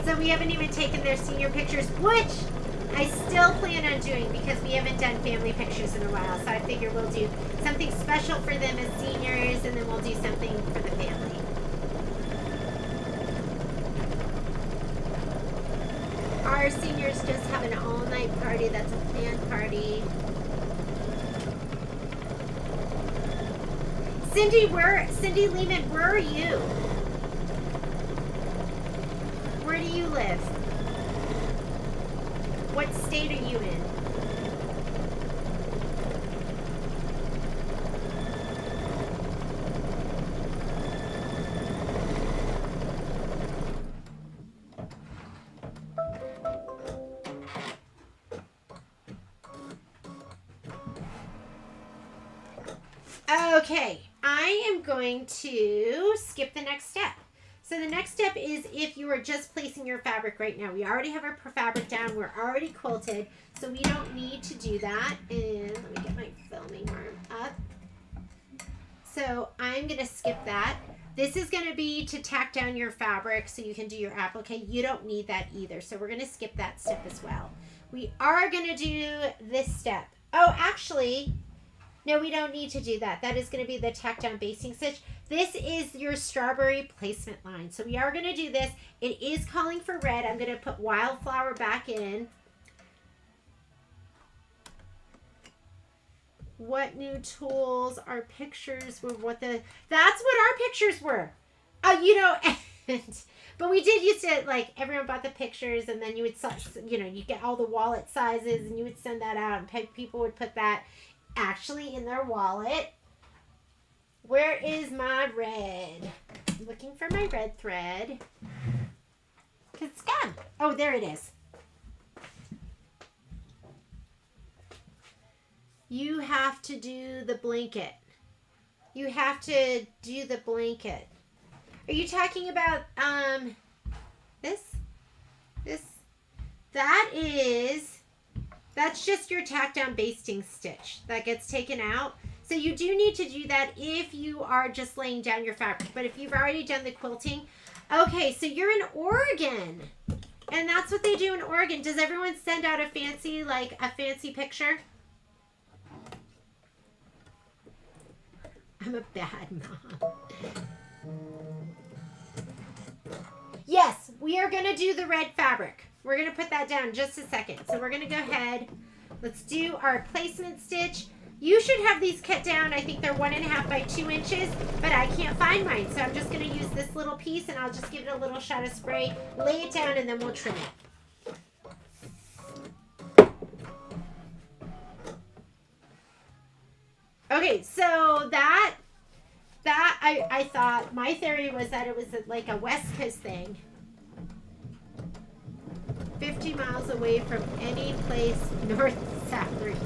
So we haven't even taken their senior pictures, which I still plan on doing because we haven't done family pictures in a while. So I figure we'll do something special for them as seniors, and then we'll do something for the family. Our seniors just have an all-night party. That's a planned party. Cindy Lehman, where are you? Where do you live? What state are you in? Okay, I am going to skip the next step. So the next step is if you are just placing your fabric right now. We already have our fabric down. We're already quilted, so we don't need to do that. And let me get my filming arm up. So I'm going to skip that. This is going to be to tack down your fabric so you can do your applique. You don't need that either, so we're going to skip that step as well. We are going to do this step. Oh, actually, no, we don't need to do that. That is going to be the tack down basting stitch. This is your strawberry placement line. So we are going to do this. It is calling for red. I'm going to put wildflower back in. What new tools are pictures were what the, that's what our pictures were. You know, but we did used to, like, everyone bought the pictures and then you would, you know, you get all the wallet sizes and you would send that out and people would put that actually in their wallet. Where is my red? I'm looking for my red thread. It's gone. Oh, there it is. You have to do the blanket. You have to do the blanket. Are you talking about this? This? That's just your tack down basting stitch that gets taken out. So you do need to do that if you are just laying down your fabric. But if you've already done the quilting, okay, so you're in Oregon. And that's what they do in Oregon. Does everyone send out a fancy picture? I'm a bad mom. Yes, we are going to do the red fabric. We're going to put that down in just a second. So we're going to go ahead. Let's do our placement stitch. You should have these cut down. I think they're 1.5 by 2 inches, but I can't find mine. So I'm just going to use this little piece and I'll just give it a little shot of spray, lay it down, and then we'll trim it. Okay, so that I thought, my theory was that it was like a West Coast thing. 50 miles away from any place north, south, or east.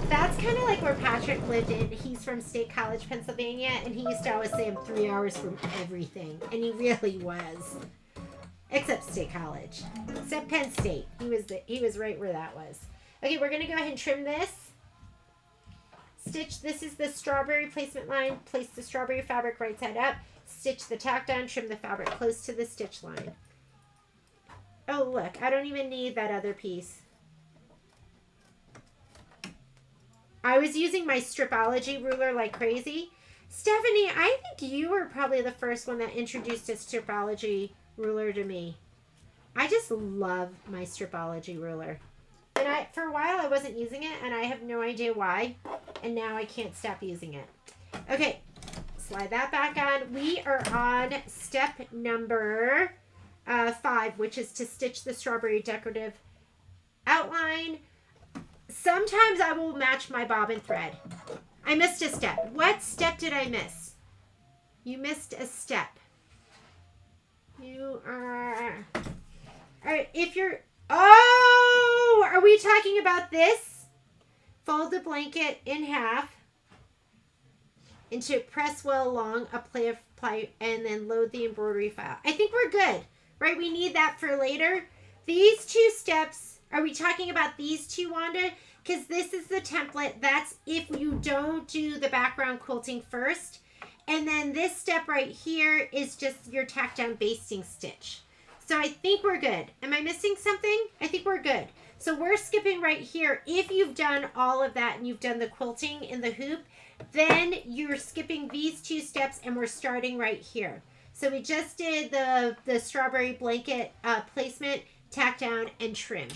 That's kind of like where Patrick lived in. He's from State College, Pennsylvania, and he used to always say I'm 3 hours from everything. And he really was. Except State College. Except Penn State. He was right where that was. Okay, we're going to go ahead and trim this. Stitch, this is the strawberry placement line. Place the strawberry fabric right side up. Stitch the tack down, trim the fabric close to the stitch line. Oh, look, I don't even need that other piece. I was using my Stripology ruler like crazy. Stephanie, I think you were probably the first one that introduced a Stripology ruler to me. I just love my Stripology ruler. And for a while I wasn't using it, and I have no idea why. And now I can't stop using it. Okay, slide that back on. We are on step number 5, which is to stitch the strawberry decorative outline. Sometimes I will match my bobbin thread. I missed a step. What step did I miss? You missed a step. You are... All right, if you're... Oh, are we talking about this? Fold the blanket in half into press well along, apply, and then load the embroidery file. I think we're good, right? We need that for later. These two steps, are we talking about these two, Wanda? Because this is the template. That's if you don't do the background quilting first. And then this step right here is just your tack down basting stitch. So I think we're good. Am I missing something? I think we're good. So we're skipping right here. If you've done all of that and you've done the quilting in the hoop, then you're skipping these two steps and we're starting right here. So we just did the strawberry blanket placement, tack down, and trim.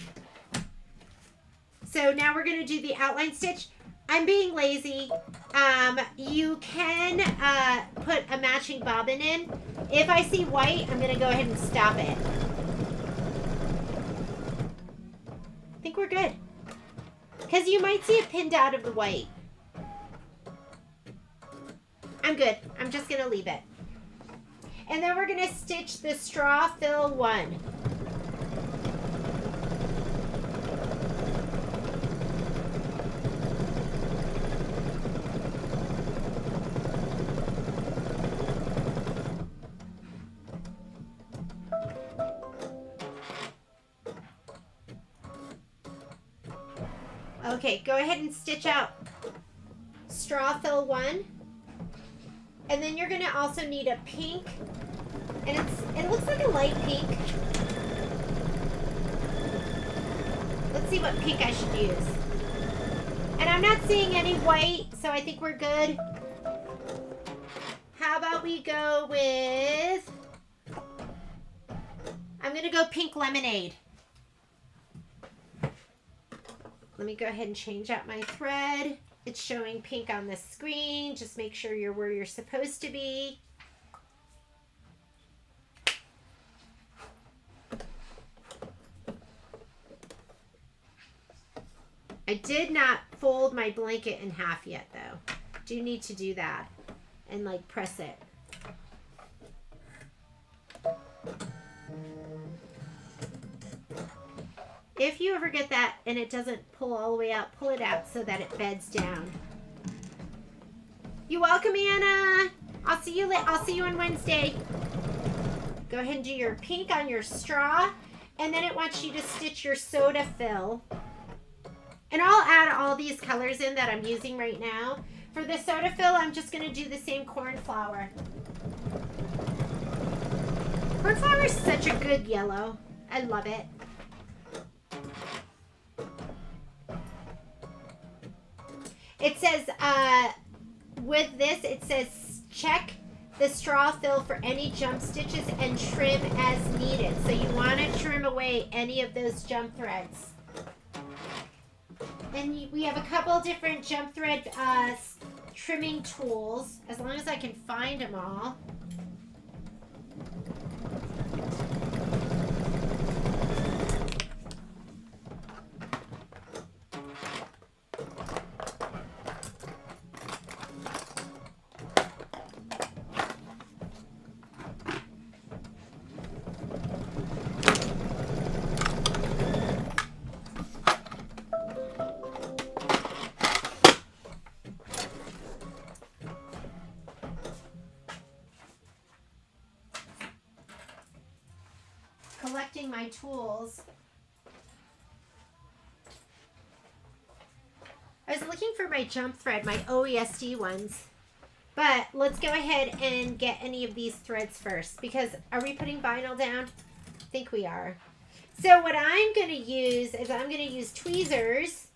So now we're going to do the outline stitch. I'm being lazy. You can put a matching bobbin in. If I see white, I'm going to go ahead and stop it. I think we're good. Because you might see it pinned out of the white. I'm good. I'm just going to leave it. And then we're going to stitch the straw fill 1. Okay, go ahead and stitch out straw fill 1. And then you're going to also need a pink. And it looks like a light pink. Let's see what pink I should use. And I'm not seeing any white, so I think we're good. How about we go with... I'm going to go pink lemonade. Let me go ahead and change out my thread. It's showing pink on the screen. Just make sure you're where you're supposed to be. I did not fold my blanket in half yet, though. Do need to do that and like press it. If you ever get that and it doesn't pull all the way out, pull it out so that it beds down. You're welcome, Anna. I'll see you on Wednesday. Go ahead and do your pink on your straw, and then it wants you to stitch your soda fill. And I'll add all these colors in that I'm using right now. For the soda fill, I'm just going to do the same cornflower. Cornflower is such a good yellow. I love it. It says, with this, it says check the straw fill for any jump stitches and trim as needed. So you want to trim away any of those jump threads. And we have a couple different jump thread trimming tools, as long as I can find them all. Collecting my tools. I was looking for my jump thread, my OESD ones. But let's go ahead and get any of these threads first, because are we putting vinyl down? I think we are. So what I'm going to use is I'm going to use tweezers,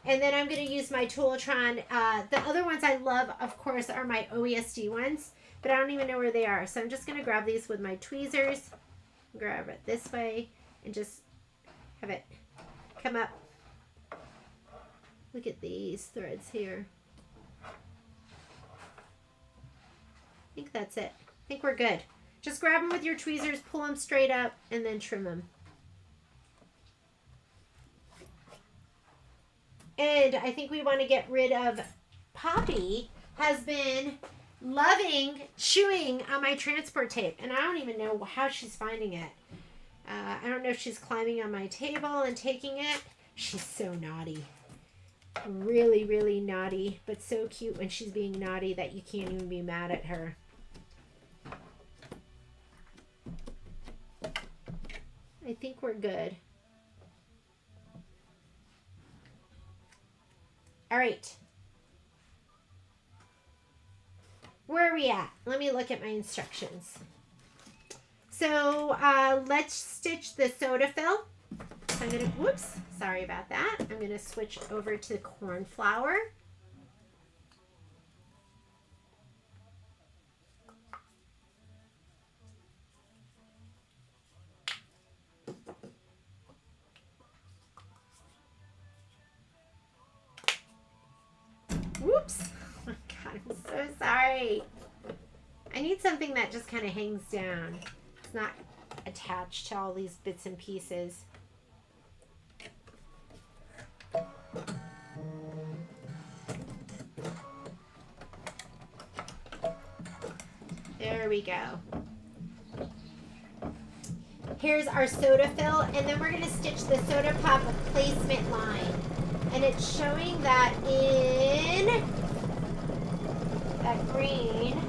and then I'm going to use my Tooltron. The other ones I love, of course, are my OESD ones, but I don't even know where they are. So I'm just going to grab these with my tweezers. Grab it this way and just have it come up. Look at these threads here. I think that's it. I think we're good. Just grab them with your tweezers, pull them straight up, and then trim them. And I think we want to get rid of Poppy. Has been loving chewing on my transport tape, and I don't even know how she's finding it. I don't know if she's climbing on my table and taking it. She's so naughty. Really, really naughty, but so cute when she's being naughty that you can't even be mad at her. I think we're good. All right. Where are we at? Let me look at my instructions. So let's stitch the soda fill. So I'm gonna, whoops, sorry about that. I'm gonna switch over to the cornflower. Whoops. Oh my God, I'm so sorry. I need something that just kind of hangs down. It's not attached to all these bits and pieces. There we go. Here's our soda fill, and then we're going to stitch the soda pop placement line. And it's showing that in that green,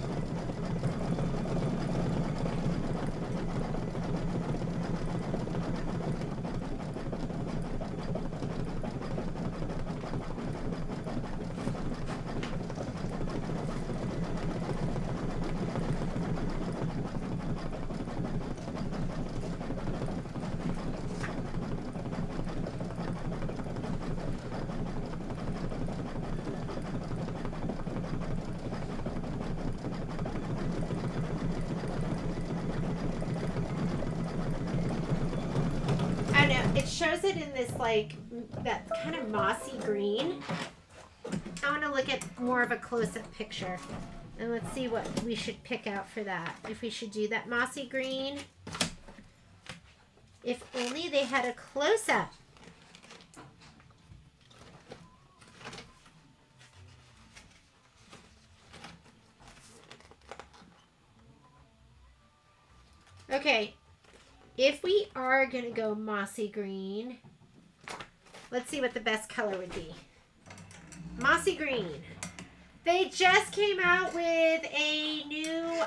it shows it in this like that kind of mossy green. I want to look at more of a close-up picture, and let's see what we should pick out for that. If we should do that mossy green. If only they had a close-up. Okay. If we are going to go mossy green, let's see what the best color would be. Mossy green. They just came out with a new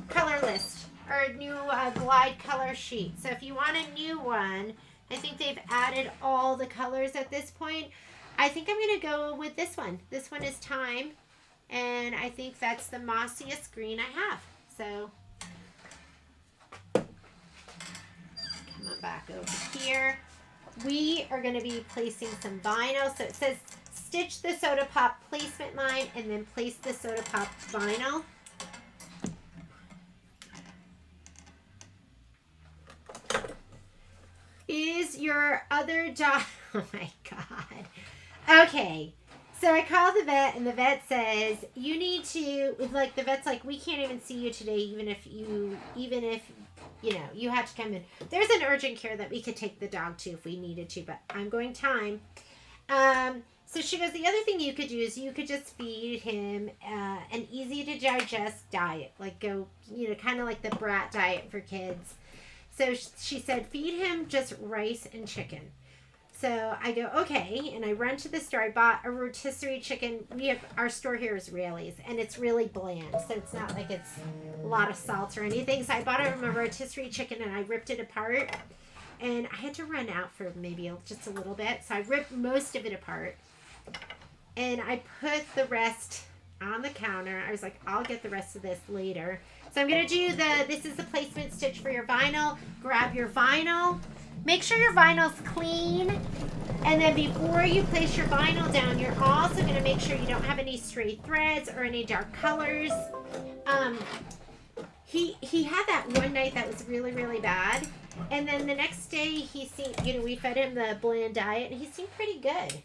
color list, or new glide color sheet. So if you want a new one, I think they've added all the colors at this point. I think I'm going to go with this one. This one is Time, and I think that's the mossiest green I have. So back over here. We are going to be placing some vinyl. So it says stitch the soda pop placement line and then place the soda pop vinyl. Is your other dog... Oh my God. Okay. So I called the vet, and the vet says you need to, like, the vet's like, we can't even see you today, even if you know, you had to come in. There's an urgent care that we could take the dog to if we needed to, but I'm going Time. So she goes, the other thing you could do is you could just feed him an easy to digest diet, like go, you know, kind of like the brat diet for kids. So she said, feed him just rice and chicken. So I go, okay, and I run to the store. I bought a rotisserie chicken. Our store here is Raley's, and it's really bland, so it's not like it's a lot of salt or anything. So I bought him a rotisserie chicken, and I ripped it apart, and I had to run out for maybe just a little bit. So I ripped most of it apart, and I put the rest on the counter. I was like, I'll get the rest of this later. So I'm going to do this is the placement stitch for your vinyl. Grab your vinyl. Make sure your vinyl's clean. And then before you place your vinyl down, you're also going to make sure you don't have any stray threads or any dark colors. He had that one night that was really, really bad. And then the next day he seemed, you know, we fed him the bland diet and he seemed pretty good.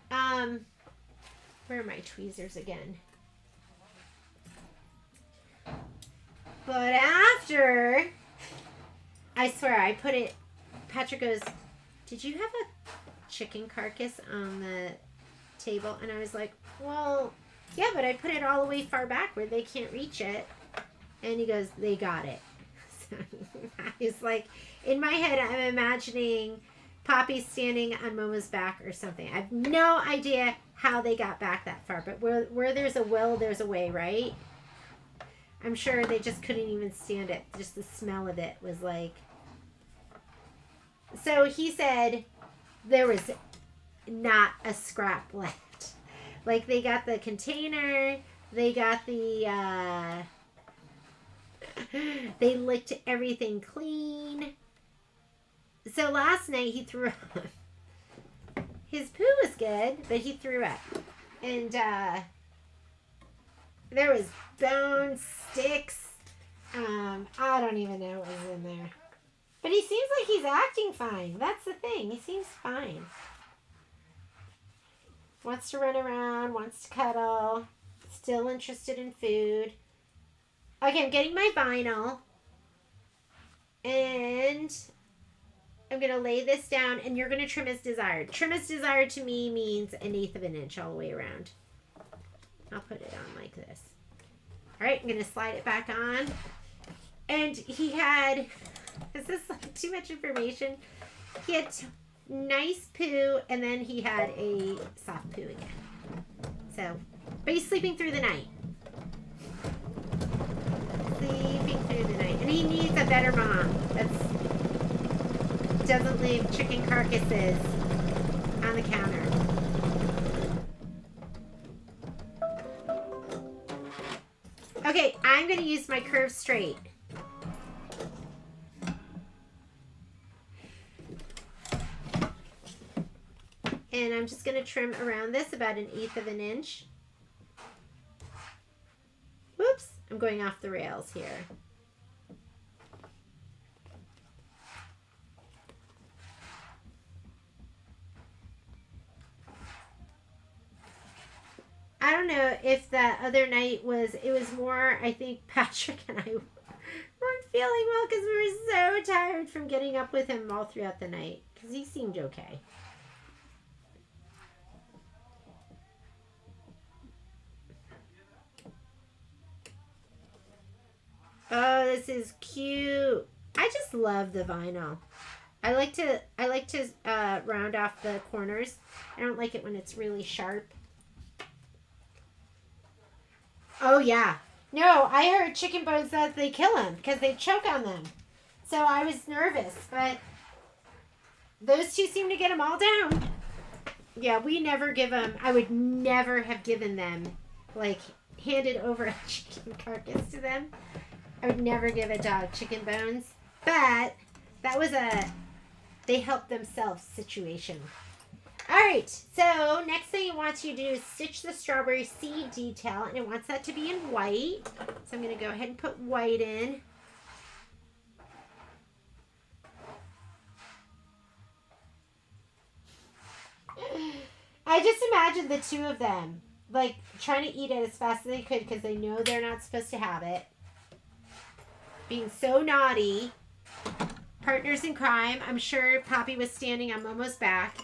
Where are my tweezers again? But after, I swear, I put it, Patrick goes, did you have a chicken carcass on the table? And I was like, well, yeah, but I put it all the way far back where they can't reach it. And he goes, they got it. So It's like, in my head, I'm imagining Poppy standing on Momo's back or something. I have no idea how they got back that far, but where there's a will, there's a way, right? I'm sure they just couldn't even stand it. Just the smell of it was like... So he said there was not a scrap left. Like, they got the container, they got the... they licked everything clean. So last night he threw up. His poo was good, but he threw up. And there was bone sticks. I don't even know what was in there. But he seems like he's acting fine. That's the thing. He seems fine. Wants to run around, wants to cuddle. Still interested in food. Okay, I'm getting my vinyl. And I'm going to lay this down, and you're going to trim as desired. Trim as desired to me means 1/8 of an inch all the way around. I'll put it on like this. All right, I'm going to slide it back on. And he had, is this like too much information? He had nice poo, and then he had a soft poo again. So, but he's sleeping through the night. Sleeping through the night. And he needs a better mom. Doesn't leave chicken carcasses on the counter. Okay, I'm going to use my curve straight. And I'm just going to trim around this about 1/8 of an inch. Whoops, I'm going off the rails here. I don't know if that other night it was more, I think Patrick and I weren't feeling well because we were so tired from getting up with him all throughout the night. Because he seemed okay. Oh, this is cute. I just love the vinyl. I like to round off the corners. I don't like it when it's really sharp. Oh, yeah. No, I heard chicken bones that they kill them because they choke on them. So I was nervous, but those two seem to get them all down. Yeah, we never give them, I would never have given them, like, handed over a chicken carcass to them. I would never give a dog chicken bones. But that was they helped themselves situation. Alright, so next thing it wants you to do is stitch the strawberry seed detail, and it wants that to be in white. So I'm going to go ahead and put white in. I just imagine the two of them, like, trying to eat it as fast as they could because they know they're not supposed to have it. Being so naughty. Partners in crime. I'm sure Poppy was standing on Momo's back.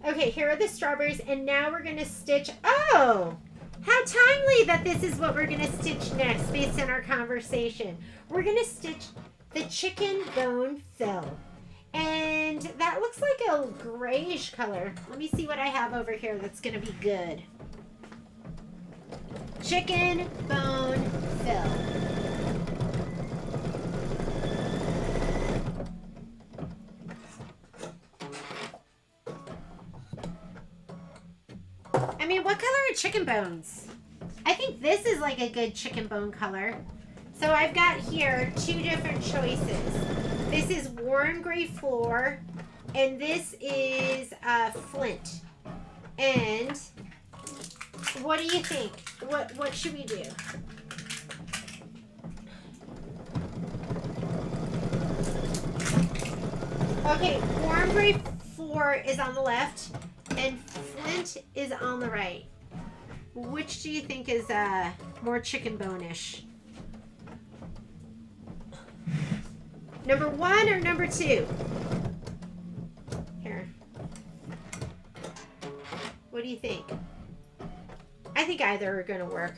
Okay, here are the strawberries, and now we're going to stitch... Oh! How timely that this is what we're going to stitch next based on our conversation. We're going to stitch the chicken bone fill. And that looks like a grayish color. Let me see what I have over here that's going to be good. Chicken bone fill. I mean, what color are chicken bones? I think this is like a good chicken bone color. So I've got here 2 different choices. This is warm gray floor, and this is flint. And what do you think? What should we do? Okay, warm gray floor is on the left, and flint is on the right. Which do you think is more chicken bone-ish? Number 1 or number 2? Here. What do you think? I think either are going to work.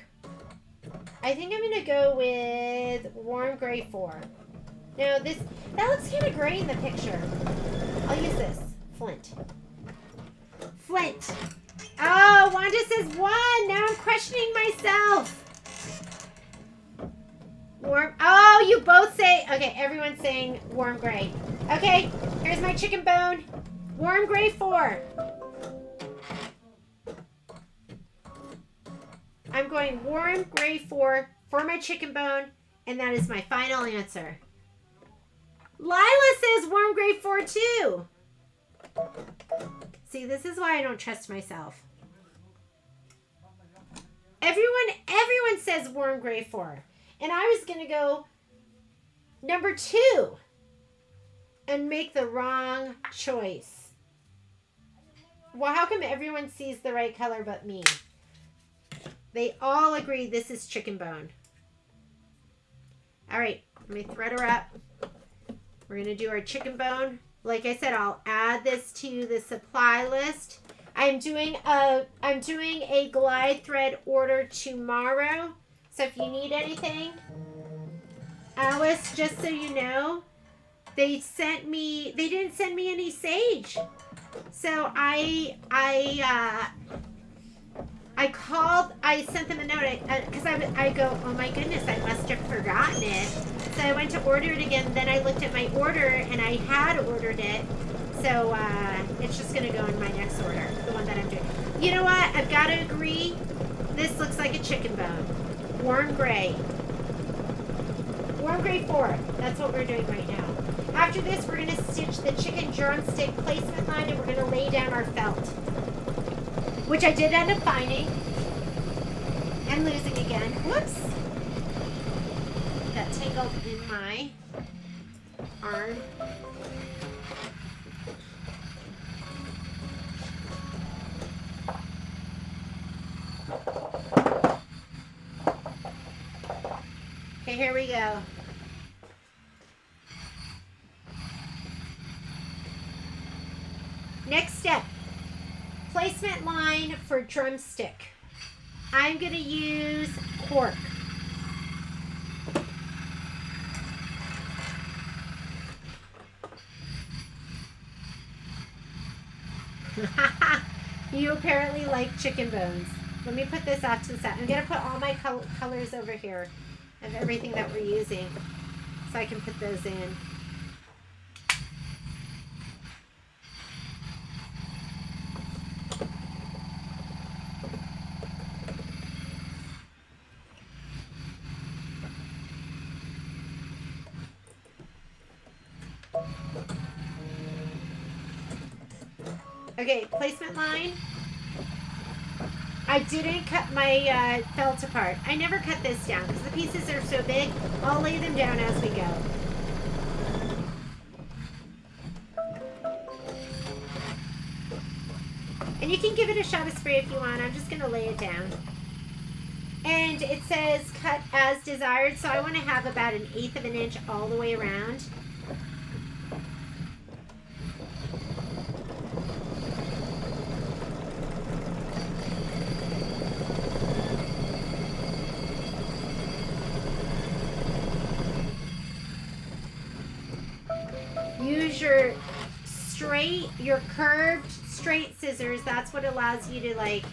I think I'm going to go with warm gray 4. No, that looks kind of gray in the picture. I'll use this. Flint. Flint. Oh, Wanda says 1. Now I'm questioning myself. Warm. Oh, you both say. Okay, everyone's saying warm gray. Okay, here's my chicken bone. Warm gray 4. I'm going warm gray 4 for my chicken bone, and that is my final answer. Lila says warm gray 4 too. See, this is why I don't trust myself. Everyone says warm gray 4. And I was going to go number 2 and make the wrong choice. Well, how come everyone sees the right color but me? They all agree this is chicken bone. All right, let me thread her up. We're going to do our chicken bone. Like I said, I'll add this to the supply list. I'm doing a glide thread order tomorrow. So if you need anything, Alice, just so you know, they didn't send me any sage. So I sent them a note, because I go, oh my goodness, I must have forgotten it. So I went to order it again, then I looked at my order, and I had ordered it. So it's just going to go in my next order, the one that I'm doing. You know what? I've got to agree, this looks like a chicken bone. Warm gray. Warm gray 4. That's what we're doing right now. After this, we're going to stitch the chicken drumstick placement line, and we're going to lay down our felt, which I did end up finding and losing again. Whoops. Got tangled in my arm. Okay, here we go. Next step, placement line for drumstick. I'm going to use cork. You apparently like chicken bones. Let me put this off to the side. I'm going to put all my colors over here of everything that we're using so I can put those in. Okay, placement line. I didn't cut my felt apart. I never cut this down because the pieces are so big. I'll lay them down as we go. And you can give it a shot of spray if you want. I'm just going to lay it down. And it says cut as desired, so I want to have about 1/8 of an inch all the way around. Use your curved straight scissors. That's what allows you to like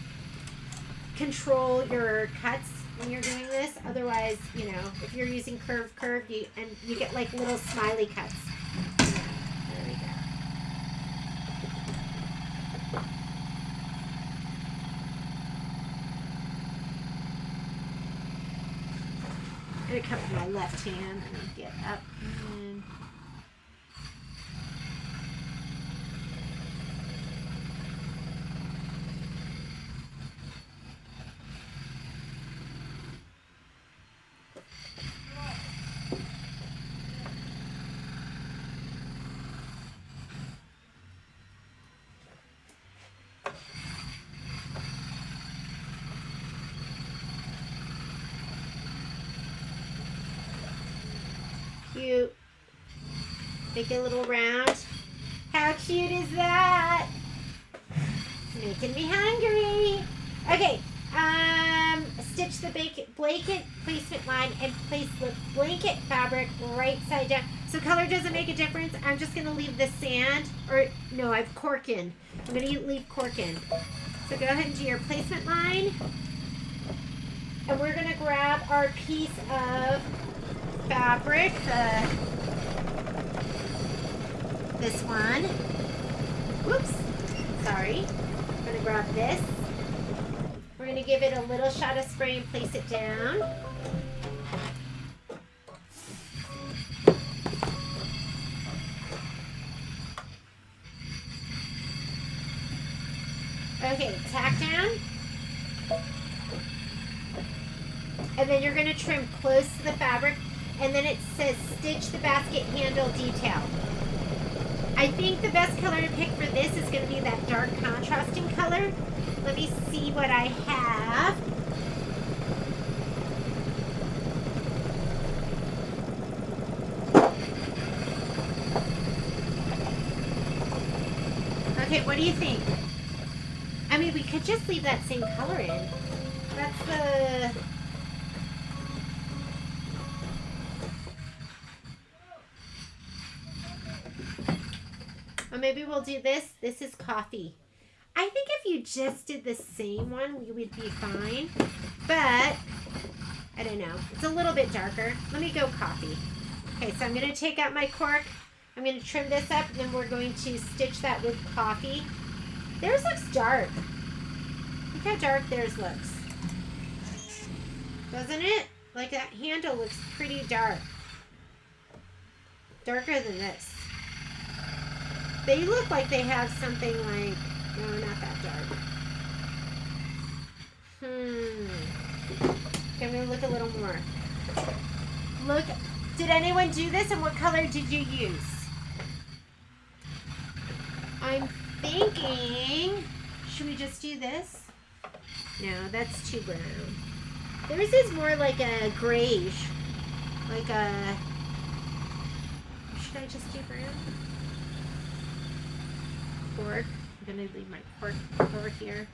control your cuts when you're doing this. Otherwise, you know, if you're using curved, you get like little smiley cuts. There we go. I'm gonna cut with my left hand and get up and cute. Make it a little round. How cute is that? It's making me hungry. Okay, stitch the blanket placement line and place the blanket fabric right side down. So color doesn't make a difference. I'm just going to leave the sand, or no, I've cork in. I'm going to leave cork in. So go ahead and do your placement line. And we're going to grab our piece of fabric, this one. Whoops, sorry. I'm going to grab this. We're going to give it a little shot of spray and place it down. Okay, tack down. And then you're going to trim close to the fabric. And then it says stitch the basket handle detail. I think the best color to pick for this is going to be that dark contrasting color. Let me see what I have. Okay, what do you think? I mean, we could just leave that same color in. That's the... Or maybe we'll do this. This is coffee. I think if you just did the same one, we would be fine. But, I don't know. It's a little bit darker. Let me go coffee. Okay, so I'm going to take out my cork. I'm going to trim this up, and then we're going to stitch that with coffee. Theirs looks dark. Look how dark theirs looks. Doesn't it? Like that handle looks pretty dark. Darker than this. They look like they have something like, no, not that dark. Okay, I'm going to look a little more. Look, did anyone do this, and what color did you use? I'm thinking, should we just do this? No, that's too brown. Theirs is more like a grayish. Like a, should I just do brown? Cork. I'm going to leave my cork over here.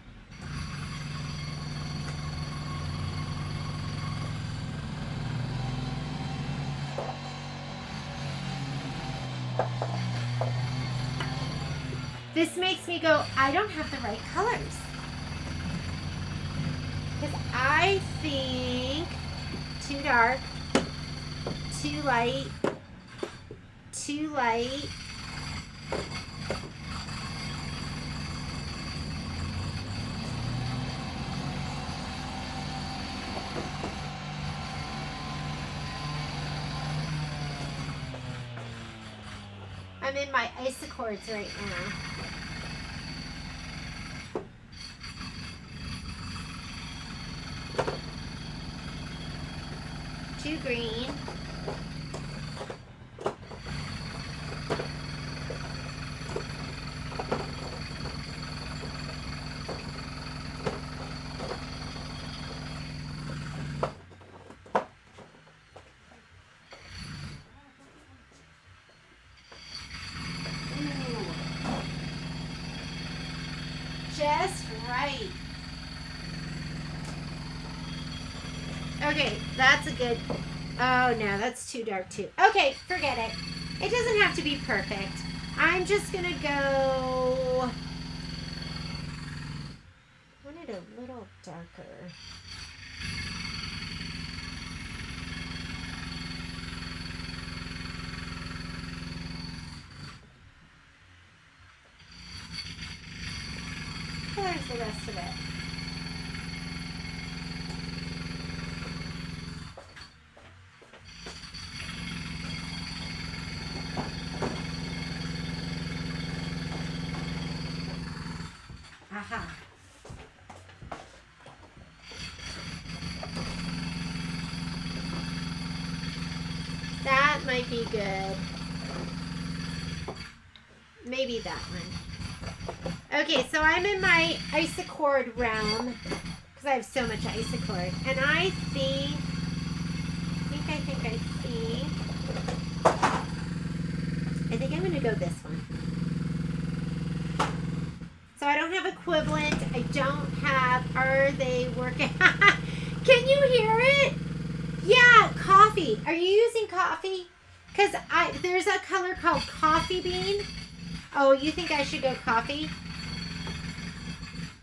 This makes me go, I don't have the right colors. Because I think too dark, too light, too light. I'm in my isochords right now. Too green. Just right. Okay, that's a good... Oh, no, that's too dark, too. Okay, forget it. It doesn't have to be perfect. I'm just going to go... I want it a little darker. There's the rest of it. Aha. That might be good. Maybe that one. Okay, so I'm in my isochord realm because I have so much isochord, and I think to go this one. So I don't have equivalent. I don't have, are they working? Can you hear it? Yeah, coffee. Are you using coffee? Because there's a color called coffee bean. Oh, you think I should go coffee?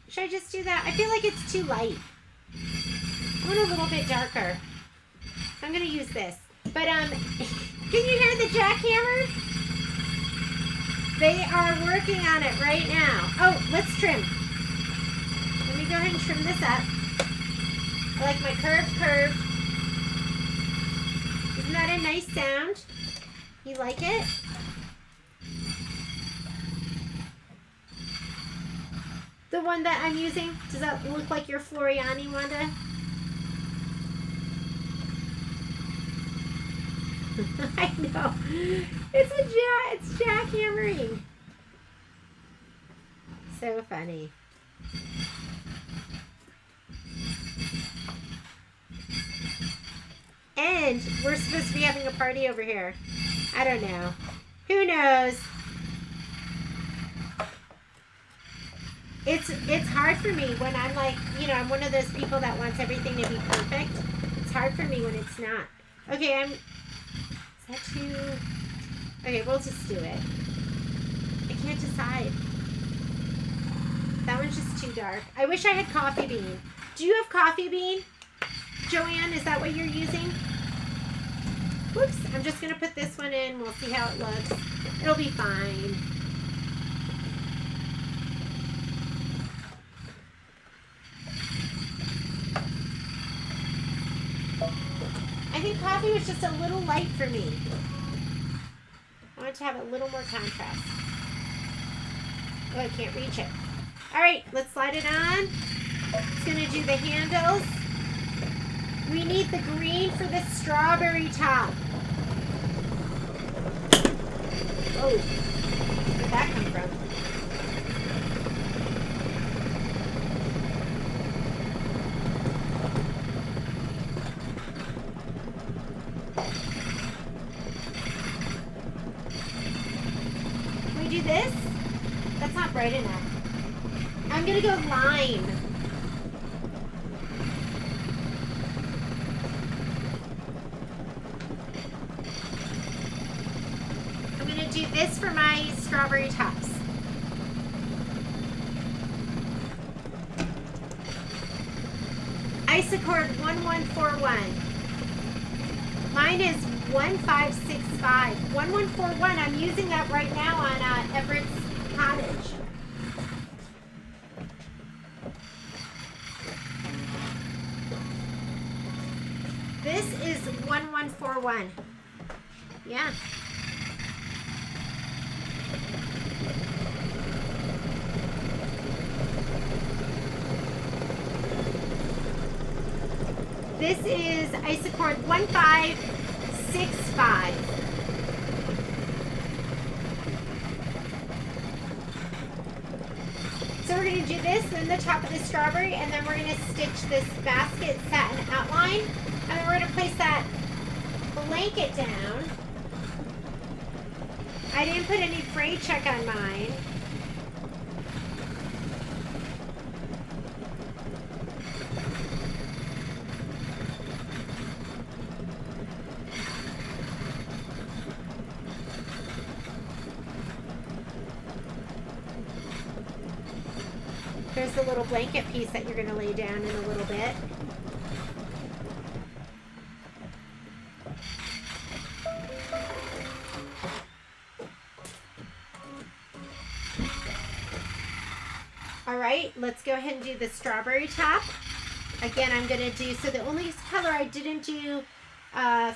Should I just do that? I feel like it's too light. I want a little bit darker. I'm going to use this. But, can you hear the jackhammer? They are working on it right now. Oh, let's trim. Let me go ahead and trim this up. I like my curve. Isn't that a nice sound? You like it? The one that I'm using, does that look like your Floriani, Wanda? I know. It's jackhammering. So funny. And we're supposed to be having a party over here. I don't know. Who knows? It's hard for me when I'm like, you know, I'm one of those people that wants everything to be perfect. It's hard for me when it's not. Okay, is that too... Okay, we'll just do it. I can't decide. That one's just too dark. I wish I had coffee bean. Do you have coffee bean? Joanne, is that what you're using? Whoops, I'm just going to put this one in. We'll see how it looks. It'll be fine. I think coffee was just a little light for me. I want to have a little more contrast. Oh, I can't reach it. All right, let's slide it on. It's going to do the handles. We need the green for the strawberry top. Oh, where did that come from? Can we do this? That's not bright enough. I'm going to go lime. Do this for my strawberry tops. Isocord 1141. Mine is 1565. 1141. I'm using that right now on Everett's cottage. This is 1141. Yeah. This is Isocord 1565. So we're going to do this in the top of the strawberry, and then we're going to stitch this basket satin outline, and then we're going to place that blanket down. I didn't put any fray check on mine. There's the little blanket piece that you're going to lay down in a little bit. All right, let's go ahead and do the strawberry top. Again, I'm going to do, so the only color I didn't do that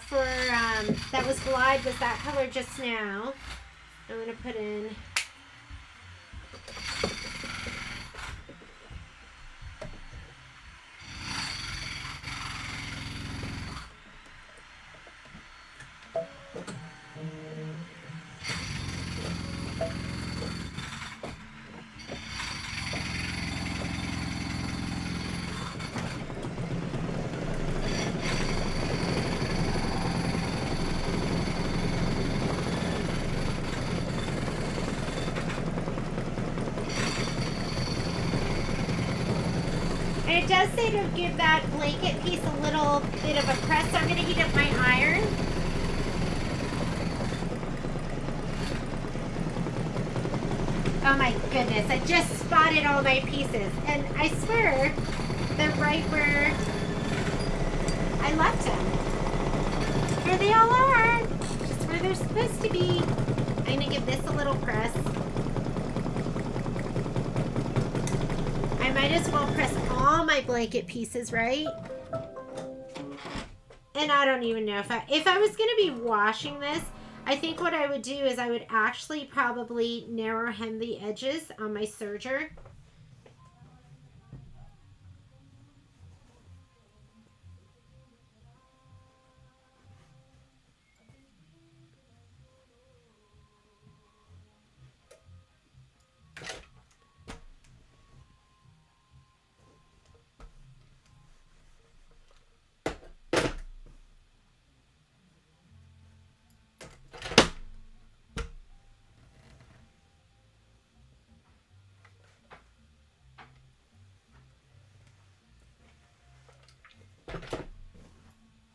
was Glide was that color just now. I'm going to put in... it does say to give that blanket piece a little bit of a press, so I'm going to heat up my iron. Oh my goodness, I just spotted all my pieces. And I swear, they're right where I left them. Here they all are. Just where they're supposed to be. I'm going to give this a little press. I might as well press all my blanket pieces, right? And I don't even know if I was going to be washing this, I think what I would do is I would actually probably narrow hem the edges on my serger.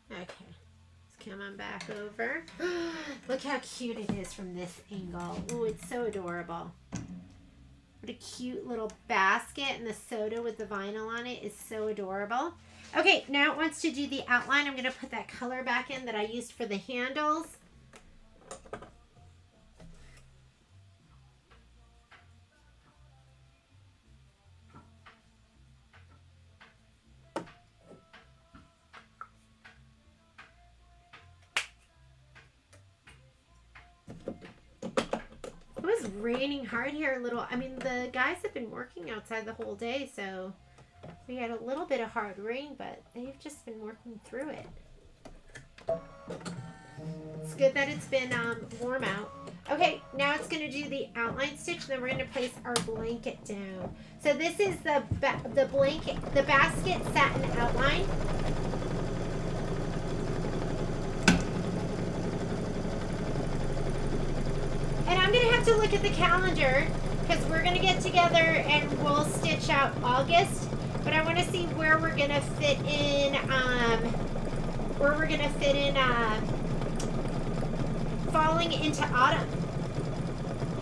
Okay, let's come on back over. Look how cute it is from this angle. Oh, it's so adorable. What a cute little basket, and the soda with the vinyl on it is so adorable. Okay, now it wants to do the outline. I'm going to put that color back in that I used for the handles. It was raining hard here a little. I mean, the guys have been working outside the whole day, so we had a little bit of hard rain, but they've just been working through it. It's good that it's been warm out. Okay, now it's going to do the outline stitch, and then we're going to place our blanket down. So this is the basket satin outline. And I'm going to have to look at the calendar because we're going to get together and we'll stitch out August. But I want to see where we're going to fit in, falling into autumn.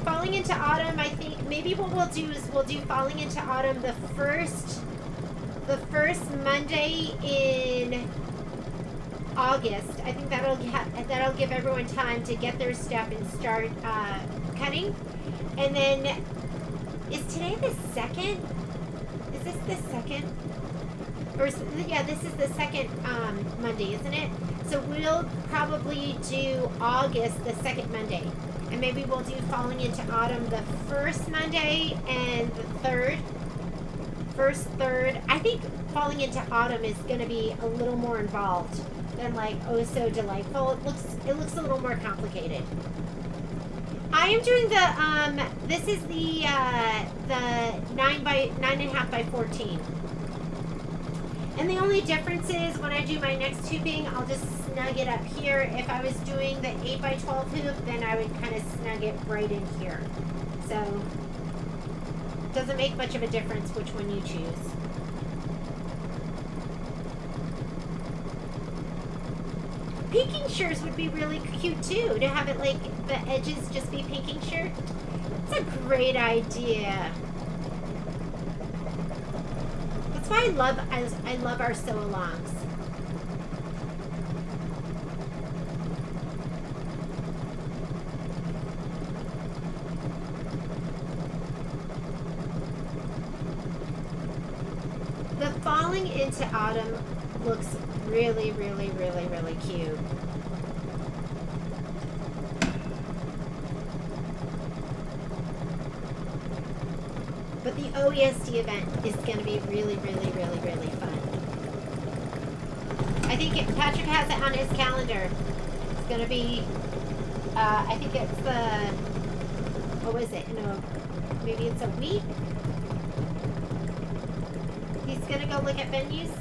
Falling into autumn, I think maybe what we'll do is we'll do falling into autumn the first Monday in August. I think that'll give everyone time to get their stuff and start cutting. And then, is today the 2nd? Is this the 2nd? Or yeah, this is the 2nd Monday, isn't it? So we'll probably do August the 2nd Monday, and maybe we'll do falling into autumn the 1st Monday and the 3rd. First, 3rd. I think falling into autumn is going to be a little more involved than like oh so delightful. It looks a little more complicated. I am doing the this is the 9.5 by 14. And the only difference is when I do my next tubing, I'll just snug it up here. If I was doing the 8 by 12 hoop, then I would kind of snug it right in here. So it doesn't make much of a difference which one you choose. Pinking shirts would be really cute too, to have it like the edges just be pinking shirt. It's a great idea. That's why I love our sew-alongs. The falling into autumn looks really, really, really, really cute. But the OESD event is going to be really, really, really, really fun. I think Patrick has it on his calendar. It's going to be, I think it's what was it? Maybe it's a week. He's going to go look at venues.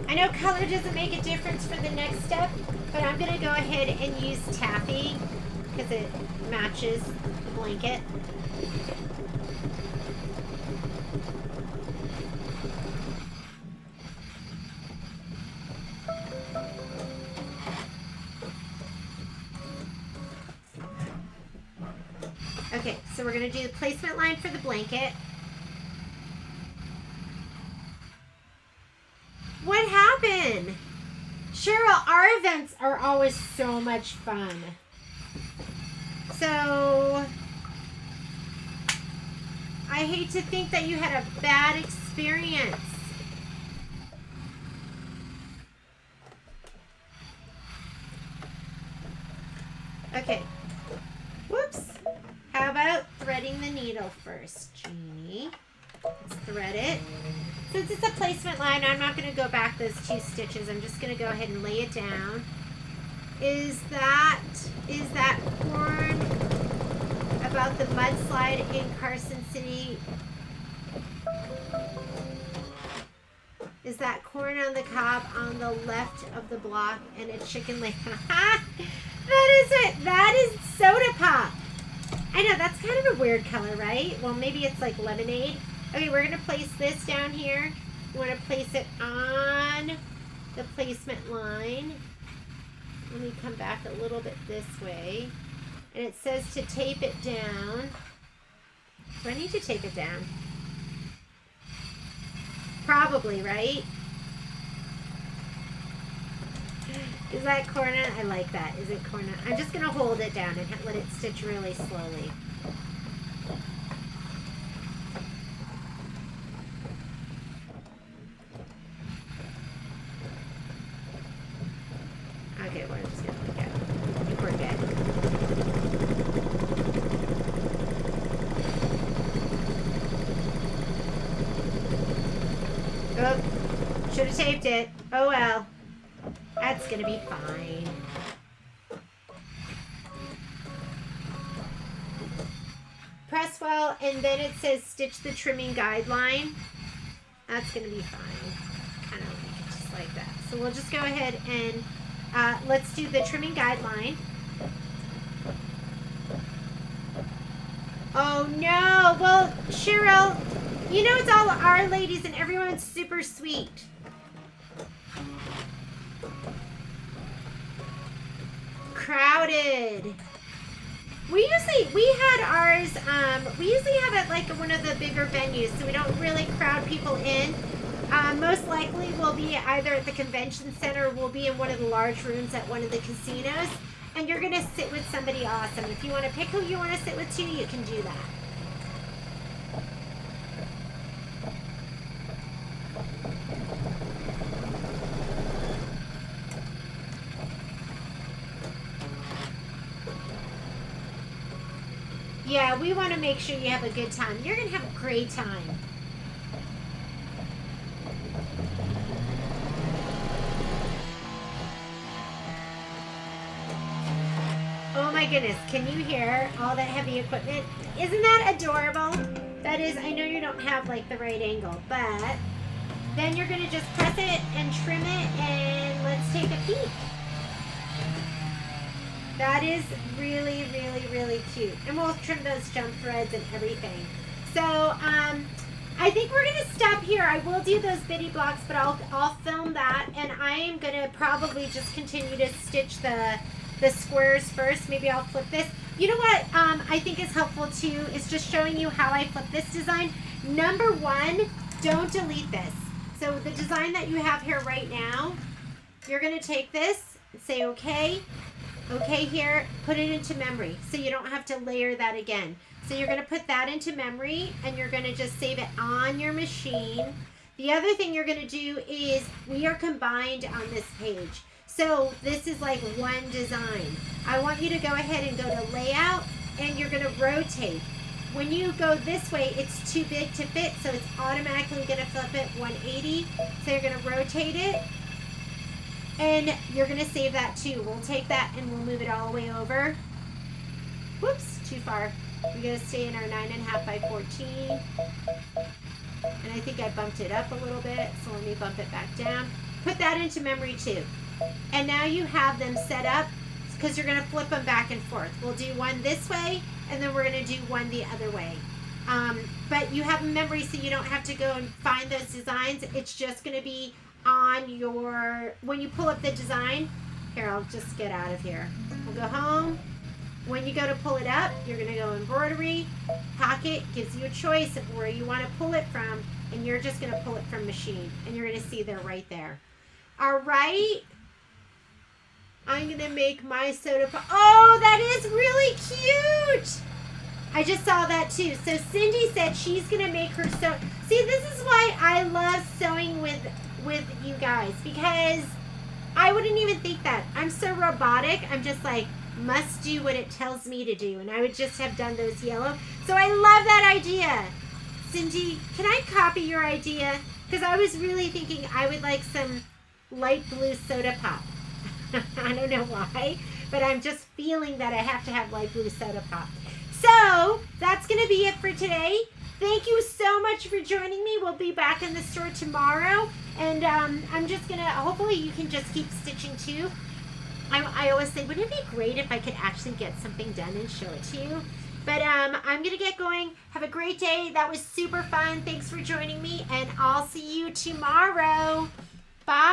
I know color doesn't make a difference for the next step, but I'm going to go ahead and use taffy because it matches the blanket. Okay, so we're going to do the placement line for the blanket. What happened? Cheryl, our events are always so much fun. So, I hate to think that you had a bad experience. Okay. Whoops. How about threading the needle first, Jeannie? Let's thread it. Since it's a placement line, I'm not going to go back those 2 stitches. I'm just going to go ahead and lay it down. Is that corn about the mudslide in Carson City? Is that corn on the cob on the left of the block and a chicken leg? That is it. That is soda pop. I know, that's kind of a weird color, right? Well, maybe it's like lemonade. Okay, we're going to place this down here. You want to place it on the placement line. Let me come back a little bit this way. And it says to tape it down. Do I need to tape it down? Probably, right? Is that corner? I like that. Is it corner? I'm just going to hold it down and let it stitch really slowly. Okay, we're just going to look at it. I think we're good. Oh, should have taped it. Oh well. That's going to be fine. Press well, and then it says stitch the trimming guideline. That's going to be fine. Kind of like it just like that. So we'll just go ahead and let's do the trimming guideline. Oh no! Well, Cheryl, you know it's all our ladies and everyone's super sweet. Crowded. We had ours, we usually have it like one of the bigger venues, so we don't really crowd people in. Most likely we'll be either at the convention center or we'll be in one of the large rooms at one of the casinos. And you're going to sit with somebody awesome. If you want to pick who you want to sit with too, you can do that. Yeah, we want to make sure you have a good time. You're going to have a great time. Oh my goodness, can you hear all that heavy equipment? Isn't that adorable? That is, I know you don't have like the right angle, but then you're going to just press it and trim it and let's take a peek. That is really, really, really cute. And we'll trim those jump threads and everything. So, I think we're going to stop here. I will do those bitty blocks, but I'll film that. And I am going to probably just continue to stitch the squares first. Maybe I'll flip this. You know what I think is helpful too is just showing you how I flip this design. Number one, don't delete this. So the design that you have here right now, you're going to take this and say okay here, put it into memory so you don't have to layer that again. So you're going to put that into memory and you're going to just save it on your machine. The other thing you're going to do is we are combined on this page. So this is like one design. I want you to go ahead and go to layout and you're going to rotate. When you go this way, it's too big to fit, so it's automatically going to flip it 180. So you're going to rotate it and you're going to save that too. We'll take that and we'll move it all the way over. Whoops, too far. We're going to stay in our 9.5 by 14. And I think I bumped it up a little bit, so let me bump it back down. Put that into memory too. And now you have them set up because you're going to flip them back and forth. We'll do one this way and then we're going to do one the other way. But you have memory so you don't have to go and find those designs. It's just going to be on your, when you pull up the design, here, I'll just get out of here. We'll go home. When you go to pull it up, you're going to go embroidery, pocket, gives you a choice of where you want to pull it from, and you're just going to pull it from machine, and you're going to see they're right there. All right. I'm going to make my soda pop. Oh, that is really cute. I just saw that too. So Cindy said she's going to make her sew. See, this is why I love sewing with you guys, because I wouldn't even think that. I'm so robotic. I'm just like, must do what it tells me to do. And I would just have done those yellow. So I love that idea. Cindy, can I copy your idea? Because I was really thinking I would like some light blue soda pop. I don't know why, but I'm just feeling that I have to have light blue soda pop. So that's going to be it for today. Thank you so much for joining me. We'll be back in the store tomorrow. And I'm just going to, hopefully you can just keep stitching too. I always say, wouldn't it be great if I could actually get something done and show it to you? But I'm going to get going. Have a great day. That was super fun. Thanks for joining me, and I'll see you tomorrow. Bye.